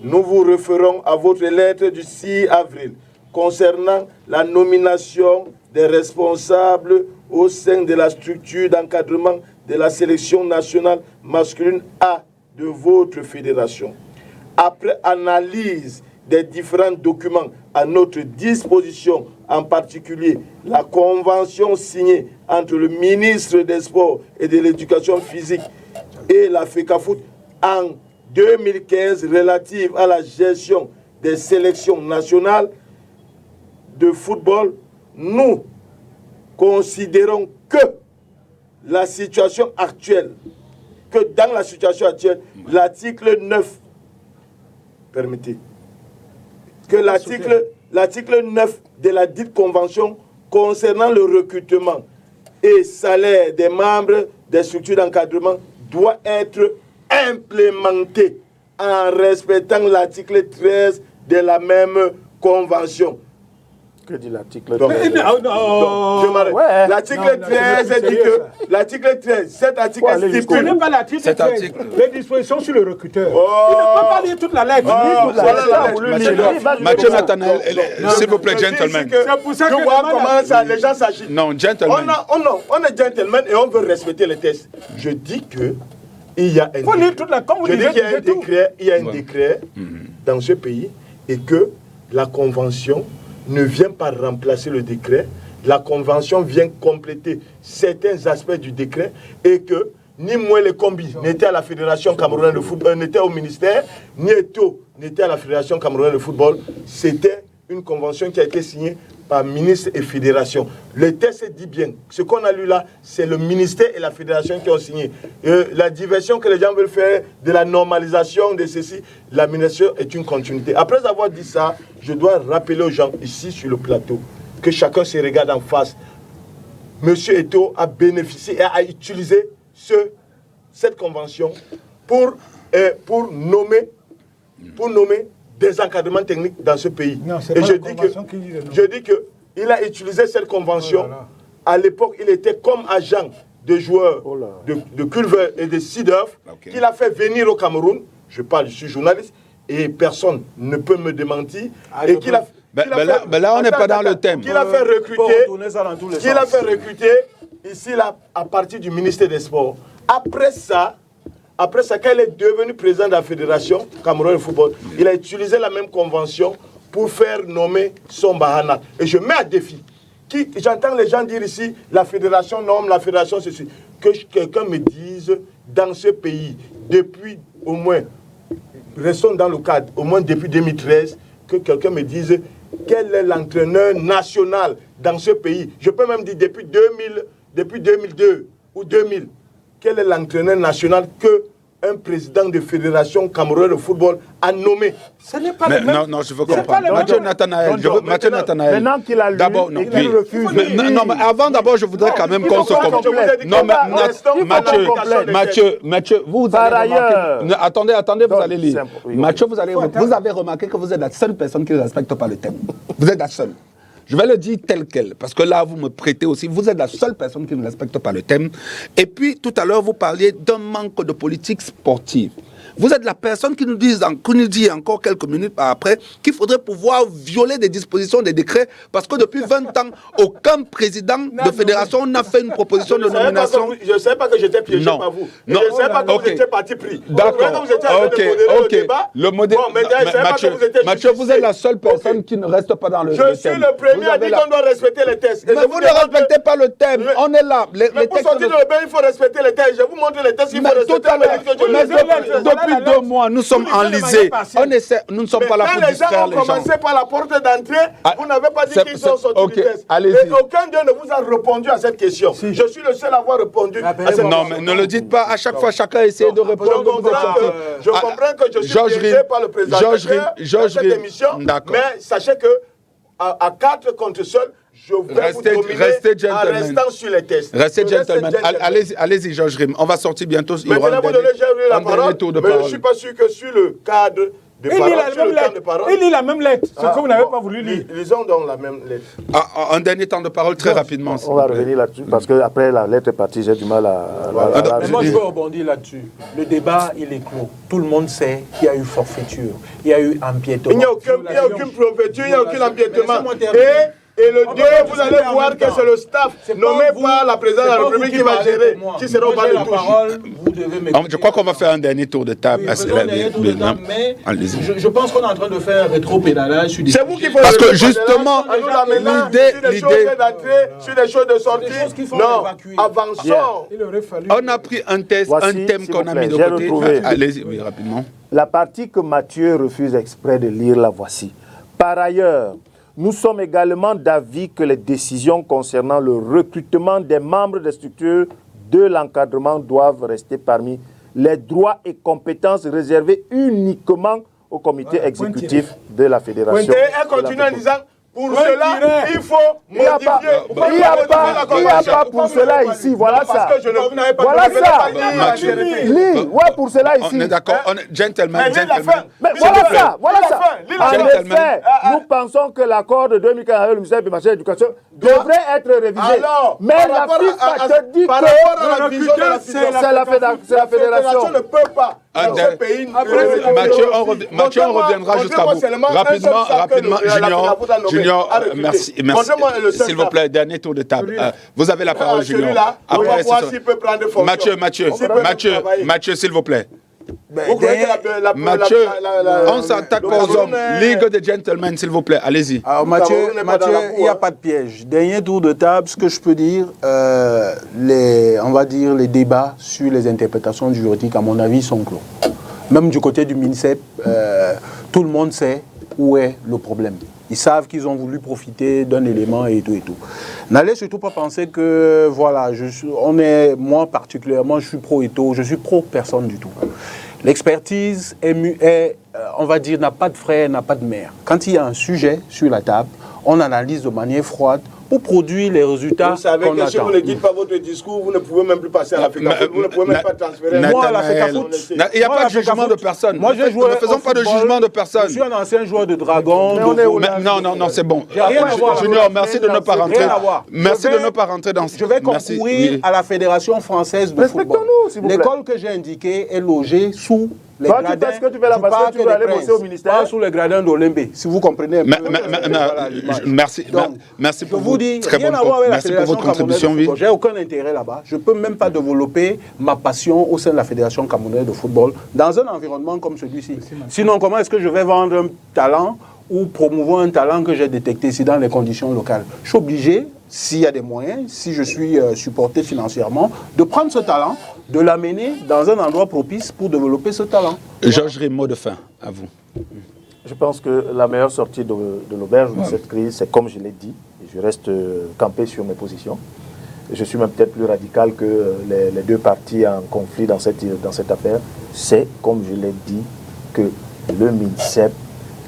Speaker 2: nous vous référons à votre lettre du 6 avril concernant la nomination des responsables au sein de la structure d'encadrement de la sélection nationale masculine A de votre fédération. Après analyse des différents documents à notre disposition, en particulier la convention signée entre le ministre des Sports et de l'Éducation physique et la FECAFOOT en 2015 relative à la gestion des sélections nationales de football, nous considérons que la situation actuelle, que dans la situation actuelle, l'article 9, permettez, que l'article 9 de la dite convention concernant le recrutement et salaire des membres des structures d'encadrement doit être implémenté en respectant l'article 13 de la même convention.
Speaker 5: Que dit l'article
Speaker 2: 13? Je m'arrête.
Speaker 5: Ouais.
Speaker 2: L'article 13 dit que... L'article 13, cet article
Speaker 4: stipule... Ce n'est pas l'article 13, les dispositions sur le recruteur. Il ne peut pas lire toute la lettre.
Speaker 1: Mathieu Nathanaël, s'il vous plaît, gentlemen.
Speaker 2: C'est pour ça que je vois comment les gens s'agitent.
Speaker 1: Non, gentlemen.
Speaker 2: On est gentlemen et on veut respecter les textes. Je dis que il y a un décret dans ce pays et que la convention ne vient pas remplacer le décret. La convention vient compléter certains aspects du décret et que ni moi les combis n'était à la Fédération camerounaise de football, n'était au ministère, ni Eto n'était à la Fédération camerounaise de football. C'était une convention qui a été signée par ministre et fédération. Le texte dit bien, ce qu'on a lu là, c'est le ministère et la fédération qui ont signé. La diversion que les gens veulent faire de la normalisation de ceci, l'administration est une continuité. Après avoir dit ça, je dois rappeler aux gens ici sur le plateau que chacun se regarde en face. Monsieur Eto a bénéficié et a utilisé cette convention pour nommer des encadrements techniques dans ce pays.
Speaker 4: Non,
Speaker 2: et je dis que il a utilisé cette convention. À l'époque, il était comme agent de joueurs de Culver et de Seedorf qu'il a fait venir au Cameroun. Je suis journaliste et personne ne peut me démentir. Et qu'il a
Speaker 1: Mais là, on n'est pas dans le thème.
Speaker 2: Qu'il a fait recruter ici là, à partir du ministère des Sports. Après ça, quand il est devenu président de la Fédération camerounaise de football, il a utilisé la même convention pour faire nommer son Bahana. Et je mets à défi. J'entends les gens dire ici, la Fédération nomme, la Fédération ceci. Que quelqu'un me dise, dans ce pays, depuis au moins, restons dans le cadre, au moins depuis 2013, que quelqu'un me dise quel est l'entraîneur national dans ce pays. Je peux même dire depuis 2002 ou 2000. Quel est l'entraîneur national que un président de fédération camerounaise de football a nommé?
Speaker 4: Ce n'est pas le même.
Speaker 1: Non, je veux comprendre. Mathieu Nathanaël,
Speaker 5: maintenant qu'il a lu
Speaker 1: d'abord,
Speaker 5: et qu'il refuse.
Speaker 1: Non, mais avant, d'abord, je voudrais quand même qu'on se comprenne. Non, mais Mathieu, vous allez remarquer... Attendez, vous allez lire. Mathieu, vous avez remarqué que vous êtes la seule personne qui ne respecte pas le thème. Vous êtes la seule. Je vais le dire tel quel, parce que là, vous me prêtez aussi. Vous êtes la seule personne qui ne respecte pas le thème. Et puis, tout à l'heure, vous parliez d'un manque de politique sportive. Vous êtes la personne qui nous dit encore quelques minutes après qu'il faudrait pouvoir violer des dispositions des décrets parce que depuis 20 ans, aucun président de fédération n'a fait une proposition de nomination.
Speaker 2: Je ne savais pas que j'étais piégé par vous. Je ne savais pas que vous étiez parti pris.
Speaker 1: D'accord. Le modèle. Mathieu, vous êtes la seule personne qui ne reste pas dans le thème.
Speaker 2: Je suis le premier à dire qu'on doit respecter les textes.
Speaker 1: Mais vous ne respectez pas le thème. On est là.
Speaker 2: Mais pour sortir de bain, il faut respecter les textes. Je vous montre les textes, il faut respecter.
Speaker 1: Depuis 2 mois, nous sommes enlisés. Nous ne sommes pas là pour distraire les gens.
Speaker 2: Les gens ont commencé par la porte d'entrée. Vous n'avez pas dit qu'ils sont sortis du test.
Speaker 1: Et
Speaker 2: aucun d'eux ne vous a répondu à cette question. Je suis le seul à avoir répondu à cette question.
Speaker 1: Non, mais ne le dites pas. À chaque fois, chacun essaie de répondre.
Speaker 2: Je comprends que je suis piégé par le président de cette émission. Mais sachez que à 4 contre seul, je vais vous dominer en restant sur les tests.
Speaker 1: Restez gentlemen. Allez-y, Georges Rim. On va sortir bientôt.
Speaker 2: Maintenant, vous donnez la parole, mais je ne suis pas sûr que sur le cadre de parole...
Speaker 4: Il lit la même lettre, ce que vous n'avez pas voulu lire.
Speaker 2: Lisons donc la même lettre.
Speaker 1: Un dernier temps de parole, très rapidement.
Speaker 5: On va revenir là-dessus, parce qu'après la lettre est partie, j'ai du mal à...
Speaker 3: Mais moi, je veux rebondir là-dessus. Le débat, il est clos. Tout le monde sait qu'il y a eu forfaiture, il y a eu empiétement.
Speaker 2: Il n'y a aucune forfaiture, il n'y a aucun empiétement. Et le 2, vous allez voir que c'est le staff nommé par la présidente de la République qui va gérer, qui sera au bas de touche.
Speaker 1: Je crois qu'on va faire un dernier tour de table.
Speaker 9: Mais je pense qu'on est en train de faire rétro-pédalage sur des
Speaker 2: C'est vous qui faut
Speaker 1: parce que justement,
Speaker 2: l'idée sur des choses de sortie. Non, avançons.
Speaker 1: On a pris un thème qu'on a mis de côté. Allez-y, oui, rapidement.
Speaker 5: La partie que Mathieu refuse exprès de lire, la voici. Par ailleurs, nous sommes également d'avis que les décisions concernant le recrutement des membres des structures de l'encadrement doivent rester parmi les droits et compétences réservés uniquement au comité exécutif de la fédération.
Speaker 2: Elle continue en disant, pour cela, il faut modifier.
Speaker 5: Il n'y a pas pour cela ici, voilà ça. Voilà ça. Ouais, pour cela ici.
Speaker 1: On est d'accord, gentlemen.
Speaker 5: Mais voilà ça. En effet, nous pensons que l'accord de 2015 avec le ministère de l'Éducation devrait être révisé. Mais la FIFA te dit que c'est la fédération
Speaker 2: ne peut pas.
Speaker 1: Mathieu, on reviendra jusqu'à vous. Rapidement, Junior, merci. S'il vous plaît, dernier tour de table. Vous avez la parole, Junior.
Speaker 2: Après, s'il peut prendre fonction.
Speaker 1: Mathieu, s'il vous plaît. Mathieu, on s'attaque aux hommes. Ligue des gentlemen, s'il vous plaît. Allez-y.
Speaker 3: Alors, Mathieu, il n'y a pas de piège. Dernier tour de table, ce que je peux dire, on va dire les débats sur les interprétations juridiques, à mon avis, sont clos. Même du côté du MINSEP, tout le monde sait où est le problème. Ils savent qu'ils ont voulu profiter d'un élément et tout et tout. N'allez surtout pas penser que, voilà, moi particulièrement, je suis pro-Eto'o, je suis pro-personne du tout. L'expertise on va dire, n'a pas de frère, n'a pas de mère. Quand il y a un sujet sur la table, on analyse de manière froide pour produire les résultats qu'on attend.
Speaker 2: Vous savez que si vous ne dites pas votre discours, vous ne pouvez même plus passer à la FECAFOOT, vous ne pouvez même pas transférer.
Speaker 3: Moi, à la FECAFOOT,
Speaker 1: il n'y a pas de jugement de personne.
Speaker 3: Moi, ne
Speaker 1: faisons pas de jugement de personne.
Speaker 3: Je suis un ancien joueur de dragon.
Speaker 1: Non, c'est bon.
Speaker 3: Junior,
Speaker 1: merci de ne pas rentrer. Merci de ne pas rentrer dans ce.
Speaker 3: Je vais concourir à la Fédération française de football. L'école que j'ai indiquée est logée sous les gradins.
Speaker 5: Est-ce que tu fais la basket, tu vas aller bosser au ministère?
Speaker 3: Pas sous les gradins d'Olymbe, si vous comprenez.
Speaker 1: Merci pour
Speaker 3: vous dire, rien à voir avec la Fédération camerounaise de football. J'ai aucun intérêt là-bas. Je ne peux même pas développer ma passion au sein de la Fédération camerounaise de football dans un environnement comme celui-ci. Sinon, comment est-ce que je vais vendre un talent ou promouvoir un talent que j'ai détecté ici dans les conditions locales? Je suis obligé, s'il y a des moyens, si je suis supporté financièrement, de prendre ce talent, de l'amener dans un endroit propice pour développer ce talent.
Speaker 1: Georges Ray, mot de fin, à vous.
Speaker 5: Je pense que la meilleure sortie de l'auberge de cette crise, c'est comme je l'ai dit, et je reste campé sur mes positions. Je suis même peut-être plus radical que les deux parties en conflit dans cette affaire. C'est, comme je l'ai dit, que le MINSEP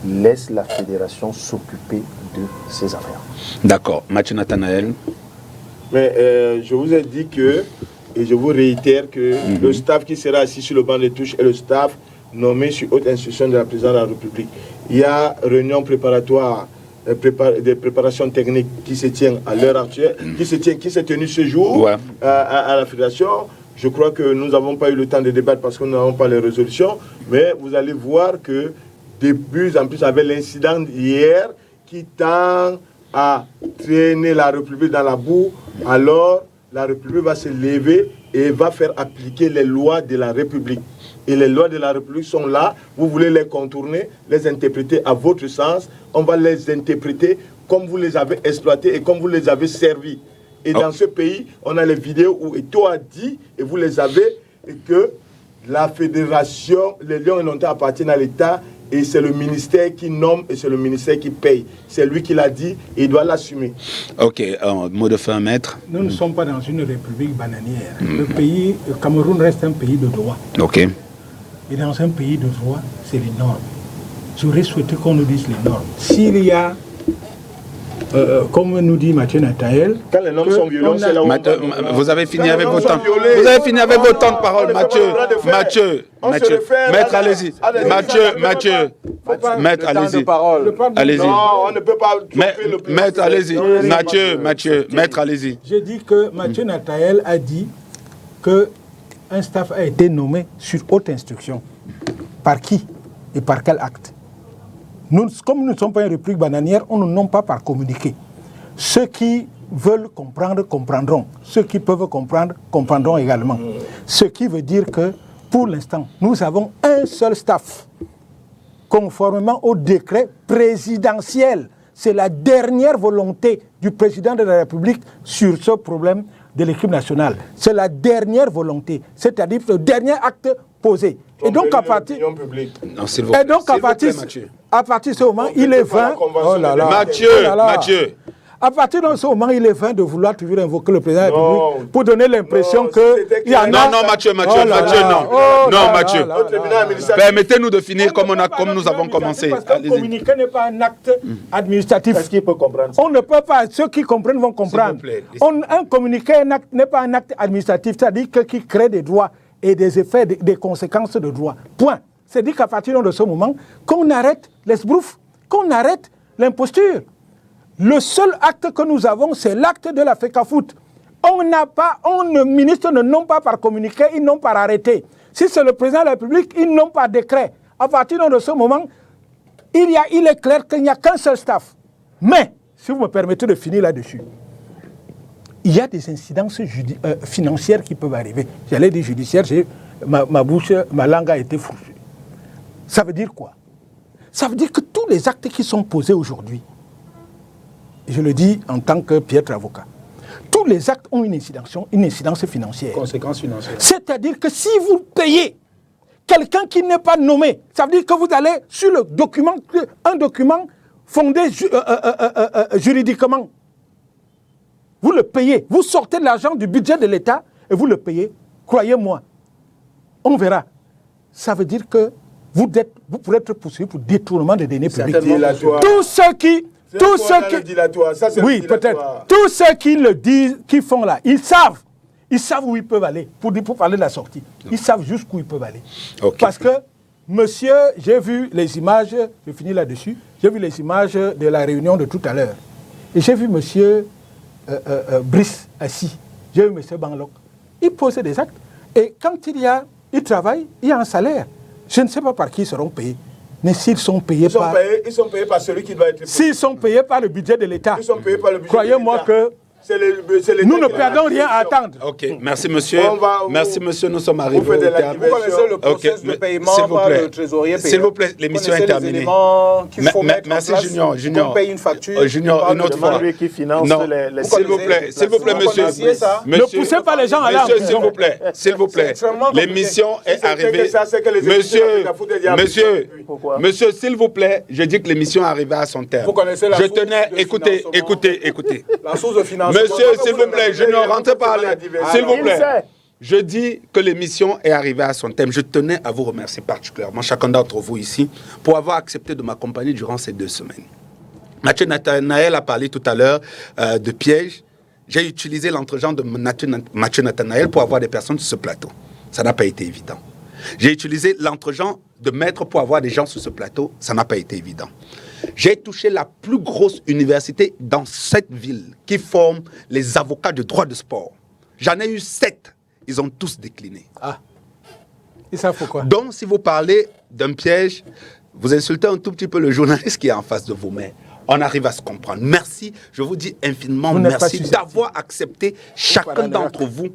Speaker 5: laisse la fédération s'occuper de ses affaires.
Speaker 1: D'accord. Mathieu Nathanaël.
Speaker 2: Mais je vous ai dit que, et je vous réitère que le staff qui sera assis sur le banc de touche est le staff nommé sur haute instruction de la présidence de la République. Il y a réunion préparatoire, des préparations techniques qui se tiennent à l'heure actuelle, qui s'est tenue ce jour à la fédération. Je crois que nous n'avons pas eu le temps de débattre parce que nous n'avons pas les résolutions, mais vous allez voir que de plus en plus avec l'incident d'hier qui tend à traîner la République dans la boue, alors la République va se lever et va faire appliquer les lois de la République. Et les lois de la République sont là, vous voulez les contourner, les interpréter à votre sens, on va les interpréter comme vous les avez exploités et comme vous les avez servis. Et dans ce pays, on a les vidéos où Eto'o a dit, et vous les avez, et que la fédération, les Lions et Indomptables appartiennent à l'État, et c'est le ministère qui nomme et c'est le ministère qui paye. C'est lui qui l'a dit et il doit l'assumer.
Speaker 1: Ok, mot de fin, maître.
Speaker 4: Nous ne sommes pas dans une république bananière. Le Cameroun reste un pays de droit.
Speaker 1: Ok.
Speaker 4: Et dans un pays de droit, c'est les normes. J'aurais souhaité qu'on nous dise les normes. S'il y a, comme nous dit Mathieu Nathanaël,
Speaker 2: quand les normes sont violentes, c'est là où
Speaker 1: vous avez fini avec vos temps. Vous avez fini avec vos temps de parole, Mathieu. Maître, allez-y. Mathieu. Maître, allez-y. Allez-y.
Speaker 2: Non, on ne peut pas tromper le président.
Speaker 1: Maître, allez-y. Mathieu. Maître, allez-y.
Speaker 4: J'ai dit que Mathieu Nathanaël a dit que un staff a été nommé sur haute instruction. Par qui et par quel acte? Nous, comme nous ne sommes pas une république bananière, on ne nomme pas par communiqué. Ceux qui veulent comprendre, comprendront. Ceux qui peuvent comprendre, comprendront également. Ce qui veut dire que, pour l'instant, nous avons un seul staff, conformément au décret présidentiel. C'est la dernière volonté du président de la République sur ce problème de l'équipe nationale. C'est la dernière volonté, c'est-à-dire le dernier acte posé. Et donc à partir à partir de ce moment, il est 20.
Speaker 1: Oh là là. Mathieu.
Speaker 4: À partir de ce moment, il est vain de vouloir toujours invoquer le président de la République pour donner l'impression qu'il y a...
Speaker 1: Non, Mathieu, non. Non, Mathieu. Permettez-nous de finir comme nous avons commencé.
Speaker 4: Parce qu'un communiqué n'est pas un acte administratif.
Speaker 5: Est-ce qu'il peut comprendre ça?
Speaker 4: On ne peut pas, ceux qui comprennent vont comprendre. Un communiqué n'est pas un acte administratif, c'est-à-dire qui crée des droits et des effets, des conséquences de droit. Point. C'est-à-dire qu'à partir de ce moment, qu'on arrête l'esbrouf, qu'on arrête l'imposture. Le seul acte que nous avons, c'est l'acte de la FECAFOOT. Les ministres ne nomment pas par communiqué, ils n'ont pas arrêté. Si c'est le président de la République, ils n'ont pas décret. À partir de ce moment, il est clair qu'il n'y a qu'un seul staff. Mais, si vous me permettez de finir là-dessus, il y a des incidences financières qui peuvent arriver. J'allais dire judiciaire, ma langue a été fourchue. Ça veut dire quoi? Ça veut dire que tous les actes qui sont posés aujourd'hui, je le dis en tant que piètre avocat, tous les actes ont une incidence financière.
Speaker 9: Conséquences financières.
Speaker 4: C'est-à-dire que si vous payez quelqu'un qui n'est pas nommé, ça veut dire que vous allez sur le document, un document fondé juridiquement. Vous le payez. Vous sortez de l'argent du budget de l'État et vous le payez. Croyez-moi, on verra. Ça veut dire que vous pourrez être poursuivi pour détournement de deniers publics. Tous ceux qui... Oui, peut-être. Tous ceux qui le disent, qui font là, ils savent où ils peuvent aller. Pour parler de la sortie, ils savent jusqu'où ils peuvent aller. Okay. Parce que, monsieur, j'ai vu les images, je finis là-dessus, j'ai vu les images de la réunion de tout à l'heure. Et j'ai vu monsieur Brice assis, j'ai vu monsieur Banglok. Ils posent des actes. Et quand ils travaillent, il y a un salaire. Je ne sais pas par qui ils seront payés. Mais s'ils sont payés par...
Speaker 2: Ils sont payés par celui qui doit être payé.
Speaker 4: S'ils sont payés par le budget de l'État.
Speaker 2: Ils sont payés par le budget
Speaker 4: Croyez-moi que nous ne perdons rien à attendre.
Speaker 1: Ok, merci monsieur. Merci monsieur, nous sommes arrivés au terme.
Speaker 9: Vous connaissez le processus de paiement par le trésorier payant.
Speaker 1: S'il vous plaît, l'émission est terminée. Merci Junior.
Speaker 9: On paye une facture.
Speaker 1: Junior, une autre fois.
Speaker 5: Qui finance les
Speaker 1: s'il vous plaît, monsieur.
Speaker 4: Ne poussez pas les gens à l'arbre.
Speaker 1: Monsieur, s'il vous plaît. L'émission est arrivée. Monsieur, s'il vous plaît, je dis que l'émission est arrivée à son terme. Je tenais, écoutez.
Speaker 9: La source de financement.
Speaker 1: Monsieur, s'il vous plaît, je ne rentre pas là. S'il vous plaît. Je dis que l'émission est arrivée à son thème. Je tenais à vous remercier particulièrement, chacun d'entre vous ici, pour avoir accepté de m'accompagner durant ces 2 semaines. Mathieu Nathanaël a parlé tout à l'heure de pièges. J'ai utilisé l'entregent de Mathieu Nathanaël pour avoir des personnes sur ce plateau. Ça n'a pas été évident. J'ai utilisé l'entregent de Maître pour avoir des gens sur ce plateau. Ça n'a pas été évident. J'ai touché la plus grosse université dans cette ville qui forme les avocats de droit de sport. J'en ai eu 7. Ils ont tous décliné.
Speaker 4: Ah. Et ça pourquoi?
Speaker 1: Donc, si vous parlez d'un piège, vous insultez un tout petit peu le journaliste qui est en face de vous, mais on arrive à se comprendre. Merci, je vous dis infiniment merci d'avoir accepté, chacun d'entre vous,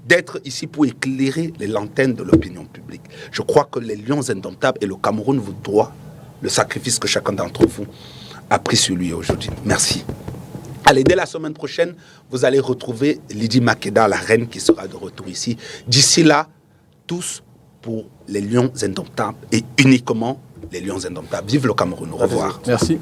Speaker 1: d'être ici pour éclairer les lanternes de l'opinion publique. Je crois que les Lions indomptables et le Cameroun vous doivent le sacrifice que chacun d'entre vous a pris sur lui aujourd'hui. Merci. Allez, dès la semaine prochaine, vous allez retrouver Lydie Makeda, la reine, qui sera de retour ici. D'ici là, tous pour les Lions indomptables et uniquement les Lions indomptables. Vive le Cameroun. Au revoir.
Speaker 4: Merci.